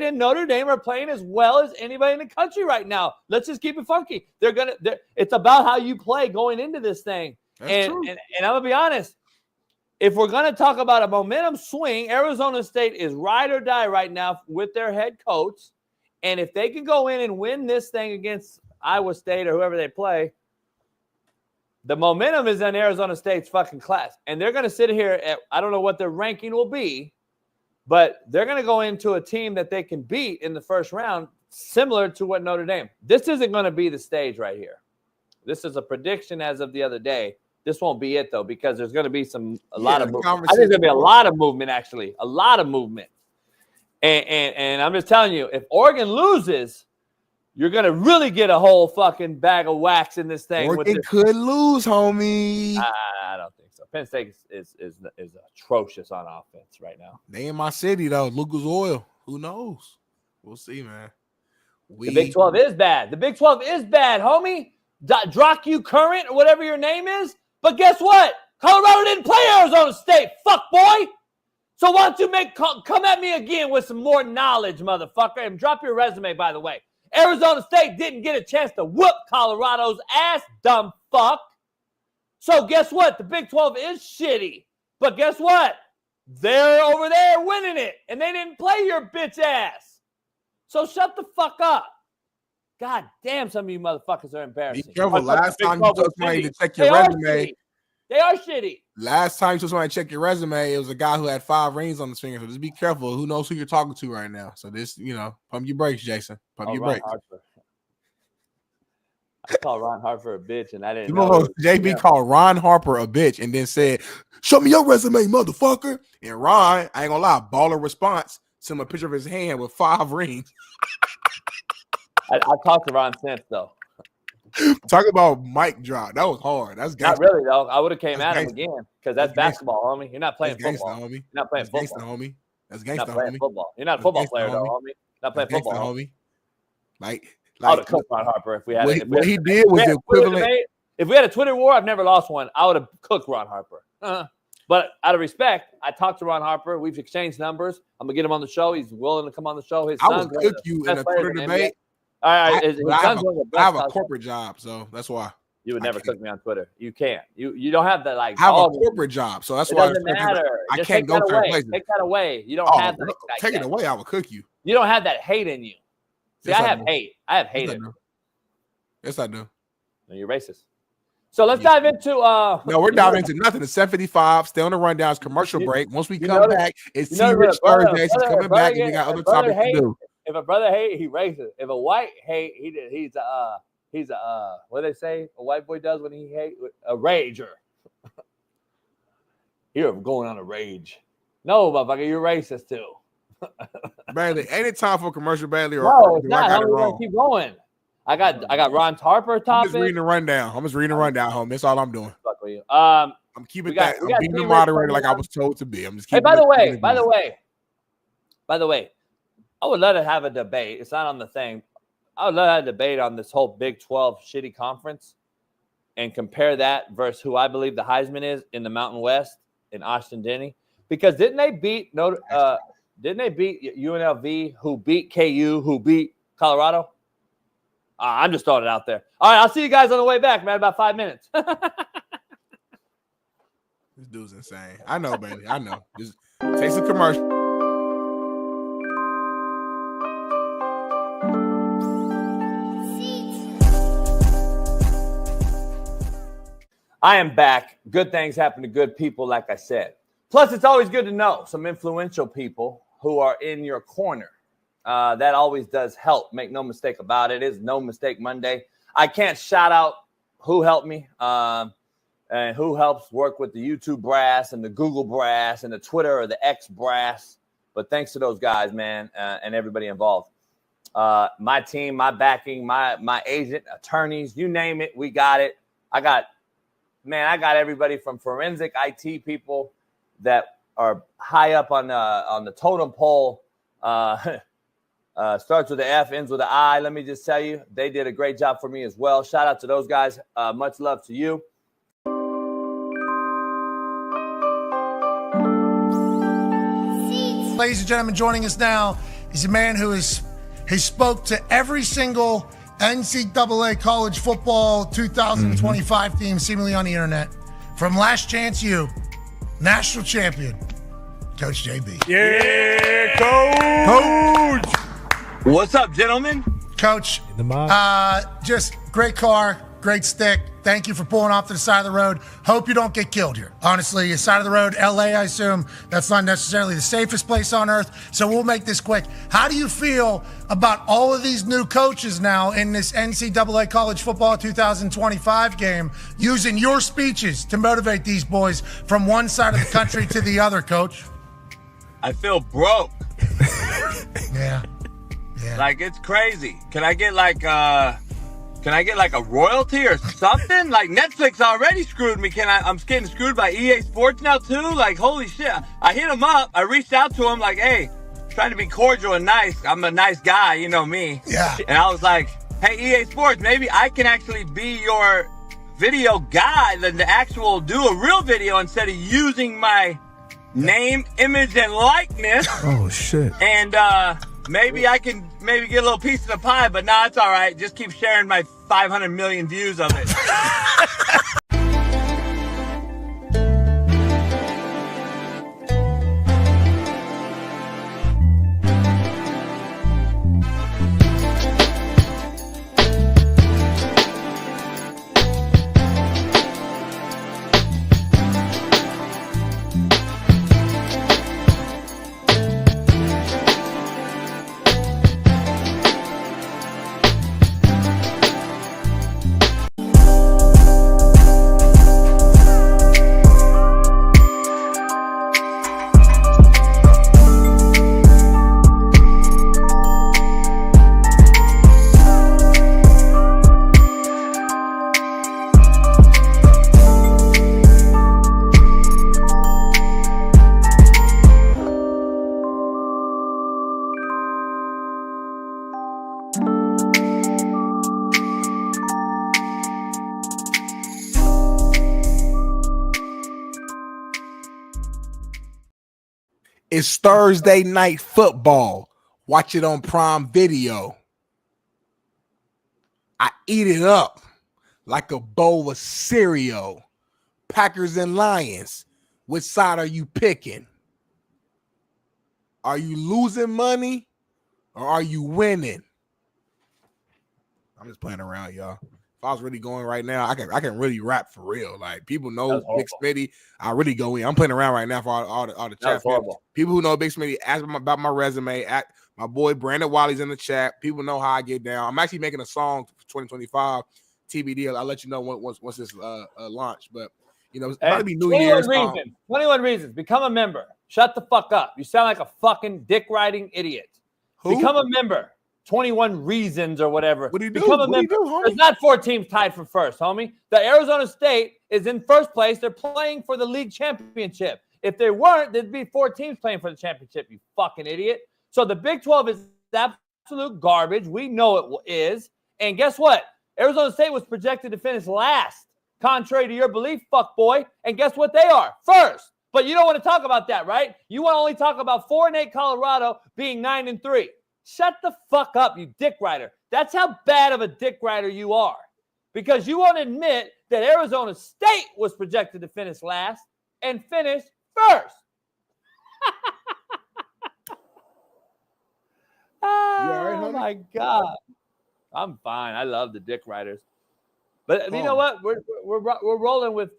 and Notre Dame are playing as well as anybody in the country right now. Let's just keep it funky. It's about how you play going into this thing. And I'm gonna be honest. If we're gonna talk about a momentum swing, Arizona State is ride or die right now with their head coach. And if they can go in and win this thing against Iowa State or whoever they play, the momentum is in Arizona State's fucking class. And they're gonna sit here at I don't know what their ranking will be. But they're going to go into a team that they can beat in the first round, similar to what Notre Dame. This isn't going to be the stage right here. This is a prediction as of the other day. This won't be it, though, because there's going to be a lot of movement. I think there's going to be a lot of movement, actually. A lot of movement. And I'm just telling you, if Oregon loses, you're going to really get a whole fucking bag of wax in this thing. Oregon could lose, homie. I don't think so. Penn State is atrocious on offense right now. They in my city, though. Lucas Oil. Who knows? We'll see, man. The Big 12 is bad. The Big 12 is bad, homie. Drock you current or whatever your name is. But guess what? Colorado didn't play Arizona State. Fuck, boy. So why don't you come at me again with some more knowledge, motherfucker, and drop your resume, by the way. Arizona State didn't get a chance to whoop Colorado's ass, dumb fuck. So guess what? The Big 12 is shitty. But guess what? They're over there winning it, and they didn't play your bitch ass. So shut the fuck up. God damn, some of you motherfuckers are embarrassing. Be careful. Last time you told somebody to check your resume. They are shitty. Last time you told somebody to check your resume, it was a guy who had 5 rings on his finger. So just be careful. Who knows who you're talking to right now? So this, pump your brakes, Jason. Pump your brakes. Harper. I called Ron Harper a bitch, and I didn't know. JB called Ron Harper a bitch and then said, "Show me your resume, motherfucker." And Ron, I ain't gonna lie, baller response, sent him a picture of his hand with 5 rings. I talked to Ron since, though. Talk about mic drop. That was hard. That's not really, though. I would have came at him again because that's basketball, homie. You're not playing football. Homie. You're not playing that's football, homie. That's gangsta, You're not playing homie. football. You're not a football player, though, homie. Not playing football, homie. Like I would have cooked Ron Harper if we had. What he did was the equivalent. If we had a Twitter war, I've never lost one. I would have cooked Ron Harper. But out of respect, I talked to Ron Harper. We've exchanged numbers. I'm gonna get him on the show. He's willing to come on the show. His I son's would cook you in a Twitter debate. All right, I have a corporate job, so that's why. You would never cook me on Twitter. You can't. You don't have that like. I have a corporate job, so that's why it doesn't matter. I Just can't take go that to away. places. Take that away. You don't have that. Take it away. I will cook you. You don't have that hate in you. See, Yes, I I have do. hate. I have hate in me. Yes, I do. No, you're racist. So let's dive into. No, we're diving into nothing. It's 7:55. Stay on the rundown. It's commercial break. Once we come back, it's T. Rich Thursdays. He's coming back, and we got other topics to do. If a brother hate, he racist. If a white hate, he's a what do they say a white boy does when he hate? A rager. You're going on a rage. No, motherfucker, you're racist too. Bailey, ain't it time for commercial, Bailey? Or No, it's do not. I got it We're gonna wrong? keep going. I got Ron Tarper I'm topic. just reading the rundown. Homie. That's all I'm doing. Fuck with you. I'm keeping we got I'm being the T-Rich moderator coming like I up. was told to be. I'm just Hey, keeping by the it- way, I would love to have a debate. It's not on the thing. I would love to have a debate on this whole Big 12 shitty conference and compare that versus who I believe the Heisman is in the Mountain West in Austin Denny. Because didn't they beat UNLV, who beat KU, who beat Colorado? I'm just throwing it out there. All right, I'll see you guys on the way back, man. About 5 minutes. This dude's insane. I know, baby. I know. Just take some commercial. I am back. Good things happen to good people, like I said. Plus, it's always good to know some influential people who are in your corner. That always does help. Make no mistake about it. It is No Mistake Monday. I can't shout out who helped me and who helps work with the YouTube brass and the Google brass and the Twitter or the X brass. But thanks to those guys, man, and everybody involved. My team, my backing, my agent, attorneys, you name it, we got it. I got everybody from forensic IT people that are high up on the totem pole. Starts with the F, ends with the I. Let me just tell you, they did a great job for me as well. Shout out to those guys. Much love to you. Ladies and gentlemen, joining us now is a man who he spoke to every single NCAA college football 2025 team seemingly on the internet. From Last Chance U, national champion, Coach JB. Yeah, Coach. What's up, gentlemen? Coach, just great car, great stick. Thank you for pulling off to the side of the road. Hope you don't get killed here. Honestly, the side of the road, LA, I assume that's not necessarily the safest place on earth. So we'll make this quick. How do you feel about all of these new coaches now in this NCAA college football 2025 game using your speeches to motivate these boys from one side of the country to the other, Coach? I feel broke. Yeah. Like, it's crazy. Can I get like a royalty or something? Like, Netflix already screwed me. I'm getting screwed by EA Sports now too? Like, holy shit. I hit him up. I reached out to him like, hey, trying to be cordial and nice. I'm a nice guy, you know me. Yeah. And I was like, hey, EA Sports, maybe I can actually be your video guy, the actual do a real video instead of using my name, image, and likeness. Oh, shit. And maybe I can get a little piece of the pie, but nah, it's all right. Just keep sharing my 500 million views of it. It's Thursday night football. Watch it on Prime Video. I eat it up. like a bowl of cereal. Packers and Lions. Which side are you picking? Are you losing money or are you winning? I'm just playing around, y'all. If I was really going right now, I can really rap for real. Like people know Big Smitty. I really go in. I'm playing around right now for all the chat. People who know Big Smitty, ask me about my resume. My boy Brandon Wiley's in the chat. People know how I get down. I'm actually making a song for 2025 TBD. I'll let you know once it's launched. But you know, it's about to be New Year's. 21 reasons. Become a member. Shut the fuck up. You sound like a fucking dick riding idiot. Who? Become a member. 21 reasons or whatever. What do you do? Become a member. There's not 4 teams tied for first, homie. The Arizona State is in first place. They're playing for the league championship. If they weren't, there'd be 4 teams playing for the championship, you fucking idiot. So the Big 12 is absolute garbage. We know it is. And guess what? Arizona State was projected to finish last, contrary to your belief, fuck boy. And guess what they are? First. But you don't want to talk about that, right? You want to only talk about 4-8 Colorado being 9-3. Shut the fuck up, you dick rider. That's how bad of a dick rider you are. Because you won't admit that Arizona State was projected to finish last and finish first. Oh, my God. I'm fine. I love the dick riders. But you know what? We're rolling with,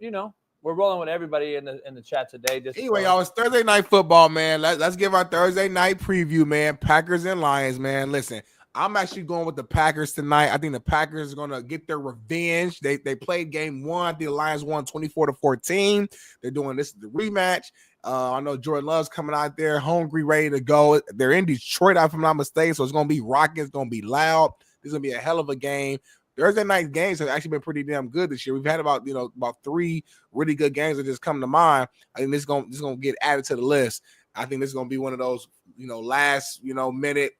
we're rolling with everybody in the chat today. Anyway, y'all, it's Thursday night football, man. Let's give our Thursday night preview, man. Packers and Lions, man. Listen, I'm actually going with the Packers tonight. I think the Packers are going to get their revenge. They played game 1. I think the Lions won 24-14. They're doing this the rematch. I know Jordan Love's coming out there, hungry, ready to go. They're in Detroit, if I'm not mistaken, so it's going to be rocking. It's going to be loud. This is going to be a hell of a game. Thursday night games have actually been pretty damn good this year. We've had about 3 really good games that just come to mind. I think this is gonna get added to the list. I think this is gonna be one of those last minute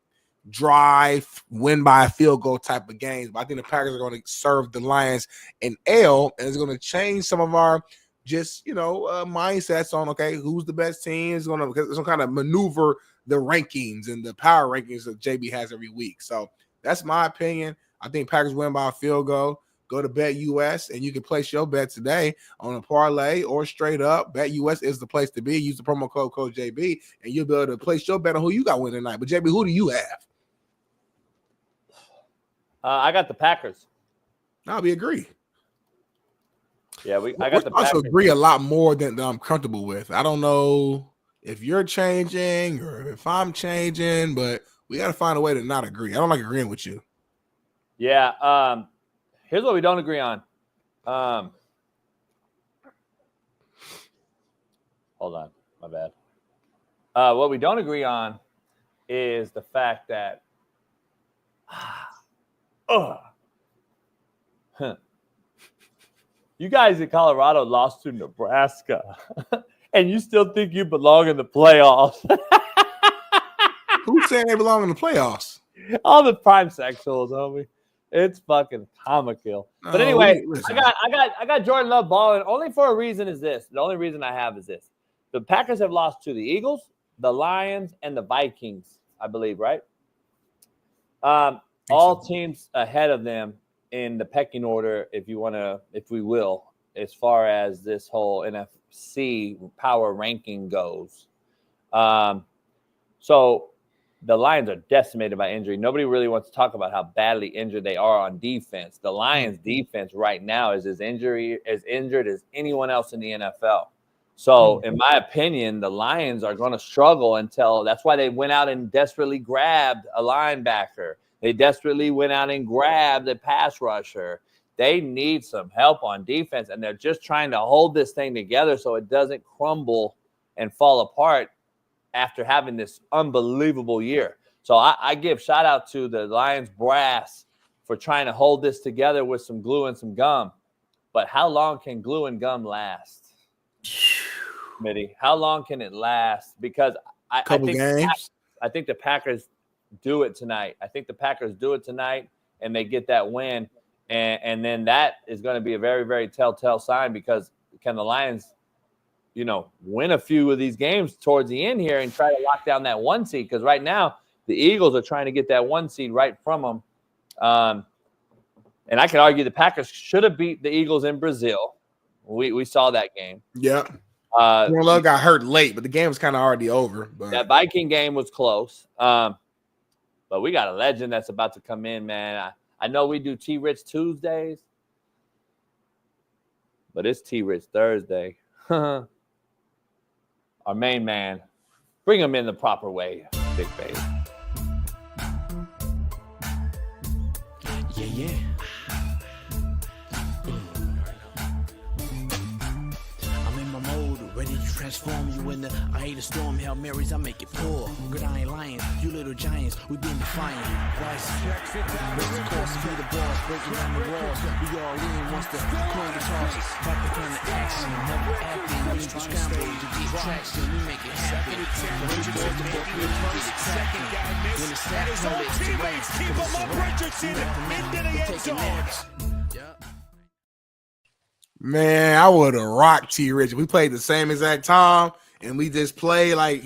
drive, win by a field goal type of games. But I think the Packers are going to serve the Lions an L, and it's going to change some of our mindsets on who's the best team. It's going to kind of maneuver the rankings and the power rankings that JB has every week. So that's my opinion. I think Packers win by a field goal. Go to Bet US, and you can place your bet today on a parlay or straight up. Bet US is the place to be. Use the promo code JB, and you'll be able to place your bet on who you got winning tonight. But JB, who do you have? I got the Packers. We agree. Yeah, I got the Packers. I also agree a lot more than I'm comfortable with. I don't know if you're changing or if I'm changing, but we got to find a way to not agree. I don't like agreeing with you. Yeah. Here's what we don't agree on. Hold on. My bad. What we don't agree on is the fact that you guys in Colorado lost to Nebraska, and you still think you belong in the playoffs. Who's saying they belong in the playoffs? All the prime sexuals, homie. It's fucking comical. But anyway, I got Jordan Love balling only for a reason is this. The only reason I have is this. The Packers have lost to the Eagles, the Lions, and the Vikings, I believe, right? All teams ahead of them in the pecking order, if we will, as far as this whole NFC power ranking goes. So the Lions are decimated by injury. Nobody really wants to talk about how badly injured they are on defense. The Lions' defense right now is as injured as anyone else in the NFL. So, in my opinion, the Lions are going to struggle until that's why they went out and desperately grabbed a linebacker. They desperately went out and grabbed a pass rusher. They need some help on defense, and they're just trying to hold this thing together so it doesn't crumble and fall apart after having this unbelievable year. So I give shout out to the Lions brass for trying to hold this together with some glue and some gum. But how long can glue and gum last? Smitty, how long can it last? Because I think the Packers do it tonight. I think the Packers do it tonight, and they get that win. And then that is going to be a very, very telltale sign because can the Lions win a few of these games towards the end here and try to lock down that 1 seed? Because right now the Eagles are trying to get that 1 seed right from them. And I could argue the Packers should have beat the Eagles in Brazil. We saw that game. Yeah. Love got hurt late, but the game was kind of already over. But that Viking game was close. But we got a legend that's about to come in, man. I know we do T-Rich Tuesdays, but it's T-Rich Thursday. Our main man. Bring him in the proper way, Big Babe. Yeah. I'm in my mode, ready to transform you in the I hate a storm, Hail Marys, I make it pour. Good, I ain't lying, you little giants, we been defiant. Rise, raise the course, feed the balls, breaking down the walls. We all in, wants to clear the charges. Back the plan of action, never acting, we need to scramble to get traction. We make it happen. Second guy missed. When the snap comes, teammates keep him up. Richardson into the end zone. Man, I would have rocked T-Rich. We played the same exact time, and we just played like,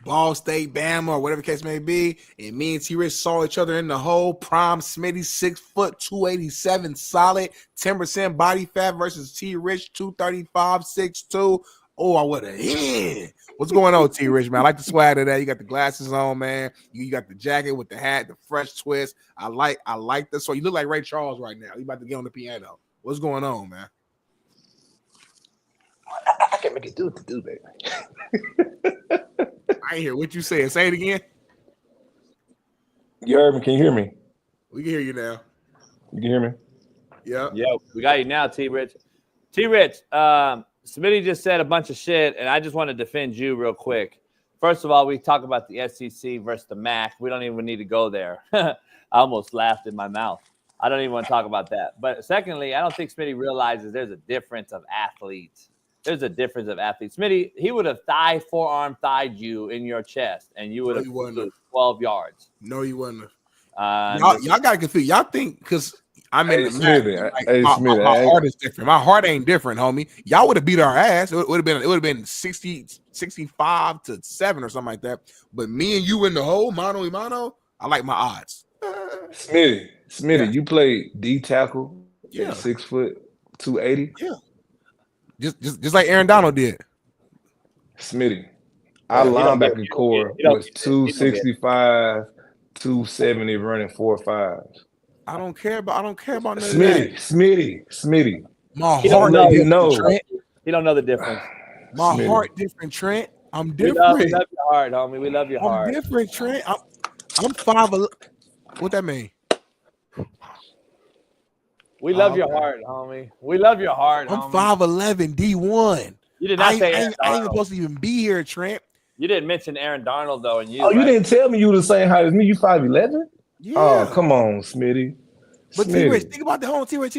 Ball State, Bama, or whatever the case may be. And me and T-Rich saw each other in the hole. Prime Smitty, 6 foot, 287, solid, 10% body fat versus T-Rich, 235, 6'2". Oh, I would have hit. What's going on, T-Rich, man? I like the swag of that. You got the glasses on, man. You got the jacket with the hat, the fresh twist. I like this. So you look like Ray Charles right now. You about to get on the piano. What's going on, man? I can make it do what to do, baby. I ain't hear what you said. Say it again. You heard me? Can you hear me? We can hear you now. You can hear me? Yeah. Yeah, we got you now, T-Rich. T-Rich, Smitty just said a bunch of shit, and I just want to defend you real quick. First of all, we talk about the SEC versus the MAC. We don't even need to go there. I almost laughed in my mouth. I don't even want to talk about that. But secondly, I don't think Smitty realizes there's a difference of athletes. There's a difference of athletes. Smitty, he would have forearm thighed you in your chest, and you would have 12 yards. No, you wouldn't have. Y'all got to confuse. Y'all think because I'm in the Smitty, my heart is different. My heart ain't different, homie. Y'all would have beat our ass. It would have been 65 to 7 or something like that. But me and you in the hole, mano y mano, I like my odds. Smitty, yeah. You played D tackle. Yeah, 6 foot, 280. Yeah. Just like Aaron Donald did. Smitty, our linebacker core was 265, 270, running 4.5. I don't care about none of that. Smitty. My heart different, Trent. You don't know the difference. My heart different, Trent. I'm different. We love your heart, homie. We love your heart. I'm different, Trent. I'm 5'11". What that mean? We love your heart, homie. We love your heart, I'm homie. 5'11", D1. You did not say I ain't even supposed to even be here, Trent. You didn't mention Aaron Darnold, though, and you. Oh, you didn't tell me you were the same height as me. You 5'11"? Yeah. Oh, come on, Smitty. But T-Rich, think about the whole T-Rich.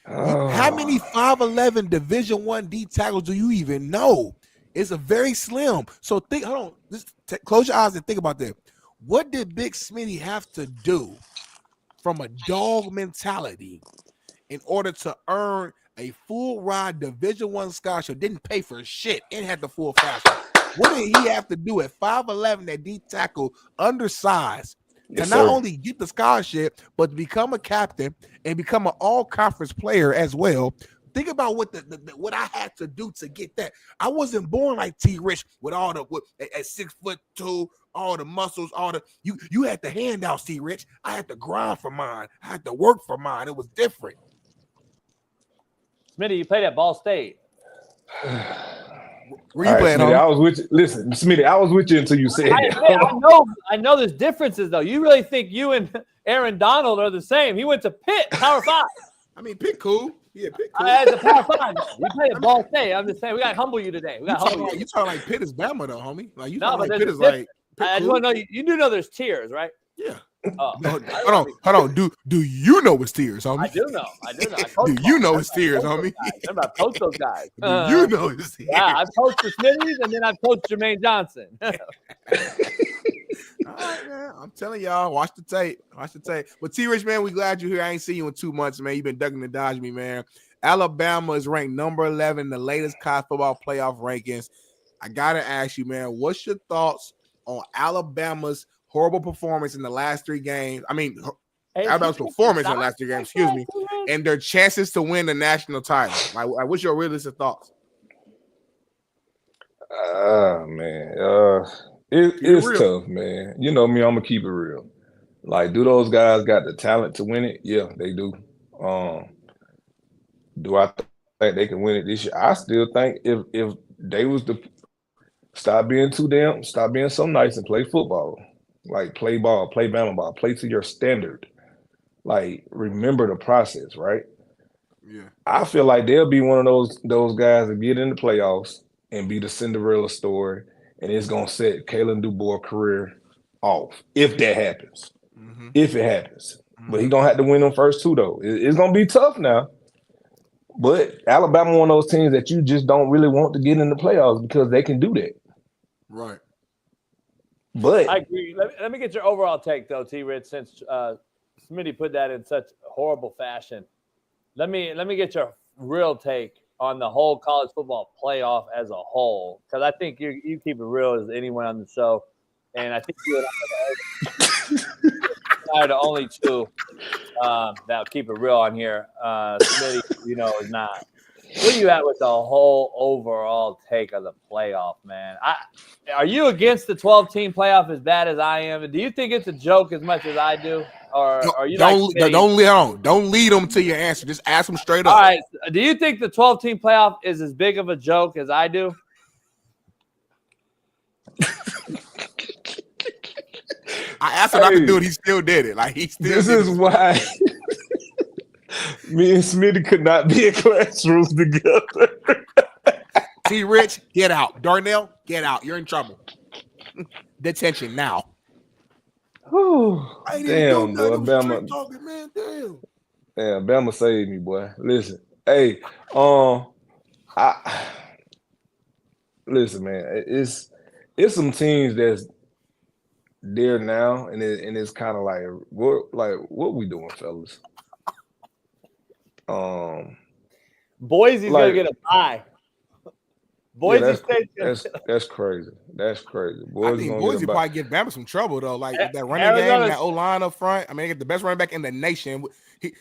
How many 5'11" Division I D tackles do you even know? It's a very slim. So hold on. Just close your eyes and think about that. What did Big Smitty have to do from a dog mentality in order to earn a full ride Division I scholarship? Didn't pay for shit and had the full fast. What did he have to do at 5'11", that D tackle, undersized, to not only get the scholarship, but to become a captain and become an all-conference player as well? Think about what what I had to do to get that. I wasn't born like T-Rich with all the at 6'2", all the muscles, all the you had the handouts, T-Rich. I had to grind for mine. I had to work for mine. It was different. Smitty, you played at Ball State. Where you playing, Smitty, I was with you. Listen, Smitty, I was with you until you said it. I know there's differences, though. You really think you and Aaron Donald are the same? He went to Pitt, Power 5. I mean, Pitt cool. Yeah, Pitt cool. At the Power 5. You played at Ball State. I'm just saying, we got to humble you today. You talking like Pitt is Bama, though, homie. Like you talking like Pitt is like. I just want to know, you do know there's tiers, right? Yeah. Hold on. Do you know it's tears, homie? I do know. Do you know it's tears, homie? Remember, I coached those guys. Do you know it's tears? Yeah, I've coached the Smitties, and then I've coached Jermaine Johnson. All right, man. I'm telling y'all, watch the tape. But T-Rich, man, we glad you're here. I ain't seen you in 2 months, man. You've been ducking and dodging me, man. Alabama is ranked number 11 in the latest college football playoff rankings. I gotta ask you, man, what's your thoughts on Alabama's horrible performance in the last 3 games? I mean, Alabama's performance in the last 3 games, excuse me, and their chances to win the national title. Like, what's your realistic thoughts? Man, it's tough, man. You know me, I'm gonna keep it real. Like, do those guys got the talent to win it? Yeah, they do. Do I think they can win it this year? I still think if they was to stop being so nice and play football, like play ball, play Bama ball, play to your standard. Like, remember the process, right? Yeah. I feel like they'll be one of those guys that get in the playoffs and be the Cinderella story, and it's gonna set Kalen DuBois' career off if that happens. Mm-hmm. If it happens, but he's gonna have to win them first 2 though. It's gonna be tough now. But Alabama, one of those teams that you just don't really want to get in the playoffs because they can do that. Right. But I agree. Let me get your overall take though, T-Rich, since Smitty put that in such horrible fashion. Let me get your real take on the whole college football playoff as a whole, because I think you keep it real as anyone on the show, and I think you and I are the only two that'll keep it real on here. Smitty, is not. Where you at with the whole overall take of the playoff, man? Are you against the 12-team playoff as bad as I am? Do you think it's a joke as much as I do? Or are you don't lead them to your answer. Just ask them straight up. All right. Do you think the 12-team playoff is as big of a joke as I do? I asked him not to do it. He still did it. Like, he still. This is why me and Smitty could not be in classrooms together. T-Rich, get out. Darnell, get out. You're in trouble. Detention now. Damn, boy, Bama. Damn, Bama saved me, boy. Listen, hey, listen, man. It's some teams that's there now, and it's kind of like what we doing, fellas? Boise's gonna get a bye. Boise State. That's crazy. That's crazy. I think Boise probably give Bama some trouble though. Like that running game, that O-line up front. I mean, they get the best running back in the nation.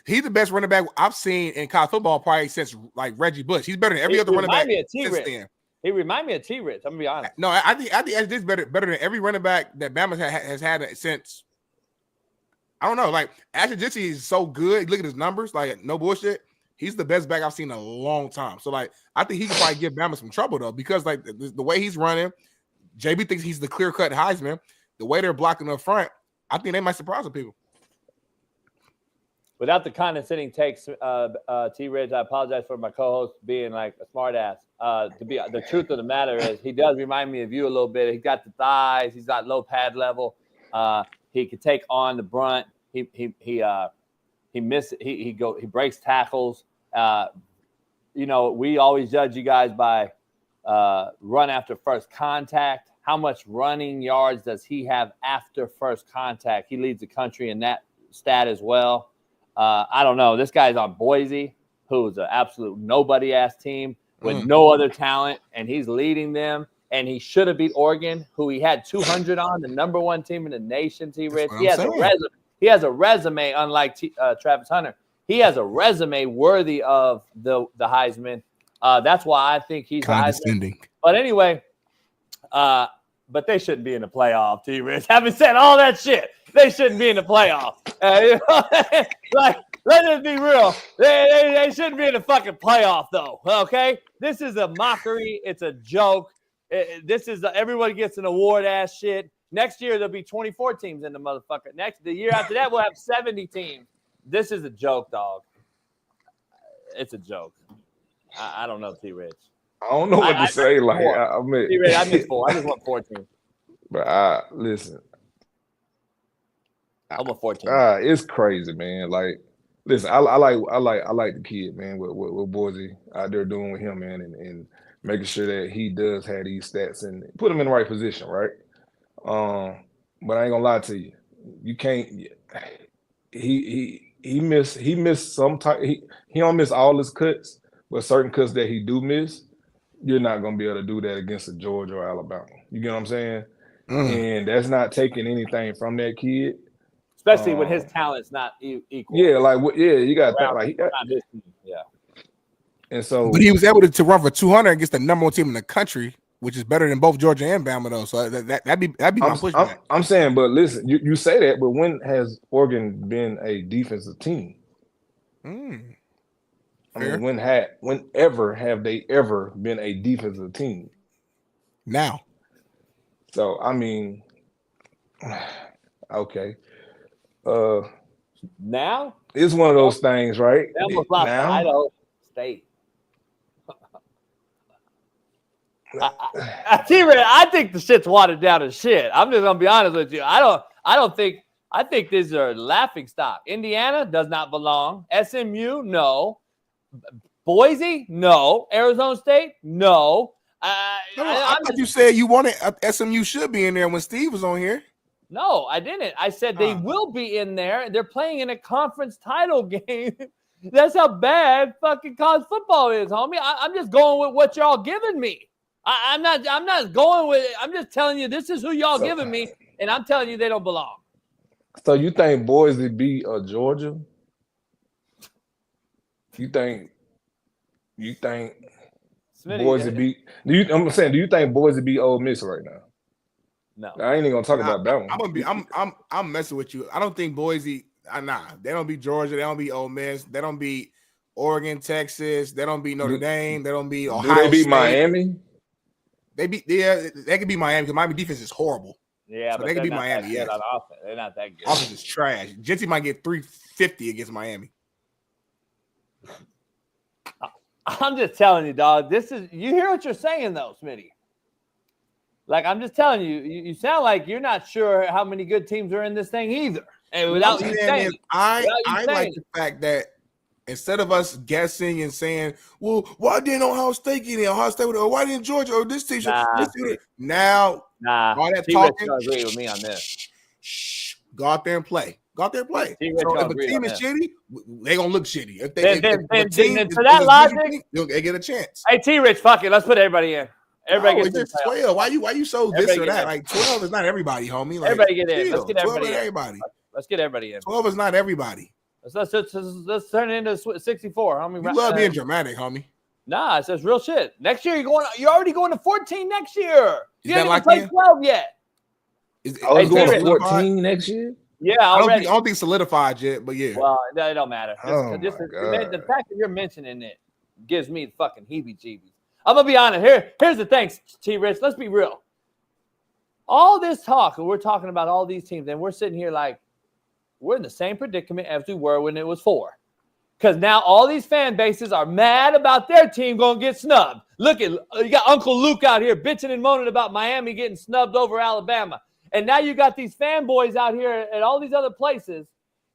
He's the best running back I've seen in college football probably since like Reggie Bush. He's better than every other running back since then. He remind me of T-Rich. I'm gonna be honest. No, I think Azeez better than every running back that Bama has had since. I don't know. Like Azeez is so good. Look at his numbers. Like no bullshit. He's the best back I've seen in a long time. So like I think he could probably give Bama some trouble though, because like the way he's running, JB thinks he's the clear-cut Heisman. The way they're blocking up front, I think they might surprise some people. Without the condescending takes, T-Ridge, I apologize for my co-host being like a smart ass. The truth of the matter is he does remind me of you a little bit. He's got the thighs. He's got low pad level. He can take on the brunt. He breaks tackles. We always judge you guys by run after first contact. How much running yards does he have after first contact? He leads the country in that stat as well. I don't know. This guy's on Boise, who's an absolute nobody-ass team with no other talent, and he's leading them. And he should have beat Oregon, who he had 200 on, the number one team in the nation, T-Rich. He has a resume. He has a resume, unlike Travis Hunter. He has a resume worthy of the Heisman. That's why I think he's condescending. But anyway, but they shouldn't be in the playoff, T-Rich. Having said all that shit, they shouldn't be in the playoff. Like, let's just be real. They shouldn't be in the fucking playoff, though. Okay? This is a mockery. It's a joke. This is everyone gets an award ass shit. Next year, there'll be 24 teams in the motherfucker. The year after that, we'll have 70 teams. This is a joke, dog. It's a joke. I don't know, T-Rich. I don't know what to say. Like, T-Rich, I missed 4. I just want 14. But listen. I want 14. It's crazy, man. Like, listen, I like the kid, man. What Boise out there doing with him, man, and making sure that he does have these stats and put him in the right position, right? But I ain't gonna lie to you. You can't. He missed some time. He don't miss all his cuts, but certain cuts that he do miss, you're not gonna be able to do that against a Georgia or Alabama. You get what I'm saying? And that's not taking anything from that kid. especially when his talent's not equal. Yeah, you got that. Like, yeah. And so, but he was able to run for 200 against the number one team in the country, which is better than both Georgia and Bama, though. So that'd be my pushback. I'm saying, but listen, you say that, but when has Oregon been a defensive team? I mean, whenever have they ever been a defensive team? Now. So I mean, okay. Now it's one of those things, right? They almost lost to Idaho State. I think the shit's watered down as shit. I'm just gonna be honest with you. I think these are laughing stock. Indiana does not belong. SMU, no. Boise, no. Arizona State, no. I thought you said you wanted SMU should be in there when Steve was on here. No, I didn't. I said they will be in there. They're playing in a conference title game. That's how bad fucking college football is, homie. I'm just going with what y'all giving me. I'm not going with it. I'm just telling you this is who y'all giving me, and I'm telling you they don't belong. So you think Boise beat Georgia? You think Smitty, Boise beat? Do you think Boise beat Ole Miss right now? No, I ain't even gonna talk about that one. I'm messing with you. I don't think Boise. They don't beat Georgia. They don't beat Ole Miss. They don't beat Oregon, Texas. They don't beat Notre Dame. They don't beat Ohio. Do they beat State. Miami? They could beat Miami because Miami defense is horrible. Yeah, so but they could beat not Miami. that Yeah, good on offense. They're not that good. Offense is trash. Jency might get 350 against Miami. I'm just telling you, dog. You hear what you're saying, though, Smitty. Like, I'm just telling you, you sound like you're not sure how many good teams are in this thing either. And without you saying, I like the fact that instead of us guessing and saying, well, why didn't Ohio State get in? Ohio State, or why didn't Georgia or this team? Now, all that talking. Agree with me on this. Go out there and play. Go out there and play. So if a team is shitty, they gonna look shitty. If for that logic, they get a chance. Hey, T-Rich, fuck it. Let's put everybody in. Everybody gets 12. Why you so this or that? Like 12 is not everybody, homie. Like, everybody get in. Let's get 12 everybody in. Everybody. Let's get everybody in. 12 is not everybody. Let's turn it into 64, homie. You love being dramatic, homie. Nah, it says real shit. Next year you're already going to 14 next year. You ain't even played 12 yet. Is going to 14 next year? Yeah, already. I don't think solidified yet, but yeah. Well, it don't matter. The fact that you're mentioning it gives me fucking heebie-jeebies. I'm gonna be honest. Here's the thing, T-Rich. Let's be real. All this talk, and we're talking about all these teams, and we're sitting here like we're in the same predicament as we were when it was 4. Because now all these fan bases are mad about their team going to get snubbed. Look at you got Uncle Luke out here bitching and moaning about Miami getting snubbed over Alabama. And now you got these fanboys out here at all these other places,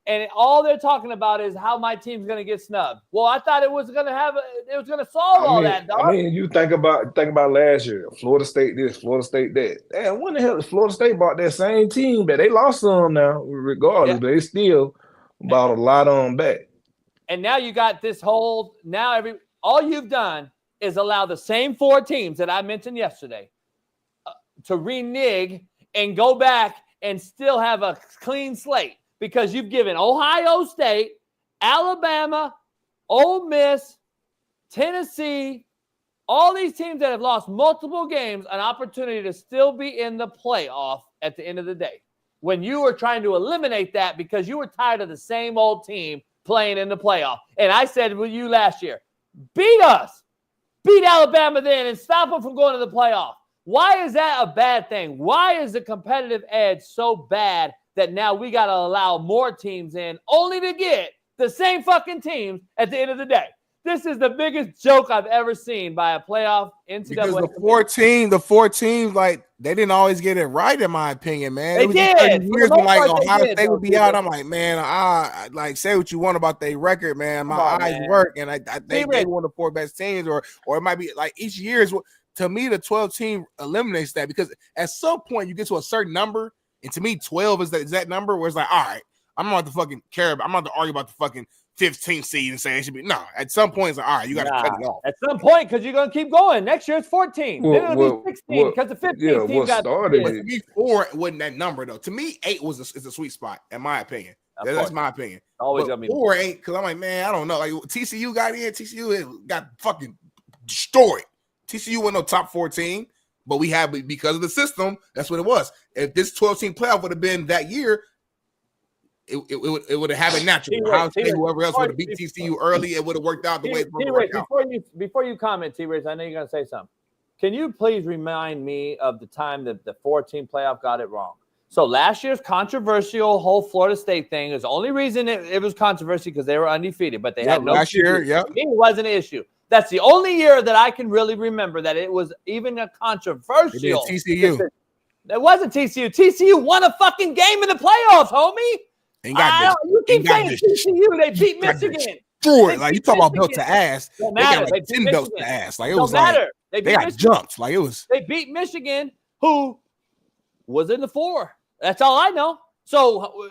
and all they're talking about is how my team's going to get snubbed. Well, I thought it was going to solve all that, dog. I mean, you think about last year, Florida State this, Florida State that. Damn, when the hell is Florida State bought that same team, but they lost some now, regardless, but they still bought a lot of them back. And now you got this whole all you've done is allow the same 4 teams that I mentioned yesterday to renege and go back and still have a clean slate because you've given Ohio State, Alabama, Ole Miss, Tennessee, all these teams that have lost multiple games an opportunity to still be in the playoff at the end of the day. When you were trying to eliminate that because you were tired of the same old team playing in the playoff. And I said with you last year, beat us. Beat Alabama then and stop them from going to the playoff. Why is that a bad thing? Why is the competitive edge so bad that now we got to allow more teams in only to get the same fucking teams at the end of the day? This is the biggest joke I've ever seen by a playoff NCAA. Because the four teams, like, they didn't always get it right, in my opinion, man. They did. Years when, like, Ohio State would be out, I'm like, man, I like, say what you want about their record, man. My eyes work, and I think they one of the 4 best teams, or it might be, like, each year is, to me, the 12 team eliminates that, because at some point you get to a certain number, and to me, 12 is that number where it's like, all right, I'm not to fucking care about, I'm not to argue about the fucking 15th seed and say it should be. No, at some point, it's like, all right, you got to cut it off. At some point, because you're going to keep going. Next year, it's 14. then it'll be 16 because the 15th team got started. But to me, 4 wasn't that number, though. To me, 8 is a sweet spot, in my opinion. That's my opinion. Always but 4 ain't, because I'm like, man, I don't know. Like, TCU got in. TCU got fucking destroyed. TCU wasn't no top 14, but we had, because of the system, that's what it was. If this 12-team playoff would have been that year, it would have happened naturally. Whoever else would have beat TCU early, it would have worked out the way it would have worked out. Before you comment, T-Race, I know you're going to say something. Can you please remind me of the time that the 4-team playoff got it wrong? So last year's controversial whole Florida State thing is the only reason it was controversy because they were undefeated, but they had no last year. Yeah, it wasn't an issue. That's the only year that I can really remember that it was even a controversial. TCU. It wasn't TCU. TCU won a fucking game in the playoffs, homie. You keep saying TCU, they beat Michigan. Destroyed. Like, you talk about belt to ass. They got like 10 belts to ass. Like, it was like they got jumped. Like, it was. They beat Michigan, who was in the 4. That's all I know. So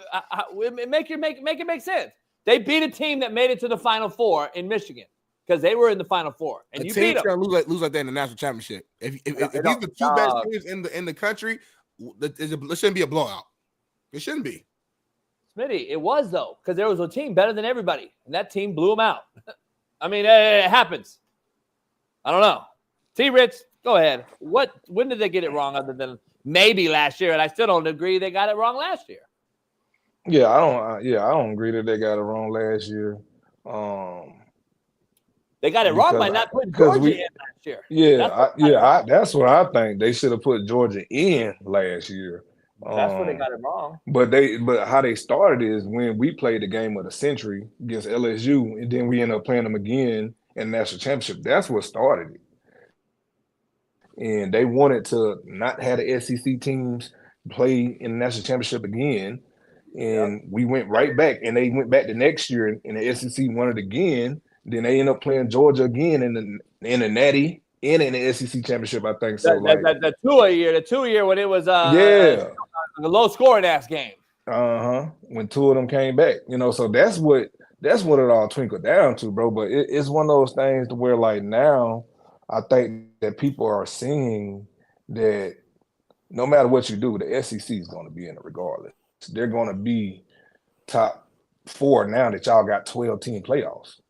make it make sense. They beat a team that made it to the Final Four in Michigan because they were in the Final Four, and you beat them. Lose like that in the national championship. If these are the 2 best teams in the country, it shouldn't be a blowout. It shouldn't be. Smitty, it was, though, because there was a team better than everybody, and that team blew them out. I mean, it happens. I don't know. T-Rich, go ahead. When did they get it wrong other than maybe last year? And I still don't agree they got it wrong last year. Yeah, I don't agree that they got it wrong last year. They got it wrong by not putting Georgia in last year. Yeah, that's what I think. They should have put Georgia in last year. That's where they got it wrong. But how they started is when we played the game of the century against LSU, and then we ended up playing them again in the national championship. That's what started it. And they wanted to not have the SEC teams play in the national championship again. And we went right back, and they went back the next year, and the SEC won it again. Then they ended up playing Georgia again in the Natty and in the SEC championship, I think. So the Tua year when it was a low scoring ass game. When 2 of them came back, so that's what it all twinkled down to, bro. But it's one of those things to where, like, now I think that people are seeing that no matter what you do, the SEC is going to be in it regardless. They're going to be top 4 now that y'all got 12-team playoffs.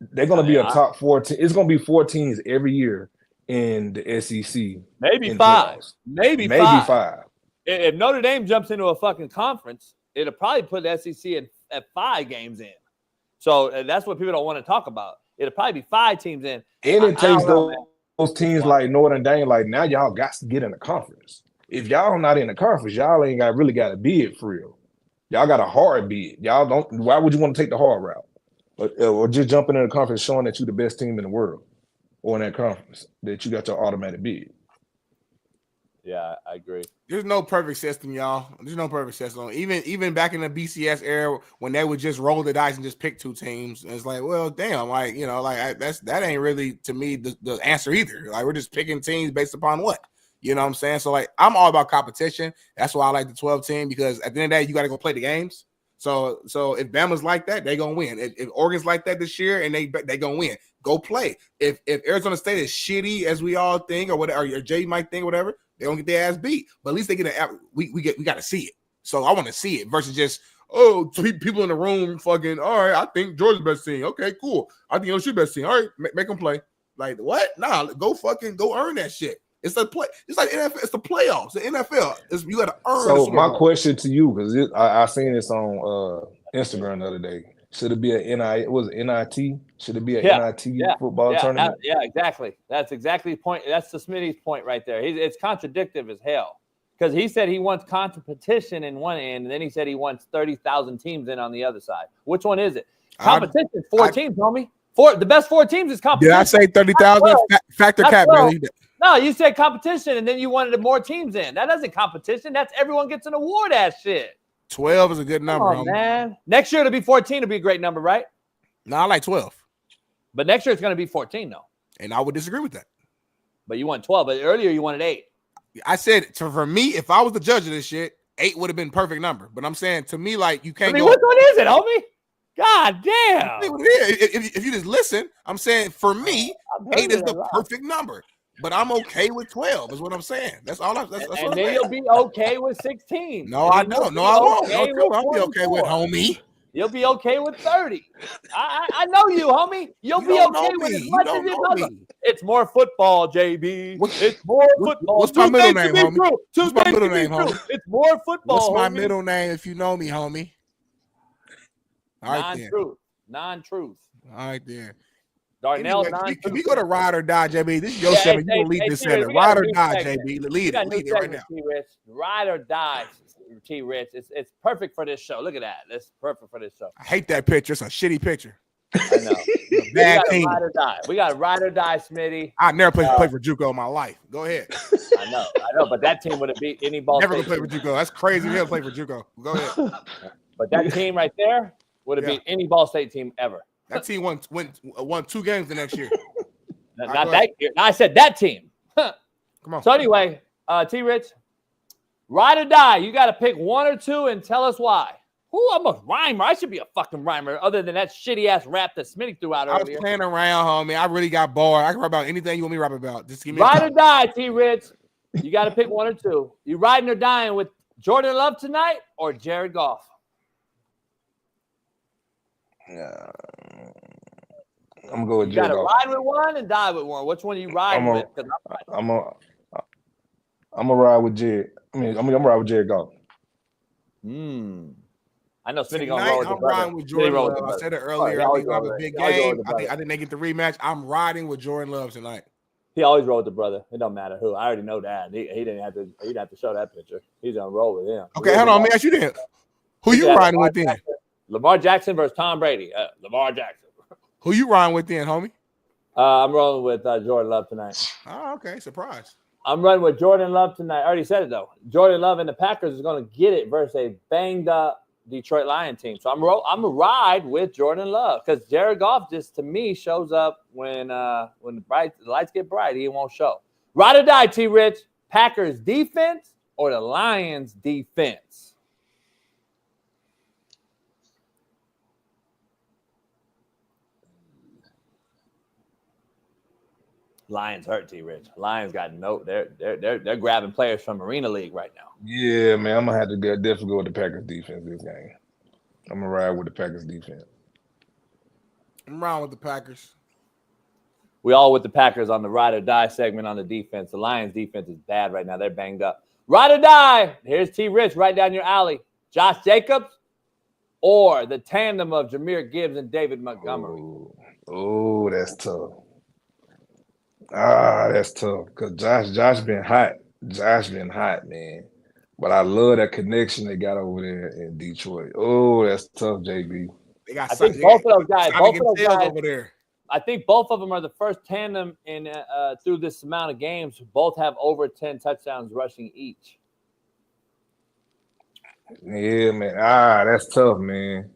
They're going to be a top 4 team. It's going to be 4 teams every year in the SEC. Maybe 5. Maybe 5. If Notre Dame jumps into a fucking conference, it'll probably put the SEC at 5 games in. So that's what people don't want to talk about. It'll probably be 5 teams in. And it takes those teams like Notre Dame, like, now y'all got to get in the conference. If y'all not in the conference, y'all ain't really got a bid for real. Y'all got a hard bid. Y'all don't. Why would you want to take the hard route? Or just jumping in the conference showing that you're the best team in the world, or in that conference that you got your automatic bid. Yeah, I agree. There's no perfect system, y'all. There's no perfect system. Even back in the BCS era, when they would just roll the dice and just pick 2 teams, it's like, well, damn, like, that ain't really, to me, the answer either. Like, we're just picking teams based upon what? You know what I'm saying? So, like, I'm all about competition. That's why I like the 12 team, because at the end of the day, you got to go play the games. So if Bama's like that, they gonna win. If Oregon's like that this year, and they gonna win. Go play. If Arizona State is shitty as we all think, or whatever, or Jay might think, whatever, they don't get their ass beat. But at least they get we got to see it. So I want to see it versus just people in the room fucking. All right, I think Georgia's best team. Okay, cool. I think LSU best team. All right, make them play. Like, what? Nah, go earn that shit. It's the play. It's like NFL. It's the playoffs. The NFL. You got to earn. So my question to you, because I seen this on Instagram the other day. Should it be an NIT? Was it NIT? Should it be an NIT football tournament? Yeah, exactly. That's exactly the point. That's the Smitty's point right there. It's contradictive as hell, because he said he wants competition in one end, and then he said he wants 30,000 teams in on the other side. Which one is it? Competition. 4 teams, homie. The best 4 teams is competition. Did I say 30,000? Factor cap, really? No, you said competition, and then you wanted more teams in. That doesn't competition. That's everyone gets an award ass shit. 12 is a good number. Oh, man. Next year it'll be 14. It'll be a great number, right? No, I like 12. But next year it's going to be 14, though. And I would disagree with that. But you want 12. But earlier you wanted 8. I said, for me, if I was the judge of this shit, 8 would have been perfect number. But I'm saying, to me, like, you can't which one is it, homie? God damn. If you just listen, I'm saying for me, 8 is the perfect number. But I'm okay with 12, is what I'm saying. That's all. That's And what I'm then saying. you'll be okay with 16. No, I don't. No, I won't. No, true. I'll be okay with 24. homie. You'll be okay with 30. I know you, homie. You'll be okay with as much as it does. It's more football, JB. It's more football. What's my middle name, homie? What's my middle name, homie? It's more football. What's my homie. middle name if you know me, homie? All right, non-truth. Non-truth. All right, then. Darnell, anyway, can we go to ride or die, JB? This is your segment. You gonna lead this segment. Ride or die, JB. Lead it right now. T-Rich. Ride or die, T-Rich. It's perfect for this show. Look at that. It's perfect for this show. I hate that picture. It's a shitty picture. I know. Bad team. Ride or die. We got ride or die, Smitty. I never played for JUCO in my life. Go ahead. I know, but that team would have beat any ball. Never gonna play for JUCO. That's crazy. Never play for JUCO. Go ahead. But that team right there would have beat any Ball State team ever. That team won 2 games the next year. Not that year. I said that team. Come on. So anyway, T-Rich, ride or die. You got to pick 1 or 2 and tell us why. Ooh, I'm a rhymer. I should be a fucking rhymer other than that shitty-ass rap that Smitty threw out earlier. I was playing around, homie. I really got bored. I can rap about anything you want me to rap about. Just give me ride or die, T-Rich. You got to pick 1 or 2. You riding or dying with Jordan Love tonight or Jared Goff? Yeah. I'm gonna go with you Jared gotta Goff. ride with one and die with one. Which one are you riding with? I'm gonna ride with Jared. I'm gonna ride with Jared Goff. I know Smitty Tonight, gonna roll with I'm riding with Jordan Love. I said it earlier. I think we have a big game. I think they get the rematch. I'm riding with Jordan Love tonight. He always roll with the brother. It don't matter who. I already know that. He didn't have to. He didn't have to show that picture. He's gonna roll with him. Okay, hold on. Let me ask you then. Who you riding with then? Lamar Jackson versus Tom Brady. Lamar Jackson. Who you riding with then, homie? I'm rolling with Jordan Love tonight. Oh, okay. Surprise. I'm running with Jordan Love tonight. I already said it, though. Jordan Love and the Packers is going to get it versus a banged-up Detroit Lion team. So I'm going to ride with Jordan Love because Jared Goff just, to me, shows up when the lights get bright. He won't show. Ride or die, T-Rich. Packers defense or the Lions defense? Lions hurt, T-Rich. Lions got they're grabbing players from Arena League right now. Yeah, man, I'm gonna have to definitely go with the Packers defense this game. I'm gonna ride with the Packers defense. I'm riding with the Packers. We all with the Packers on the ride or die segment on the defense. The Lions defense is bad right now. They're banged up. Ride or die. Here's T-Rich right down your alley. Josh Jacobs or the tandem of Jahmyr Gibbs and David Montgomery. Oh, that's tough. That's tough because Josh been hot. Josh been hot, man. But I love that connection they got over there in Detroit. Oh, that's tough, JB. They got I think both of those guys over there. I think both of them are the first tandem in through this amount of games who both have over 10 touchdowns rushing each. Yeah, man. That's tough, man.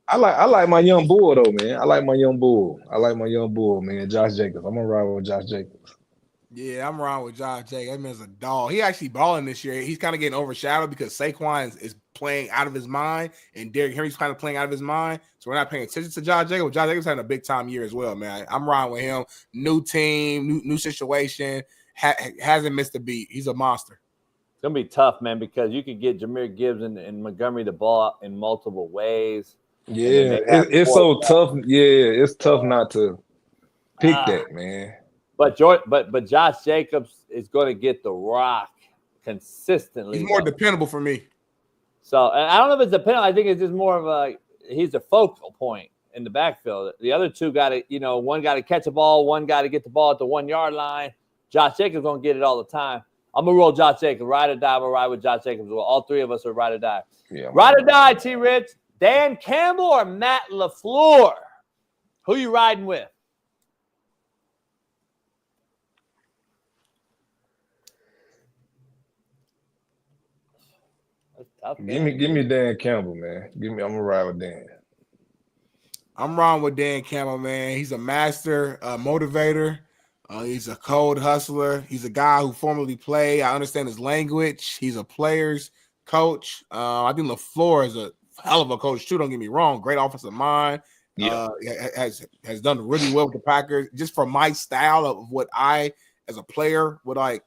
I like my young bull though, man. I like my young bull, man. Josh Jacobs. I'm gonna ride with Josh Jacobs. Yeah, I'm riding with Josh Jacobs. That man's a dog. He actually balling this year. He's kind of getting overshadowed because Saquon is playing out of his mind, and Derrick Henry's kind of playing out of his mind. So we're not paying attention to Josh Jacobs. Josh Jacobs having a big time year as well, man. I'm riding with him. New team, new situation. Hasn't missed a beat. He's a monster. It's gonna be tough, man, because you could get Jahmyr Gibbs and Montgomery the ball in multiple ways. Yeah, it's so tough. Yeah, it's tough not to pick that, man. But Josh Jacobs is going to get the rock consistently. He's more dependable for me. So I don't know if it's dependable. I think it's just more of he's the focal point in the backfield. The other two got to, one got to catch a ball, one got to get the ball at the 1 yard line. Josh Jacobs going to get it all the time. I'm going to roll Josh Jacobs. Ride or die. I'm going to ride with Josh Jacobs. Well, all three of us are ride or die. Yeah, ride or die, T-Rich. Dan Campbell or Matt LaFleur? Who you riding with? Give me Dan Campbell, man. I'm gonna ride with Dan. I'm riding with Dan Campbell, man. He's a master motivator. He's a cold hustler. He's a guy who formerly played. I understand his language. He's a player's coach. I think LaFleur is a hell of a coach too. Don't get me wrong. Great offensive mind. Yeah. Has done really well with the Packers. Just for my style of what I, as a player, would like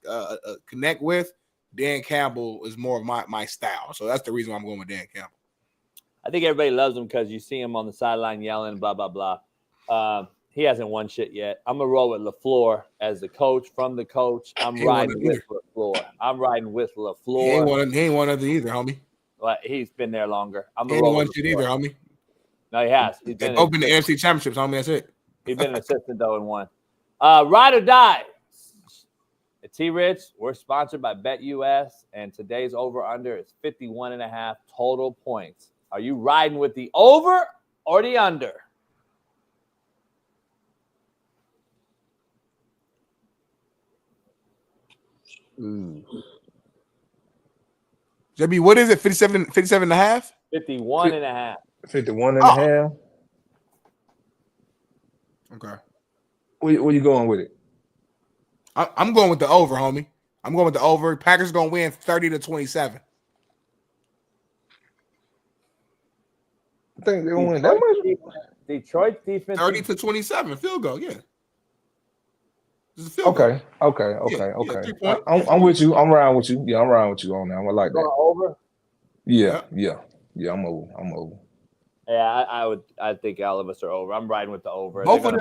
connect with. Dan Campbell is more of my style. So that's the reason why I'm going with Dan Campbell. I think everybody loves him because you see him on the sideline yelling, blah, blah, blah. He hasn't won shit yet. I'm going to roll with LaFleur as the coach. From the coach, I'm riding with LaFleur. I'm riding with LaFleur. He ain't won nothing either, homie. Well, he's been there longer. He ain't won shit either, homie. No, he has. He's been opened the NFC Championships, homie. That's it. He's been an assistant, though, and won. Ride or die. T-Rich, we're sponsored by BetUS, and today's over-under is 51.5 total points. Are you riding with the over or the under? JB, what is it? 57 and a half? 51 and a half. 51 and a half. Okay. Where you going with it? I'm going with the over, homie. I'm going with the over. Packers going to win 30-27. I think they're going to win that much. Detroit's defense. 30-27. Field goal, yeah. Field okay. Yeah, I'm with you. I'm riding with you. Yeah, I'm riding with you on that. I like that. Over? Yeah. I'm over. Yeah, I think all of us are over. I'm riding with the over. Both of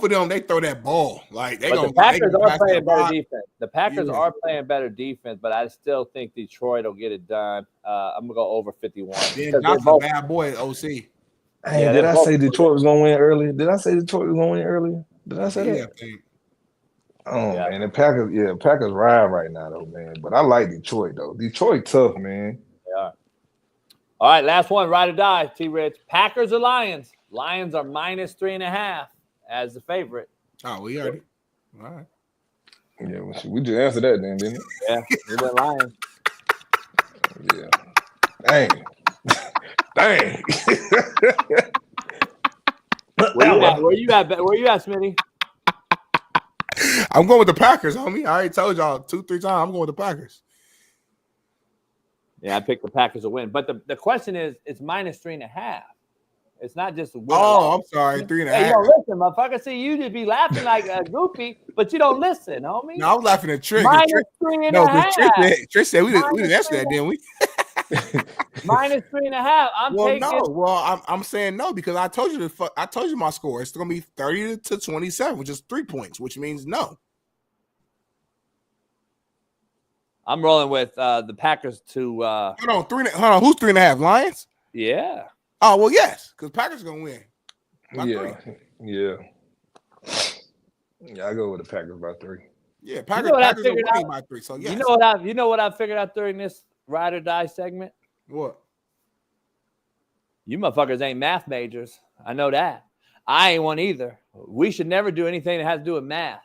them, they throw that ball. Like the Packers are playing better defense. The Packers are playing better defense, but I still think Detroit will get it done. I'm gonna go over 51. That's a bad boy at OC. Hey, did I say Detroit was gonna win early? Did I say Detroit was gonna win early? Did I say that? Man, the Packers ride right now though, man. But I like Detroit though. Detroit tough, man. They are. All right, last one, ride or die, T-Rich. Packers or Lions? Lions are minus 3.5 as the favorite. Oh, we already. All right. Yeah, we just answered that then, didn't we? Yeah, we went Lions. Yeah. Dang. Where you at, Smitty? I'm going with the Packers, homie. I already told y'all 2-3 times I'm going with the Packers. Yeah, I picked the Packers to win. But the question is, it's minus 3.5. It's not just a win. Oh, I'm sorry, 3.5. Hey, you don't listen, motherfucker. See, you just be laughing like a goofy, but you don't listen, homie. No, I was laughing at Trent. Minus 3.5. No, Trent said we didn't answer that, didn't we? Minus 3.5. I'm taking. No. Well, I'm saying no because I told you my score. It's going to be 30-27, which is 3 points, which means no. I'm rolling with the Packers to. Hold on, who's 3.5? Lions? Yeah. Oh well, yes, because Packers are gonna win. Yeah. I go with the Packers by 3. Yeah, Packers are winning by 3. So yes. You know what I figured out during this ride or die segment? What? You motherfuckers ain't math majors. I know that. I ain't one either. We should never do anything that has to do with math.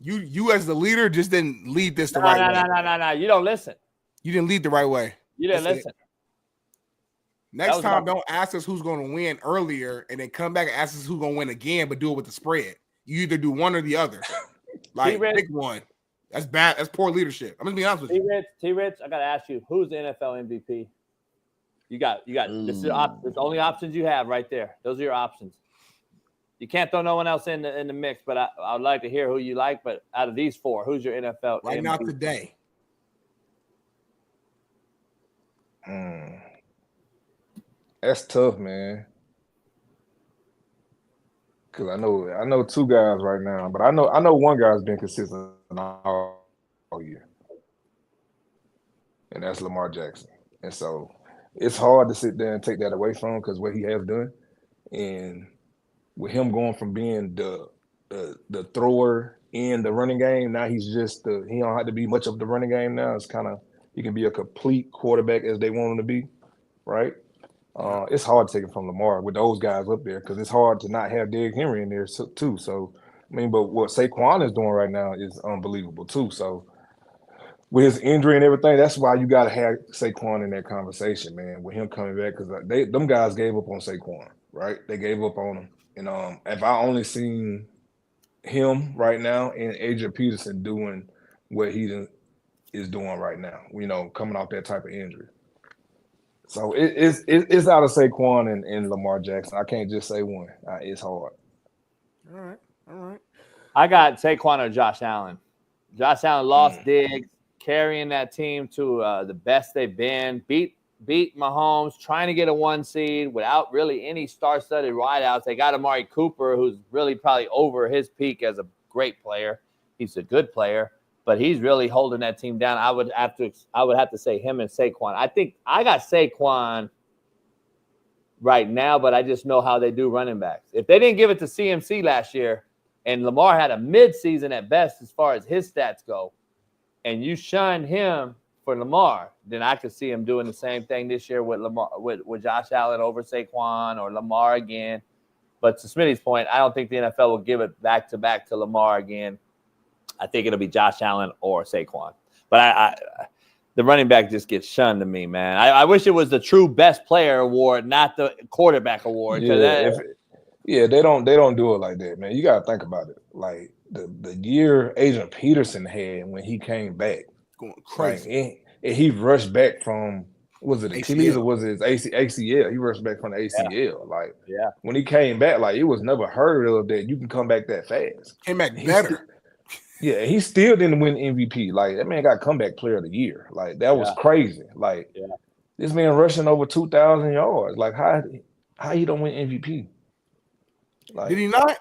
You as the leader just didn't lead this the right way. No. You don't listen. You didn't lead the right way. You didn't listen. Next time, don't ask us who's going to win earlier and then come back and ask us who's going to win again, but do it with the spread. You either do one or the other. Like, pick one. That's bad. That's poor leadership. I'm going to be honest with you. T-Rich, I got to ask you, who's the NFL MVP? You got. This is the only options you have right there. Those are your options. You can't throw no one else in the mix, but I would like to hear who you like. But out of these 4, who's your NFL right MVP? now today? That's tough, man. Because I know 2 guys right now, but I know one guy's been consistent all year, and that's Lamar Jackson. And so it's hard to sit there and take that away from him because what he has done, and with him going from being the thrower in the running game, now he's just he don't have to be much of the running game now. It's kind of he can be a complete quarterback as they want him to be, right? It's hard to take it from Lamar with those guys up there because it's hard to not have Derrick Henry in there too. So, I mean, but what Saquon is doing right now is unbelievable too. So, with his injury and everything, that's why you got to have Saquon in that conversation, man, with him coming back because them guys gave up on Saquon, right? They gave up on him. And if I only seen him right now and Adrian Peterson doing what he is doing right now. You know, coming off that type of injury. So it's out of Saquon and Lamar Jackson. I can't just say one. It's hard. All right. I got Saquon or Josh Allen. Josh Allen lost Diggs, carrying that team to the best they've been. Beat Mahomes, trying to get a 1 seed without really any star-studded wideouts. They got Amari Cooper, who's really probably over his peak as a great player. He's a good player, but he's really holding that team down. I would have to say him and Saquon. I think I got Saquon right now, but I just know how they do running backs. If they didn't give it to CMC last year, and Lamar had a mid-season at best as far as his stats go, and you shunned him for Lamar, then I could see him doing the same thing this year with Lamar, with Josh Allen over Saquon or Lamar again. But to Smitty's point, I don't think the NFL will give it back-to-back to Lamar again. I think it'll be Josh Allen or Saquon. But the running back just gets shunned to me, man. I wish it was the true best player award, not the quarterback award. Yeah, they don't do it like that, man. You gotta think about it. Like the year Adrian Peterson had when he came back, going crazy. Like, and he rushed back from, was it Achilles or was it his ACL? He rushed back from the ACL. Like when he came back, like it was never heard of that you can come back that fast. Came back better. He still didn't win MVP. Like that man got comeback player of the year. Like that was crazy. Like this man rushing over 2,000 yards. Like how he don't win MVP? Like, did he not?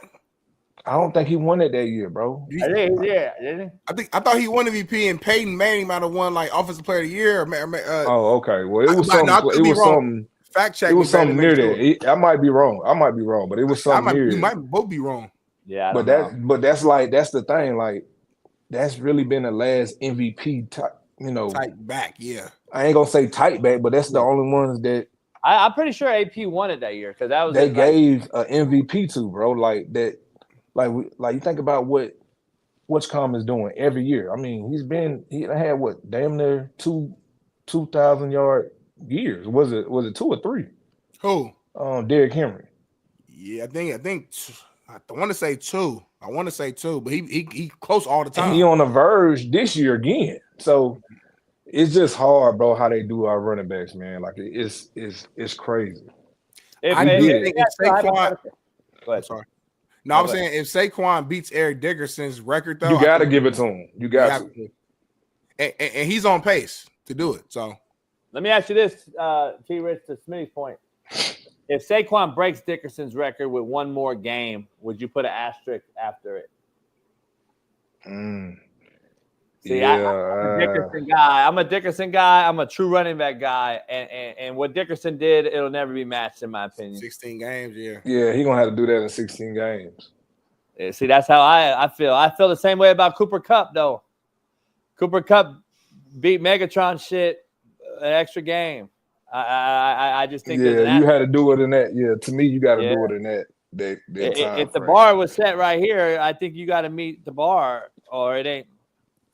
I don't think he won it that year, bro. Didn't he? I thought he won MVP, and Peyton Manning might have won like Offensive Player of the Year. Oh, okay. Well, it was something. Fact check. It was something near that. I might be wrong, but it was something near. We might both be wrong. Yeah, but that's the thing. Like that's really been the last MVP type. You know, tight back. Yeah, I ain't gonna say tight back, but that's the only ones that. I'm pretty sure AP won it that year because that was they gave an MVP to, bro. Like that, like you think about what's is doing every year. I mean, he had what damn near 2,000 yard years. Was it 2 or 3? Who? Derrick Henry. Yeah, I think I want to say 2. I want to say 2, but he close all the time. And he on the verge this year again. So. It's just hard, bro, how they do our running backs, man. Like it's crazy. If Saquon, go ahead. Sorry. No, I was saying if Saquon beats Eric Dickerson's record, though, you got to give it to him. You got to. And he's on pace to do it. So let me ask you this, T-Rich, to Smitty's point. If Saquon breaks Dickerson's record with one more game, would you put an asterisk after it? See, I'm a Dickerson guy. I'm a true running back guy. And what Dickerson did, it'll never be matched, in my opinion. 16 games, yeah. Yeah, he's going to have to do that in 16 games. Yeah, see, that's how I feel. I feel the same way about Cooper Kupp, though. Cooper Kupp beat Megatron shit an extra game. I just think you had to do it in that. Yeah, to me, you got to do it in that time if the bar was set right here, I think you got to meet the bar or it ain't.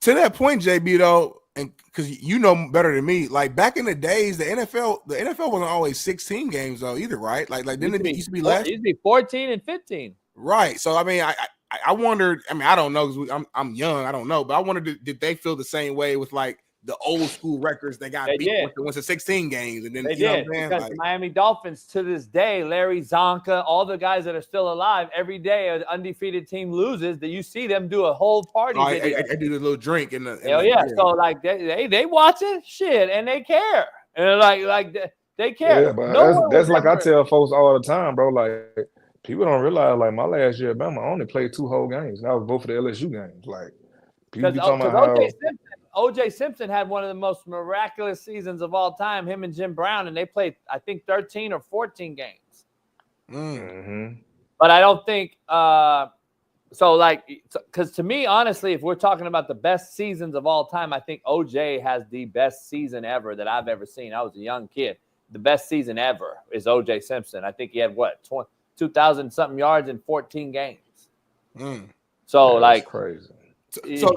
To that point, JB, though, and because you know better than me, like back in the days, the NFL wasn't always 16 games though either, right? Like didn't it used to be less? It used to be 14 and 15. Right. So I mean, I wondered. I mean, I don't know because I'm young. I don't know, but I wondered did they feel the same way with like the old school records that got beat once to 16 games, and then they did because the Miami Dolphins to this day, Larry Zonka, all the guys that are still alive, every day an undefeated team loses, that you see them do a whole party. I do the little drink in the. So like they watching shit and they care and like they care. Yeah, but that's like I tell folks all the time, bro. Like people don't realize like my last year at Bama, I only played 2 whole games. And I was both for the LSU games. Like people be talking about how. O.J. Simpson had one of the most miraculous seasons of all time, him and Jim Brown, and they played, I think, 13 or 14 games. Mm-hmm. But I don't think because to me, honestly, if we're talking about the best seasons of all time, I think O.J. has the best season ever that I've ever seen. I was a young kid. The best season ever is O.J. Simpson. I think he had, 2,000-something yards in 14 games. So, that's crazy. So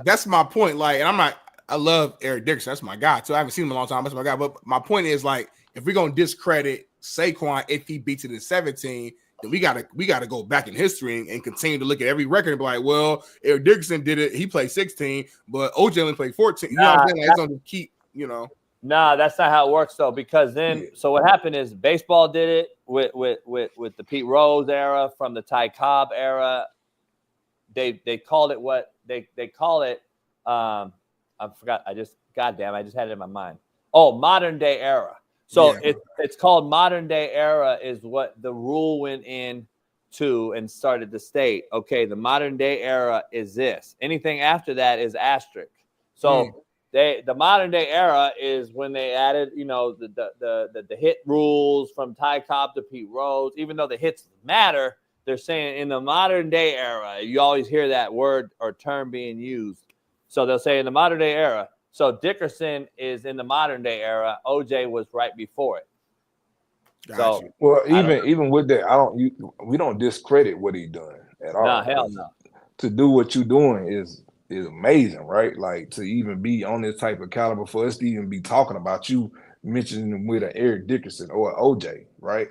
that's my point. Like, and I love Eric Dickerson. That's my guy. So I haven't seen him in a long time. That's my guy. But my point is, like, if we're gonna discredit Saquon if he beats it in 17, then we gotta go back in history and continue to look at every record and be like, well, Eric Dickerson did it. He played 16, but OJ only played 14. You know what I'm saying? Like, it's gonna keep, you know. Nah, that's not how it works though. Because then, so what happened is baseball did it with the Pete Rose era, from the Ty Cobb era. They called it what they call it. I forgot. I just had it in my mind. Oh, modern day era. So it's called modern day era is what the rule went in to and started the state. Okay, the modern day era is this. Anything after that is asterisk. So the modern day era is when they added, you know, the hit rules from Ty Cobb to Pete Rose. Even though the hits matter, they're saying in the modern day era, you always hear that word or term being used. So they'll say in the modern day era. So Dickerson is in the modern day era. OJ was right before it. Gotcha. So, well, even with that, we don't discredit what he done at all. No, hell no. To do what you're doing is amazing, right? Like, to even be on this type of caliber, for us to even be talking about you mentioning him with an Eric Dickerson or an OJ, right?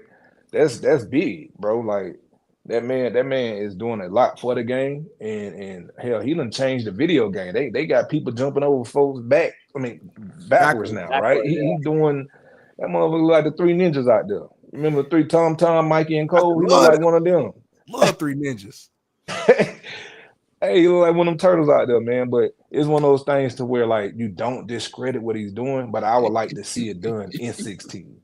That's big, bro. Like, that man is doing a lot for the game, and hell, he done changed the video game. They got people jumping over folks backwards now, right? He doing that motherfucker look like the three ninjas out there. Remember the three Tom, Mikey, and Cole? He look like one of them. Love three ninjas. Hey, you look like one of them turtles out there, man. But it's one of those things to where, like, you don't discredit what he's doing, but I would like to see it done in 16.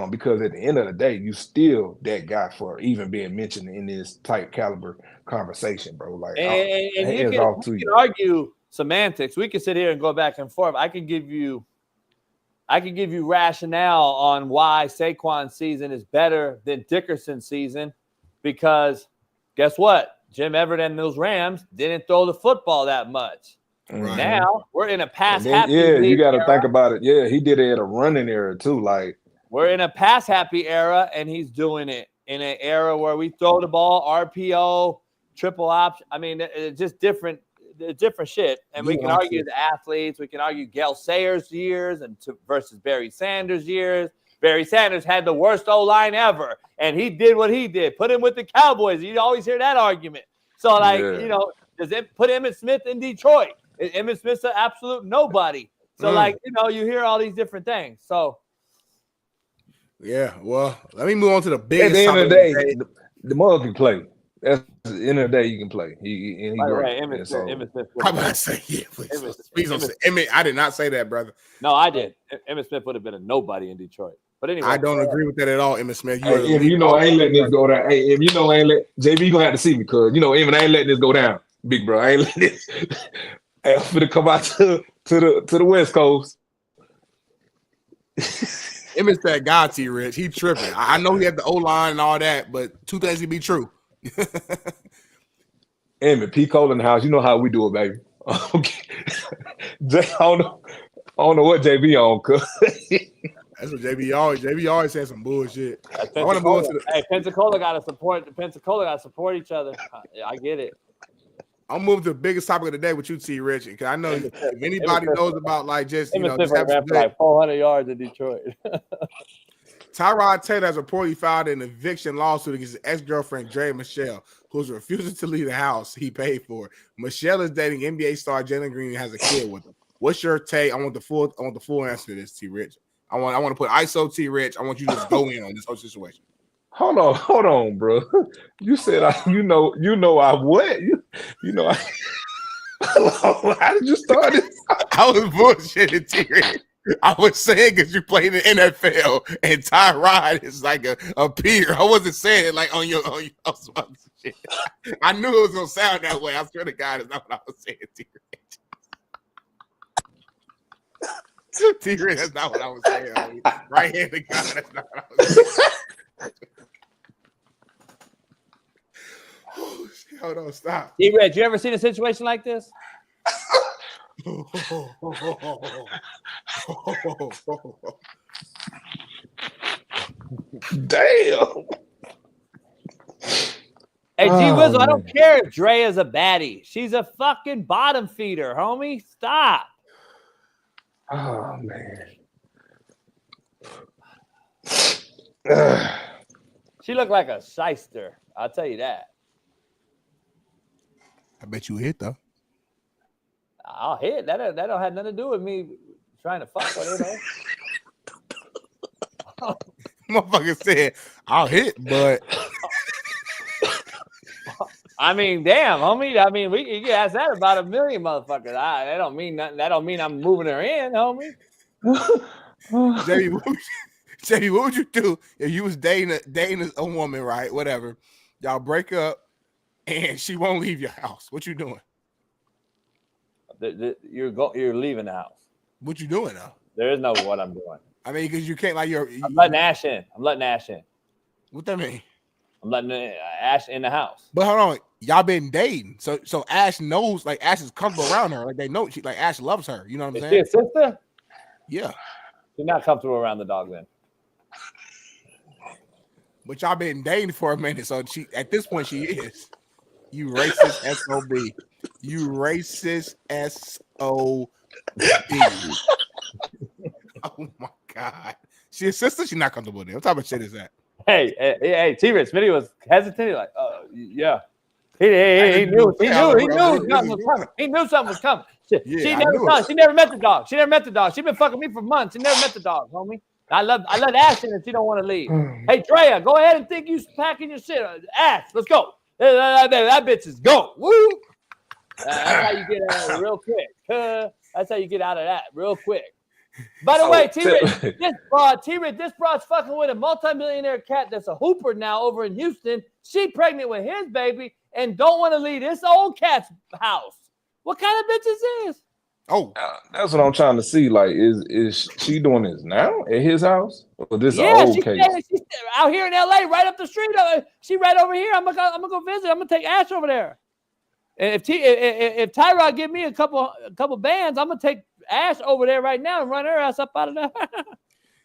Because at the end of the day, you still that guy for even being mentioned in this type caliber conversation, bro. Like, and you can argue semantics. We can sit here and go back and forth. I can give you rationale on why Saquon's season is better than Dickerson's season, because guess what? Jim Everett and those Rams didn't throw the football that much. Right. Now we're in a pass happy. Yeah, you got to think about it. Yeah, he did it at a running era too. Like, we're in a pass happy era, and he's doing it in an era where we throw the ball, RPO, triple option. I mean, it's just different shit. And we can argue the athletes. We can argue Gale Sayers' years versus Barry Sanders' years. Barry Sanders had the worst O-line ever, and he did what he did. Put him with the Cowboys. You always hear that argument. So, you know, does it put Emmitt Smith in Detroit? Emmitt Smith's an absolute nobody. So, you hear all these different things. So, yeah, well, let me move on to the biggest. At the end of the day, the mother can play. That's at the end of the day, you can play. He right, Emmitt Smith. I'm about to say, yeah, please. Emmett, I did not say that, brother. No, I did. Emmitt Smith would have been a nobody in Detroit. But anyway, I don't agree with that at all, Emmitt Smith. I ain't letting this go down. Hey, if I ain't let JB gonna have to see me, cause Emmett, I ain't letting this go down, big bro. I ain't letting this. I'm finna come out to the West Coast. Emmitt's that guy, T-Rich. He tripping. I know he had the O-line and all that, but two things can be true. Emmett, P. Cole in the house. You know how we do it, baby. Okay. I don't know what JB on, cuz. That's what JB always said some bullshit. I want to move to Pensacola got to support. Pensacola got to support each other. I get it. I'll move to the biggest topic of the day with you, T. Rich, because I know if anybody knows about just having like 400 yards in Detroit. Tyrod Taylor has reportedly filed an eviction lawsuit against his ex-girlfriend Dre Michelle, who's refusing to leave the house he paid for. Michelle is dating NBA star Jalen Green and has a kid with him. What's your take? I want the full answer to this, T. Rich. I want to put ISO T. Rich. I want you to just go in on this whole situation. Hold on, bro. You said I what? How did you start it? I was bullshitting, T. I was saying because you played in the NFL and Tyrod is like a peer. I wasn't saying like on your shit. I knew it was gonna sound that way. I swear to God, it's not what I was saying, T. T-Rich, that's not what I was saying. Right hand to God, that's not what I was saying. Oh, shit. Hold on, stop. T-Rich, you ever seen a situation like this? Damn. Hey, G Wizzle, I don't care if Dre is a baddie. She's a fucking bottom feeder, homie. Stop. Oh, man. She looked like a shyster. I'll tell you that. I bet you hit though. I'll hit. That don't have nothing to do with me trying to fuck with her. Motherfucker said, "I'll hit," but I mean, damn, homie. I mean, you can ask that about a million motherfuckers. That don't mean nothing. That don't mean I'm moving her in, homie. JB, what would you do if you was dating a woman, right? Whatever. Y'all break up and she won't leave your house. What you doing? You're leaving the house. What you doing though? There is no what I'm doing. I mean, because you can't I'm letting Ash in. What that mean? I'm letting Ash in the house. But hold on, y'all been dating, so Ash knows, like Ash is comfortable around her, like they know she, like Ash loves her. You know what I'm saying? Is she a sister? Yeah. She's not comfortable around the dog then. But y'all been dating for a minute, so she at this point she is. You racist SOB. You racist SOB. Oh my God. She a sister? She not comfortable there. What type of shit is that? Hey, T-Rich, Smitty was hesitant. Like, yeah. He knew something was coming. She never met the dog. She been fucking me for months. She never met the dog, homie. I love Ashton and she don't want to leave. Hey, Drea, go ahead and think you packing your shit. Ash, let's go. That bitch is go. Woo. That's how you get out of it real quick. That's how you get out of that real quick. By the way, T-Rich, this broad's fucking with a multimillionaire cat that's a hooper now over in Houston. She pregnant with his baby and don't want to leave this old cat's house. What kind of bitch is this? Oh, that's what I'm trying to see. Like, is she doing this now at his house, or this old case? She's out here in LA, right up the street. She right over here. I'm gonna go visit. I'm gonna take Ash over there. And if Tyrod give me a couple bands, I'm gonna take Ash over there right now and run her ass up out of there.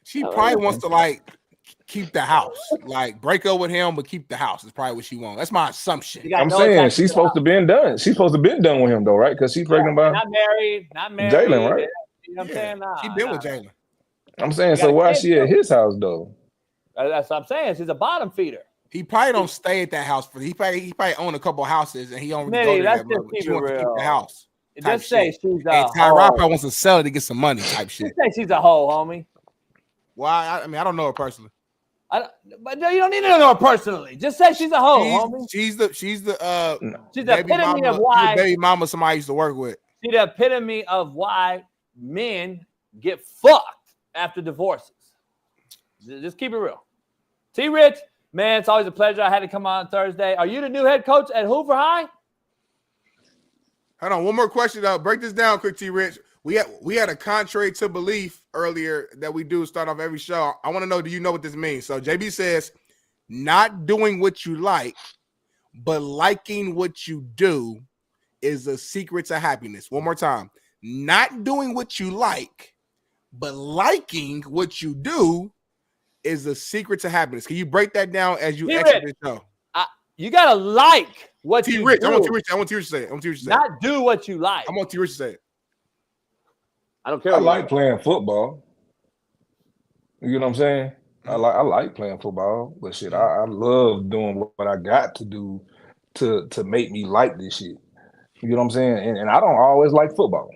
She probably wants to like keep the house, like break up with him, but keep the house. Is probably what she wants. That's my assumption. I'm saying she's supposed to been done. She's supposed to been done with him though, right? Because she's pregnant by not married. Jalen, right? You know what I'm saying? She been with Jalen. I'm saying, so why is she at his house though? That's what I'm saying. She's a bottom feeder. He probably don't stay at that house. He probably own a couple houses and he don't really go to that. She wants to keep the house. Just say she's a Tyrod probably wants to sell it to get some money type shit. Just say she's a hoe, homie. Why? I mean, I don't know her personally. But you don't need to know her personally. Just say she's a hoe, homie. She's the epitome of why baby mama somebody used to work with. She's the epitome of why men get fucked after divorces. Just keep it real. T-Rich, man, it's always a pleasure. I had to come on Thursday. Are you the new head coach at Hoover High? Hold on, one more question. Break this down quick, T-Rich. We had a contrary to belief earlier that we do start off every show. I want to know, do you know what this means? So JB says, not doing what you like, but liking what you do is a secret to happiness. One more time. Not doing what you like, but liking what you do is a secret to happiness. Can you break that down as you exit the show? You gotta like what you do. I want T-Rich to say it. Not do what you like. I want T-Rich to say it. I don't care. I like playing football. You know what I'm saying? I like playing football, but shit, I love doing what I got to do to make me like this shit. You know what I'm saying? And I don't always like football.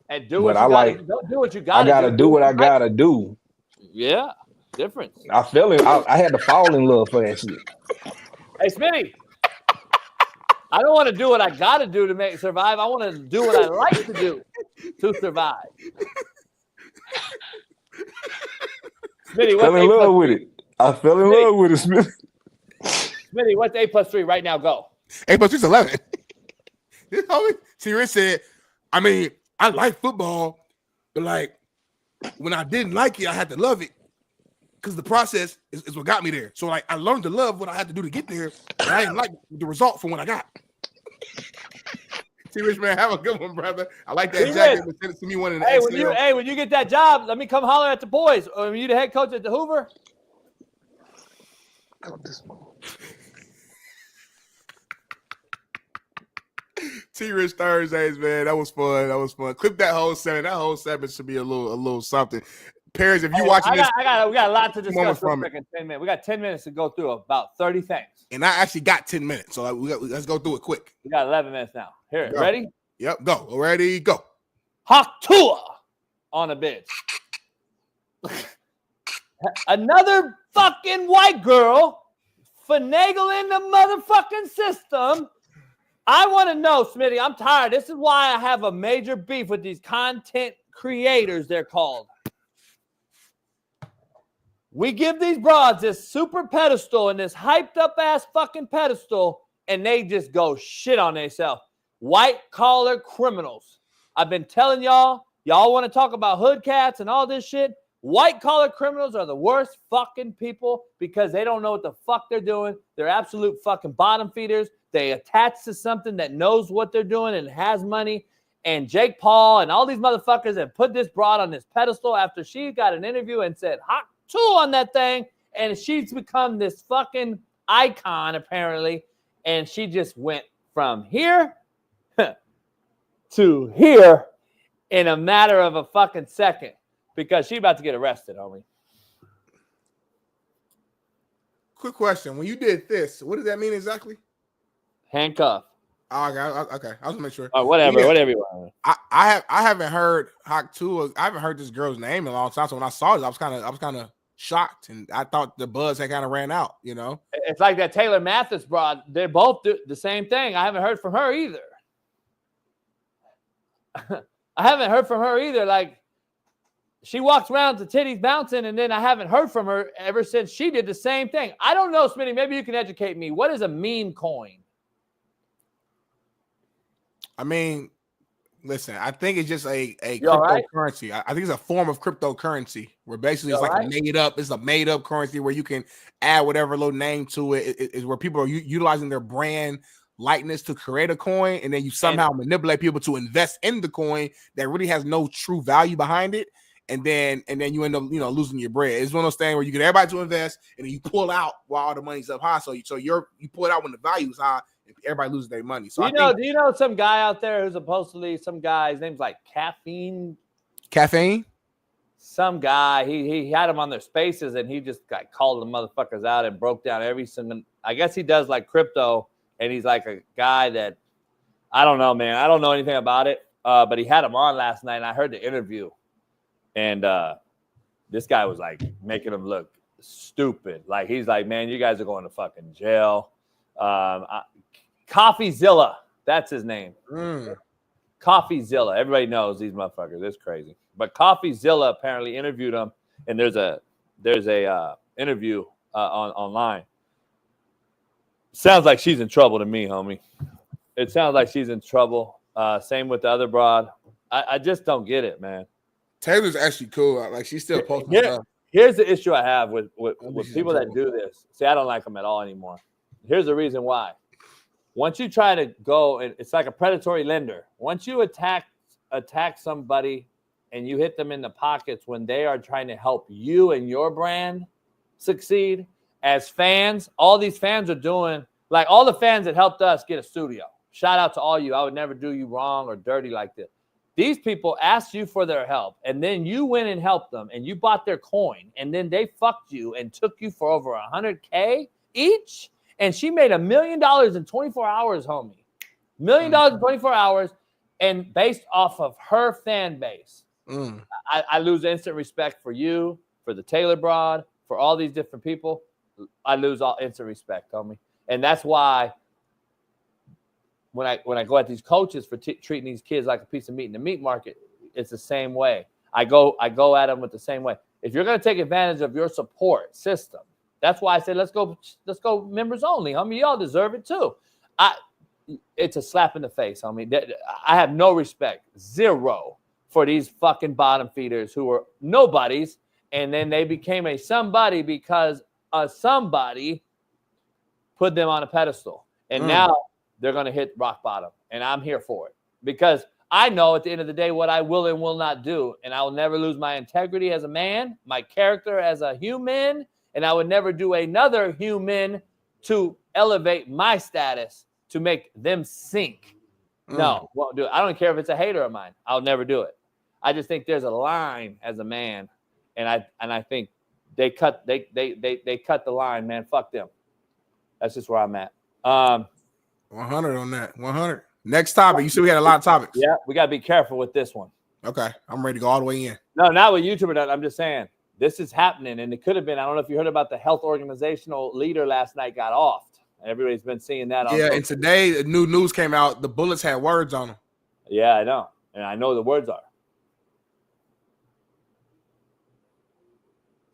And do what you gotta do. Don't do what you gotta do. I gotta do what I gotta do. Yeah, difference. I fell in. I had to fall in love for that shit. Hey, Smitty, I don't want to do what I got to do to survive. I want to do what I like to do to survive. Smitty, fell in love with it. I fell in love with it, Smitty. Smitty, what's 8 + 3 right now? Go. 8 + 3 is 11. This homie T-Rich said, I mean, I like football, but like when I didn't like it, I had to love it. Because the process is what got me there. So, like, I learned to love what I had to do to get there, and I didn't like the result from what I got. T-Rich, man, have a good one, brother. I like that jacket. Send it to me one in the when you get that job, let me come holler at the boys. Are you the head coach at the Hoover? T-Rich Thursdays, man. That was fun. Clip that whole segment. That whole segment should be a little something. Paris, if you watching this, we got a lot to discuss from real quick in 10 minutes. We got 10 minutes to go through about 30 things. And I actually got 10 minutes, so let's go through it quick. We got 11 minutes now. Here, Go. ready? Yep, go. Ready, go. Tua on a bitch. Another fucking white girl finagling the motherfucking system. I want to know, Smitty, I'm tired. This is why I have a major beef with these content creators, they're called. We give these broads this super pedestal and this hyped up ass fucking pedestal, and they just go shit on themselves. White collar criminals. I've been telling y'all want to talk about hood cats and all this shit. White collar criminals are the worst fucking people because they don't know what the fuck they're doing. They're absolute fucking bottom feeders. They attach to something that knows what they're doing and has money. And Jake Paul and all these motherfuckers have put this broad on this pedestal after she got an interview and said hot tool on that thing. And she's become this fucking icon, apparently. And she just went from here to here in a matter of a fucking second because she's about to get arrested, homie. Quick question. When you did this, what does that mean exactly? Handcuff. Oh, okay. I was gonna make sure. Whatever you want. I haven't heard Tua. I haven't heard this girl's name in a long time. So when I saw it, I was kind of shocked, and I thought the buzz had kind of ran out. You know, it's like that Taylor Mathis broad. They both do the same thing. I haven't heard from her either. Like she walks around to titties bouncing, and then I haven't heard from her ever since she did the same thing. I don't know, Smitty. Maybe you can educate me. What is a meme coin? I mean, listen, I think it's just a cryptocurrency. Right? I think it's a form of cryptocurrency where basically it's like a made up currency where you can add whatever little name to it. It's where people are utilizing their brand likeness to create a coin, and then you somehow manipulate people to invest in the coin that really has no true value behind it. And then you end up, losing your bread. It's one of those things where you get everybody to invest, and then you pull out while all the money's up high. So you pull it out when the value is high, and everybody loses their money. So do you know some guy out there who's supposedly some guy? His name's like Caffeine. Some guy. He had them on their spaces, and he just called the motherfuckers out and broke down every single. I guess he does like crypto, and he's like a guy that I don't know, man. I don't know anything about it. But he had him on last night, and I heard the interview. And this guy was like making him look stupid. Like he's like, man, you guys are going to fucking jail. CoffeeZilla, that's his name. CoffeeZilla. Everybody knows these motherfuckers. It's crazy. But CoffeeZilla apparently interviewed him, and there's a interview online. Sounds like she's in trouble to me, homie. It sounds like she's in trouble. Same with the other broad. I just don't get it, man. Taylor's actually cool. Like she's still posting stuff. Here's the issue I have with people that do this. See, I don't like them at all anymore. Here's the reason why. Once you try to go, and it's like a predatory lender. Once you attack somebody and you hit them in the pockets when they are trying to help you and your brand succeed, as fans, all these fans are doing, like all the fans that helped us get a studio. Shout out to all you. I would never do you wrong or dirty like this. These people asked you for their help, and then you went and helped them, and you bought their coin, and then they fucked you and took you for over $100K each, and she made $1 million in 24 hours, homie. $1 million in 24 hours, and based off of her fan base. I lose instant respect for you, for the Taylor broad, for all these different people. I lose all instant respect, homie. And that's why when I go at these coaches for treating these kids like a piece of meat in the meat market, it's the same way. I go at them with the same way. If you're going to take advantage of your support system, that's why I said let's go members only, homie. Y'all deserve it too. It's a slap in the face, homie. I have no respect, zero, for these fucking bottom feeders who are nobodies, and then they became a somebody because a somebody put them on a pedestal, and now they're going to hit rock bottom, and I'm here for it because I know at the end of the day what I will and will not do, and I will never lose my integrity as a man, my character as a human, and I would never do another human to elevate my status to make them sink. No, won't do it. I don't care if it's a hater of mine. I'll never do it. I just think there's a line as a man And I think they cut the line, man. Fuck them. That's just where I'm at. 100 on that. 100. Next topic. You said we had a lot of topics. Yeah, we gotta be careful with this one. Okay, I'm ready to go all the way in. No, not with YouTuber. I'm just saying this is happening, and it could have been. I don't know if you heard about the health organizational leader last night got offed. Everybody's been seeing that. Yeah, and today the new news came out. The bullets had words on them. Yeah, I know, and I know the words are.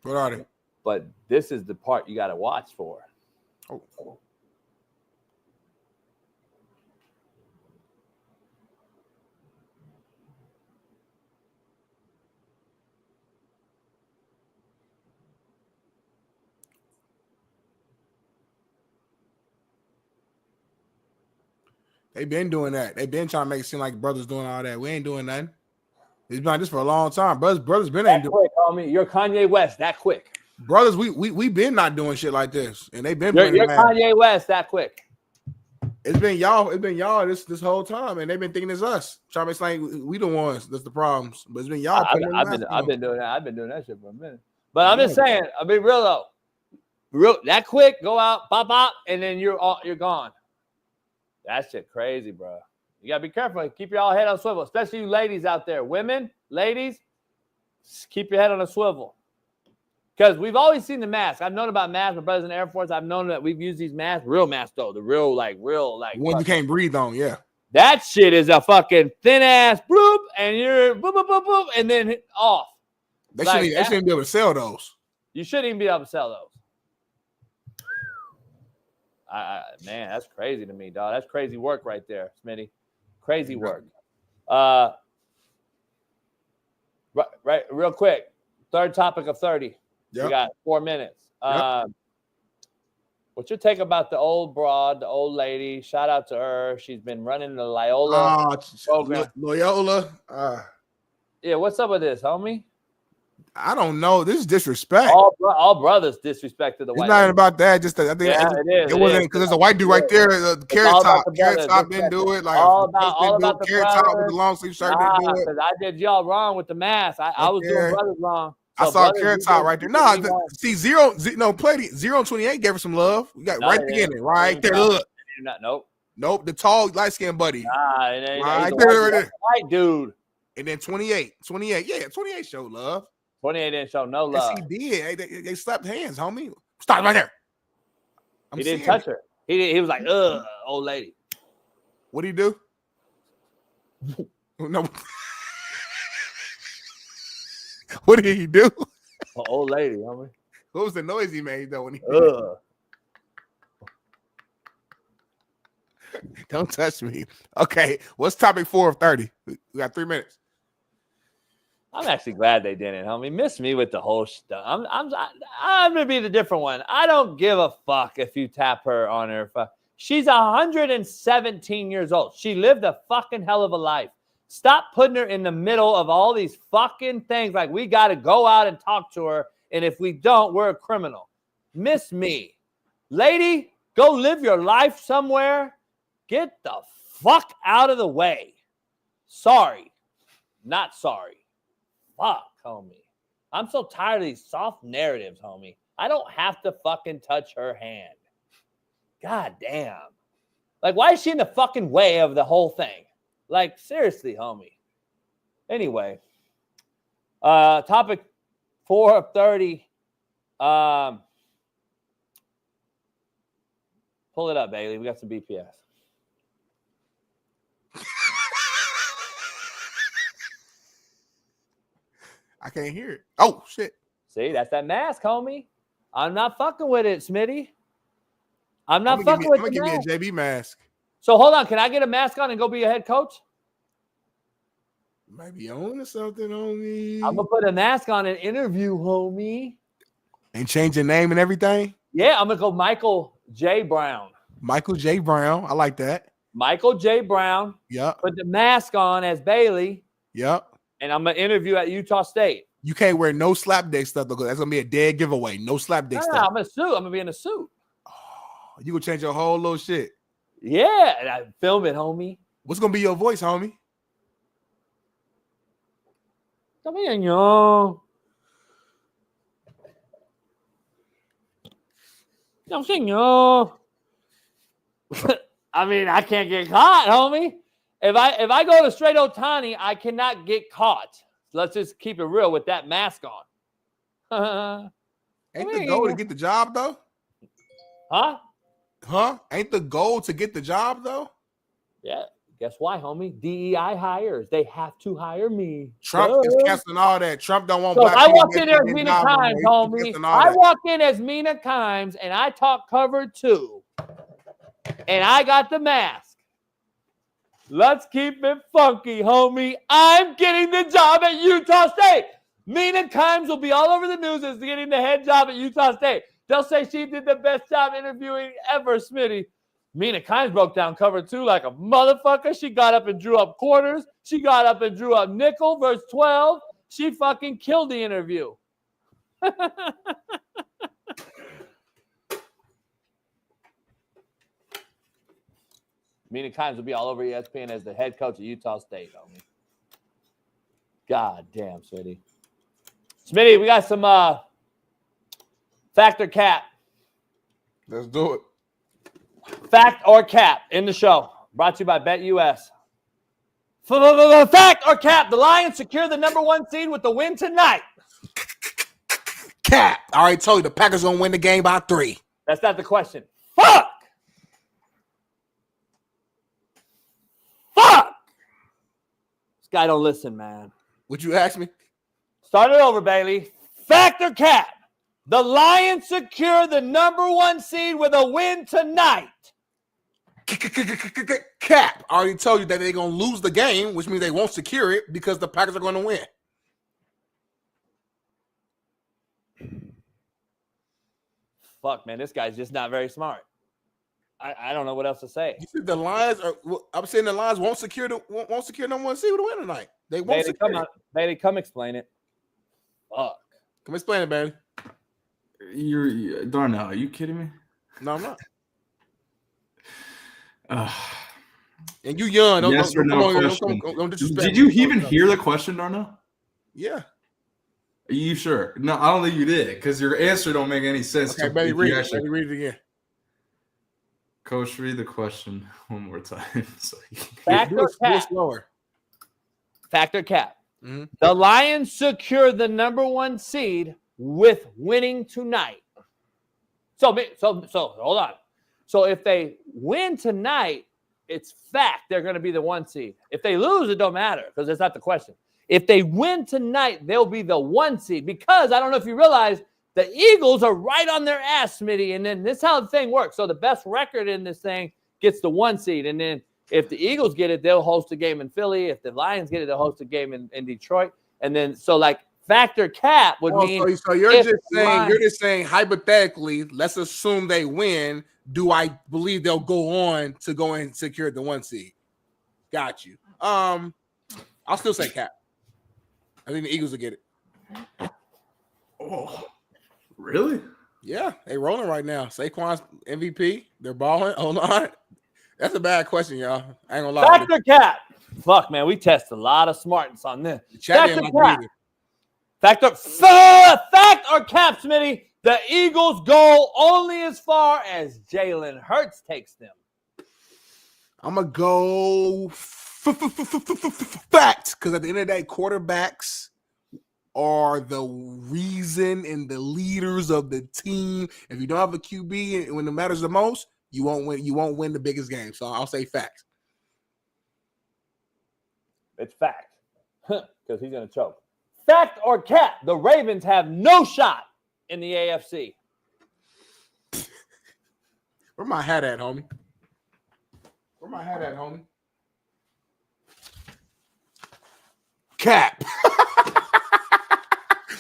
What are they? But this is the part you got to watch for. Oh. They've been doing that. They've been trying to make it seem like brothers doing all that. We ain't doing nothing. It's been like this for a long time. Brothers been ain't doing. Quick, homie. You're Kanye West. That quick. Brothers, we been not doing shit like this, and they've been. You're Kanye West. That quick. It's been y'all. It's been y'all this whole time, and they've been thinking it's us. Trying to explain we the ones that's the problems, but it's been y'all. I've been doing that. I've been doing that shit for a minute. But I'm just saying. I mean, real though. Real that quick. Go out, pop, and then you're gone. That shit crazy, bro. You gotta be careful. Keep your head on a swivel, especially you ladies out there. Women, ladies, keep your head on a swivel. Because we've always seen the mask. I've known about masks. My brothers in the Air Force, I've known that we've used these masks. Real masks, though. The real one you can't breathe on, yeah. That shit is a fucking thin ass bloop, and you're boop, boop, boop, boop, and then off. They shouldn't be able to sell those. You shouldn't even be able to sell those. Man, that's crazy to me, dog. That's crazy work right there, Smitty. Crazy work. Right, real quick. Third topic of 30. Yep. We got 4 minutes. Yep. What's your take about the old broad, the old lady? Shout out to her. She's been running the Loyola program. Loyola. Yeah, what's up with this, homie? I don't know. This is disrespect. All brothers disrespected the white. It's not even about that. Just I think it wasn't because there's a white dude right there. The carrot top. Carrot top didn't do it. Like all about the carrot top with the long sleeve shirt didn't do it. Because I did y'all wrong with the mask. I was doing brothers wrong. So I saw carrot top right there. No, see zero. Played it. 0-28 gave her some love. We got right beginning, right there. Look. Nope. The tall light skinned buddy. Right there. White dude. And then 28. Yeah, 28 showed love. 28 didn't show no love. Yes, he did. They slapped hands, homie. Stop right there. He didn't touch her. He was like, old lady. What did he do? No. What did he do? Old lady, homie. What was the noise he made though when he Don't touch me. Okay, what's topic 4 of 30? We got 3 minutes. I'm actually glad they didn't, homie. Miss me with the whole stuff. I'm gonna be the different one. I don't give a fuck if you tap her on her. She's 117 years old. She lived a fucking hell of a life. Stop putting her in the middle of all these fucking things. Like we got to go out and talk to her, and if we don't, we're a criminal. Miss me, lady. Go live your life somewhere. Get the fuck out of the way. Sorry, not sorry. Fuck, homie. I'm so tired of these soft narratives, homie. I don't have to fucking touch her hand. God damn. Like, why is she in the fucking way of the whole thing? Like, seriously, homie. Anyway, topic 4 of 30. Pull it up, Bailey. We got some BPS. I can't hear it. Oh, shit. See, that's that mask, homie. I'm not fucking with it, Smitty. I'm not fucking with it. I'm going to give me a JB mask. So, hold on. Can I get a mask on and go be a head coach? Might be on or something, homie. I'm going to put a mask on and interview, homie. And change your name and everything? Yeah, I'm going to go Michael J. Brown. Michael J. Brown. I like that. Michael J. Brown. Yep. Put the mask on as Bailey. Yep. And I'm going to interview at Utah State. You can't wear no slapdick stuff because that's going to be a dead giveaway. No slapdick stuff. I'm in a suit. I'm going to be in a suit. Oh, you going to change your whole little shit. Yeah. And I film it, homie. What's going to be your voice, homie? Come here, yo. I'm saying, no. I mean, I can't get caught, homie. If I go to straight Otani, I cannot get caught. Let's just keep it real with that mask on. Ain't the goal to get the job though? Huh? Ain't the goal to get the job though? Yeah. Guess why, homie? DEI hires. They have to hire me. Trump is canceling all that. Trump don't want So black I people walked in there as Mina Kimes, homie. I walked in as Mina Kimes, and I talked cover 2. And I got the mask. Let's keep it funky, homie. I'm getting the job at Utah State. Mina Kimes will be all over the news as getting the head job at Utah State. They'll say she did the best job interviewing ever, Smitty. Mina Kimes broke down cover 2 like a motherfucker. She got up and drew up quarters. She got up and drew up nickel, verse 12. She fucking killed the interview. Mina Kimes will be all over ESPN as the head coach at Utah State, homie. God damn, Smitty. Smitty, we got some fact or cap. Let's do it. Fact or cap in the show. Brought to you by BetUS. Fact or cap. The Lions secure the number 1 seed with the win tonight. Cap. I already told you the Packers gonna win the game by 3. That's not the question. Fuck. This guy don't listen, man. Would you ask me? Start it over, Bailey. Fact or cap. The Lions secure the number 1 seed with a win tonight. Cap. I already told you that they're going to lose the game, which means they won't secure it because the Packers are going to win. Fuck, man. This guy's just not very smart. I don't know what else to say. You said the Lions are. I'm saying the Lions won't secure number 1 seed with a win tonight. They won't secure it. Bailey, come explain it. Fuck. Come explain it, baby. You're Darnell. Are you kidding me? No, I'm not. And you young. Don't disrespect. Did you even hear the question, Darnell? Yeah. Are you sure? No, I don't think you did because your answer don't make any sense. Okay, baby, read it. Baby, read it again. Coach, read the question one more time. Fact or cap? Fact or cap? Mm-hmm. The Lions secure the number 1 seed with winning tonight. So hold on. So if they win tonight, it's fact they're going to be the 1 seed. If they lose, it don't matter because that's not the question. If they win tonight, they'll be the 1 seed because I don't know if you realize the Eagles are right on their ass, Smitty, and then this is how the thing works. So the best record in this thing gets the 1 seed, and then if the Eagles get it, they'll host a game in Philly. If the Lions get it, they'll host a game in Detroit. And then so like factor cap would mean. So you're just saying hypothetically, let's assume they win. Do I believe they'll go on to go and secure the 1 seed? Got you. I'll still say cap. I think the Eagles will get it. Oh, really? Yeah, they rolling right now. Saquon's MVP. They're balling. Hold on. That's a bad question, y'all. I ain't gonna lie. Fact or cap? Fuck, man. We test a lot of smartness on this. Fact or cap? Fact or cap, Smitty? The Eagles go only as far as Jalen Hurts takes them. I'm going to go fact because at the end of the day, quarterbacks are the reason and the leaders of the team. If you don't have a QB when it matters the most, you won't win. You won't win the biggest game. So I'll say fact. It's fact because he's going to choke. Fact or cap? The Ravens have no shot in the AFC. Where my hat at, homie? Cap.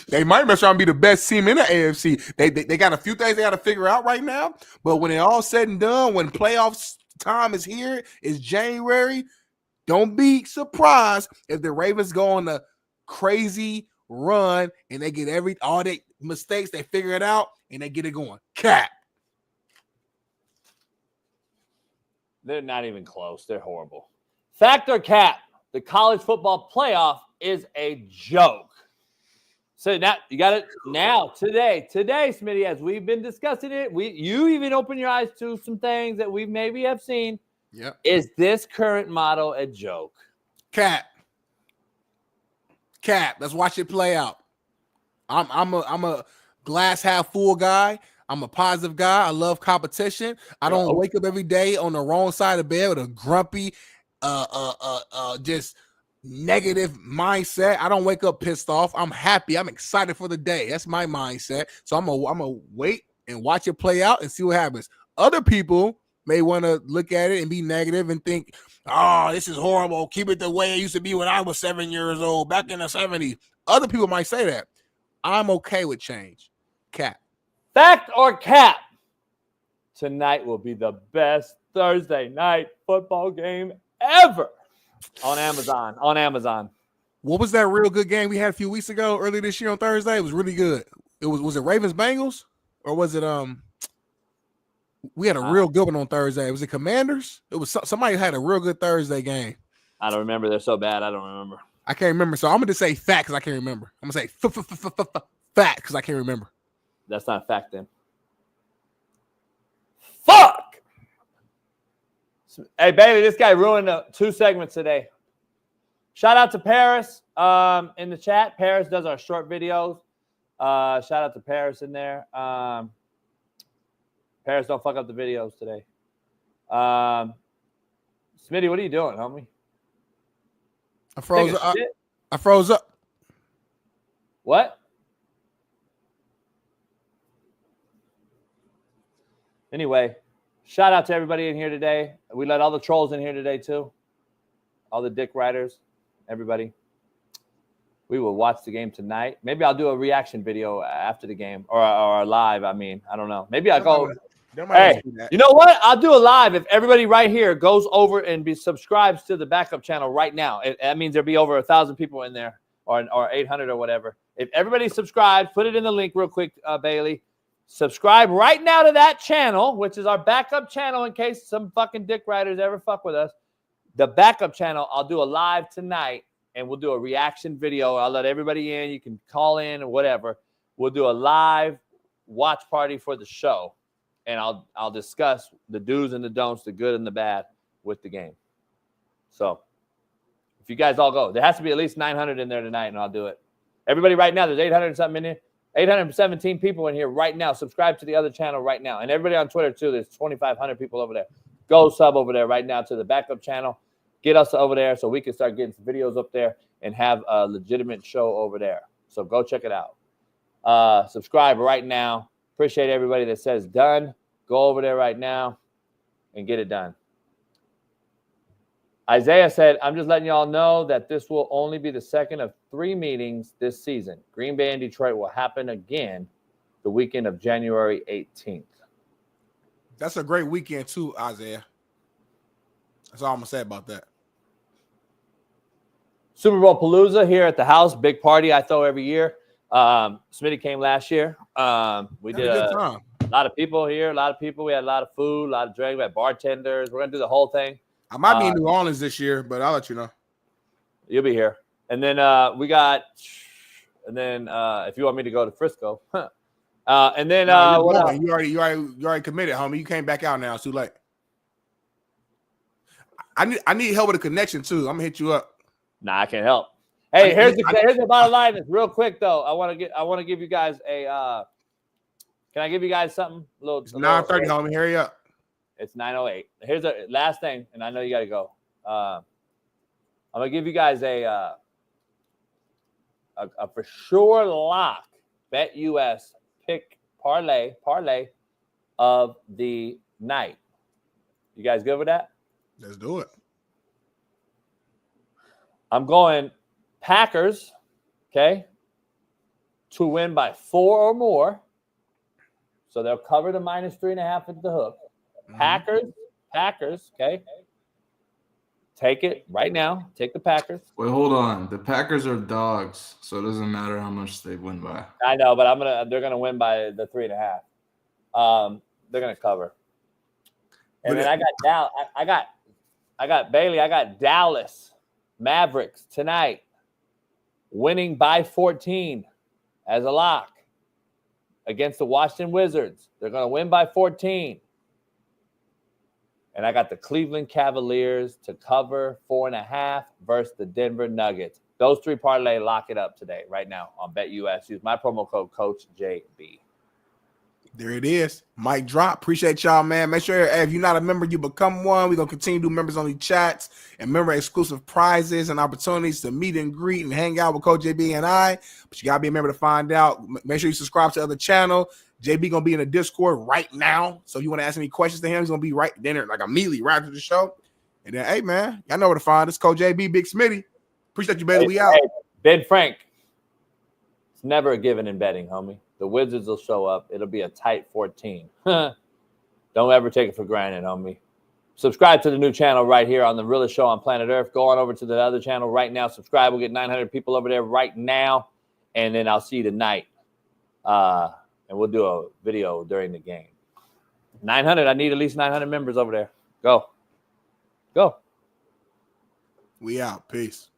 They might mess around and be the best team in the AFC. They got a few things they got to figure out right now. But when it all said and done, when playoffs time is here, it's January, don't be surprised if the Ravens go on a crazy run and they get all their mistakes, they figure it out, and they get it going. Cap. They're not even close. They're horrible. Fact or cap? The college football playoff is a joke. So now you got it now, today, Smitty, as we've been discussing it, you even open your eyes to some things that we maybe have seen. Yep. Is this current model a joke? Cap. Let's watch it play out. I'm a glass half full guy. I'm a positive guy. I love competition. I don't wake up every day on the wrong side of the bed with a grumpy, just negative mindset. I don't wake up pissed off. I'm happy. I'm excited for the day. That's my mindset. So I'm gonna wait and watch it play out and see what happens. Other people may want to look at it and be negative and think, oh, this is horrible. Keep it the way it used to be when I was 7 years old back in the 70s. Other people might say that. I'm okay with change. Cap. Fact or cap? Tonight will be the best Thursday night football game ever on Amazon. What was that real good game we had a few weeks ago, early this year on Thursday? It was really good. Was it Ravens Bengals or was it we had a real good one on Thursday. Was it Commanders? It was somebody had a real good Thursday game. I don't remember. They're so bad. I don't remember. I can't remember. So I'm going to say fact because I can't remember. I'm going to say fact because I can't remember. That's not a fact then. Fuck! Hey, baby, this guy ruined 2 segments today. Shout out to Paris in the chat. Paris does our short videos. Shout out to Paris in there. Paris, don't fuck up the videos today. Smitty, what are you doing, homie? I froze up. What? Anyway, shout out to everybody in here today. We let all the trolls in here today too. All the dick riders, everybody. We will watch the game tonight. Maybe I'll do a reaction video after the game or live. I mean, I don't know. Maybe I'll go. Hey, you know what? I'll do a live if everybody right here goes over and subscribes to the backup channel right now. That means there'll be over 1,000 people in there or 800 or whatever. If everybody subscribes, put it in the link real quick, Bailey. Subscribe right now to that channel, which is our backup channel in case some fucking dick riders ever fuck with us. The backup channel, I'll do a live tonight, and we'll do a reaction video. I'll let everybody in. You can call in or whatever. We'll do a live watch party for the show, and I'll discuss the do's and the don'ts, the good and the bad with the game. So if you guys all go, there has to be at least 900 in there tonight, and I'll do it. Everybody right now, there's 800 and something in here. 817 people in here right now. Subscribe to the other channel right now. And everybody on Twitter, too. There's 2,500 people over there. Go sub over there right now to the backup channel. Get us over there so we can start getting some videos up there and have a legitimate show over there. So go check it out. Subscribe right now. Appreciate everybody that says done. Go over there right now and get it done. Isaiah said, I'm just letting y'all know that this will only be the second of 3 meetings this season. Green Bay and Detroit will happen again the weekend of January 18th. That's a great weekend too, Isaiah. That's all I'm going to say about that. Super Bowl Palooza here at the house. Big party I throw every year. Smitty came last year. We did a lot of people here. A lot of people. We had a lot of food, a lot of drinks. We had bartenders. We're going to do the whole thing. I might be in New Orleans this year, but I'll let you know. You'll be here. And then if you want me to go to Frisco, and then you already committed, homie. You came back out now. It's too late. I need help with a connection too. I'm gonna hit you up. Nah, I can't help. Hey, here's the bottom line. It's real quick though. I want to give you guys a. Can I give you guys something? It's 9:30, homie. Hurry up. It's 9:08. Here's the last thing, and I know you got to go. I'm gonna give you guys a for sure lock bet US pick parlay of the night. You guys good with that? Let's do it. I'm going Packers, okay, to win by 4 or more. So they'll cover the -3.5 at the hook. Packers, okay. Take it right now. Take the Packers. Wait, hold on. The Packers are dogs, so it doesn't matter how much they win by. I know, but they're gonna win by the 3.5. They're gonna cover. And then I got Bailey. I got Dallas Mavericks tonight, winning by 14. as a lock against the Washington Wizards. They're going to win by 14. And I got the Cleveland Cavaliers to cover 4.5 versus the Denver Nuggets. Those three parlay, lock it up today, right now on BetUS. Use my promo code CoachJB. There it is. Mic drop. Appreciate y'all, man. Make sure if you're not a member, you become one. We're going to continue to do members-only chats and member-exclusive prizes and opportunities to meet and greet and hang out with Coach JB and I. But you got to be a member to find out. Make sure you subscribe to the other channel. JB going to be in the Discord right now. So if you want to ask any questions to him, he's going to be right there, like immediately right after the show. And then, hey, man, y'all know where to find us. Coach JB, Big Smitty. Appreciate you, baby. We out. Ben Frank. It's never a given in betting, homie. The Wizards will show up. It'll be a tight 14. Don't ever take it for granted, homie. Subscribe to the new channel right here on the Realest Show on Planet Earth. Go on over to the other channel right now. Subscribe. We'll get 900 people over there right now. And then I'll see you tonight. And we'll do a video during the game. 900. I need at least 900 members over there. Go. We out. Peace.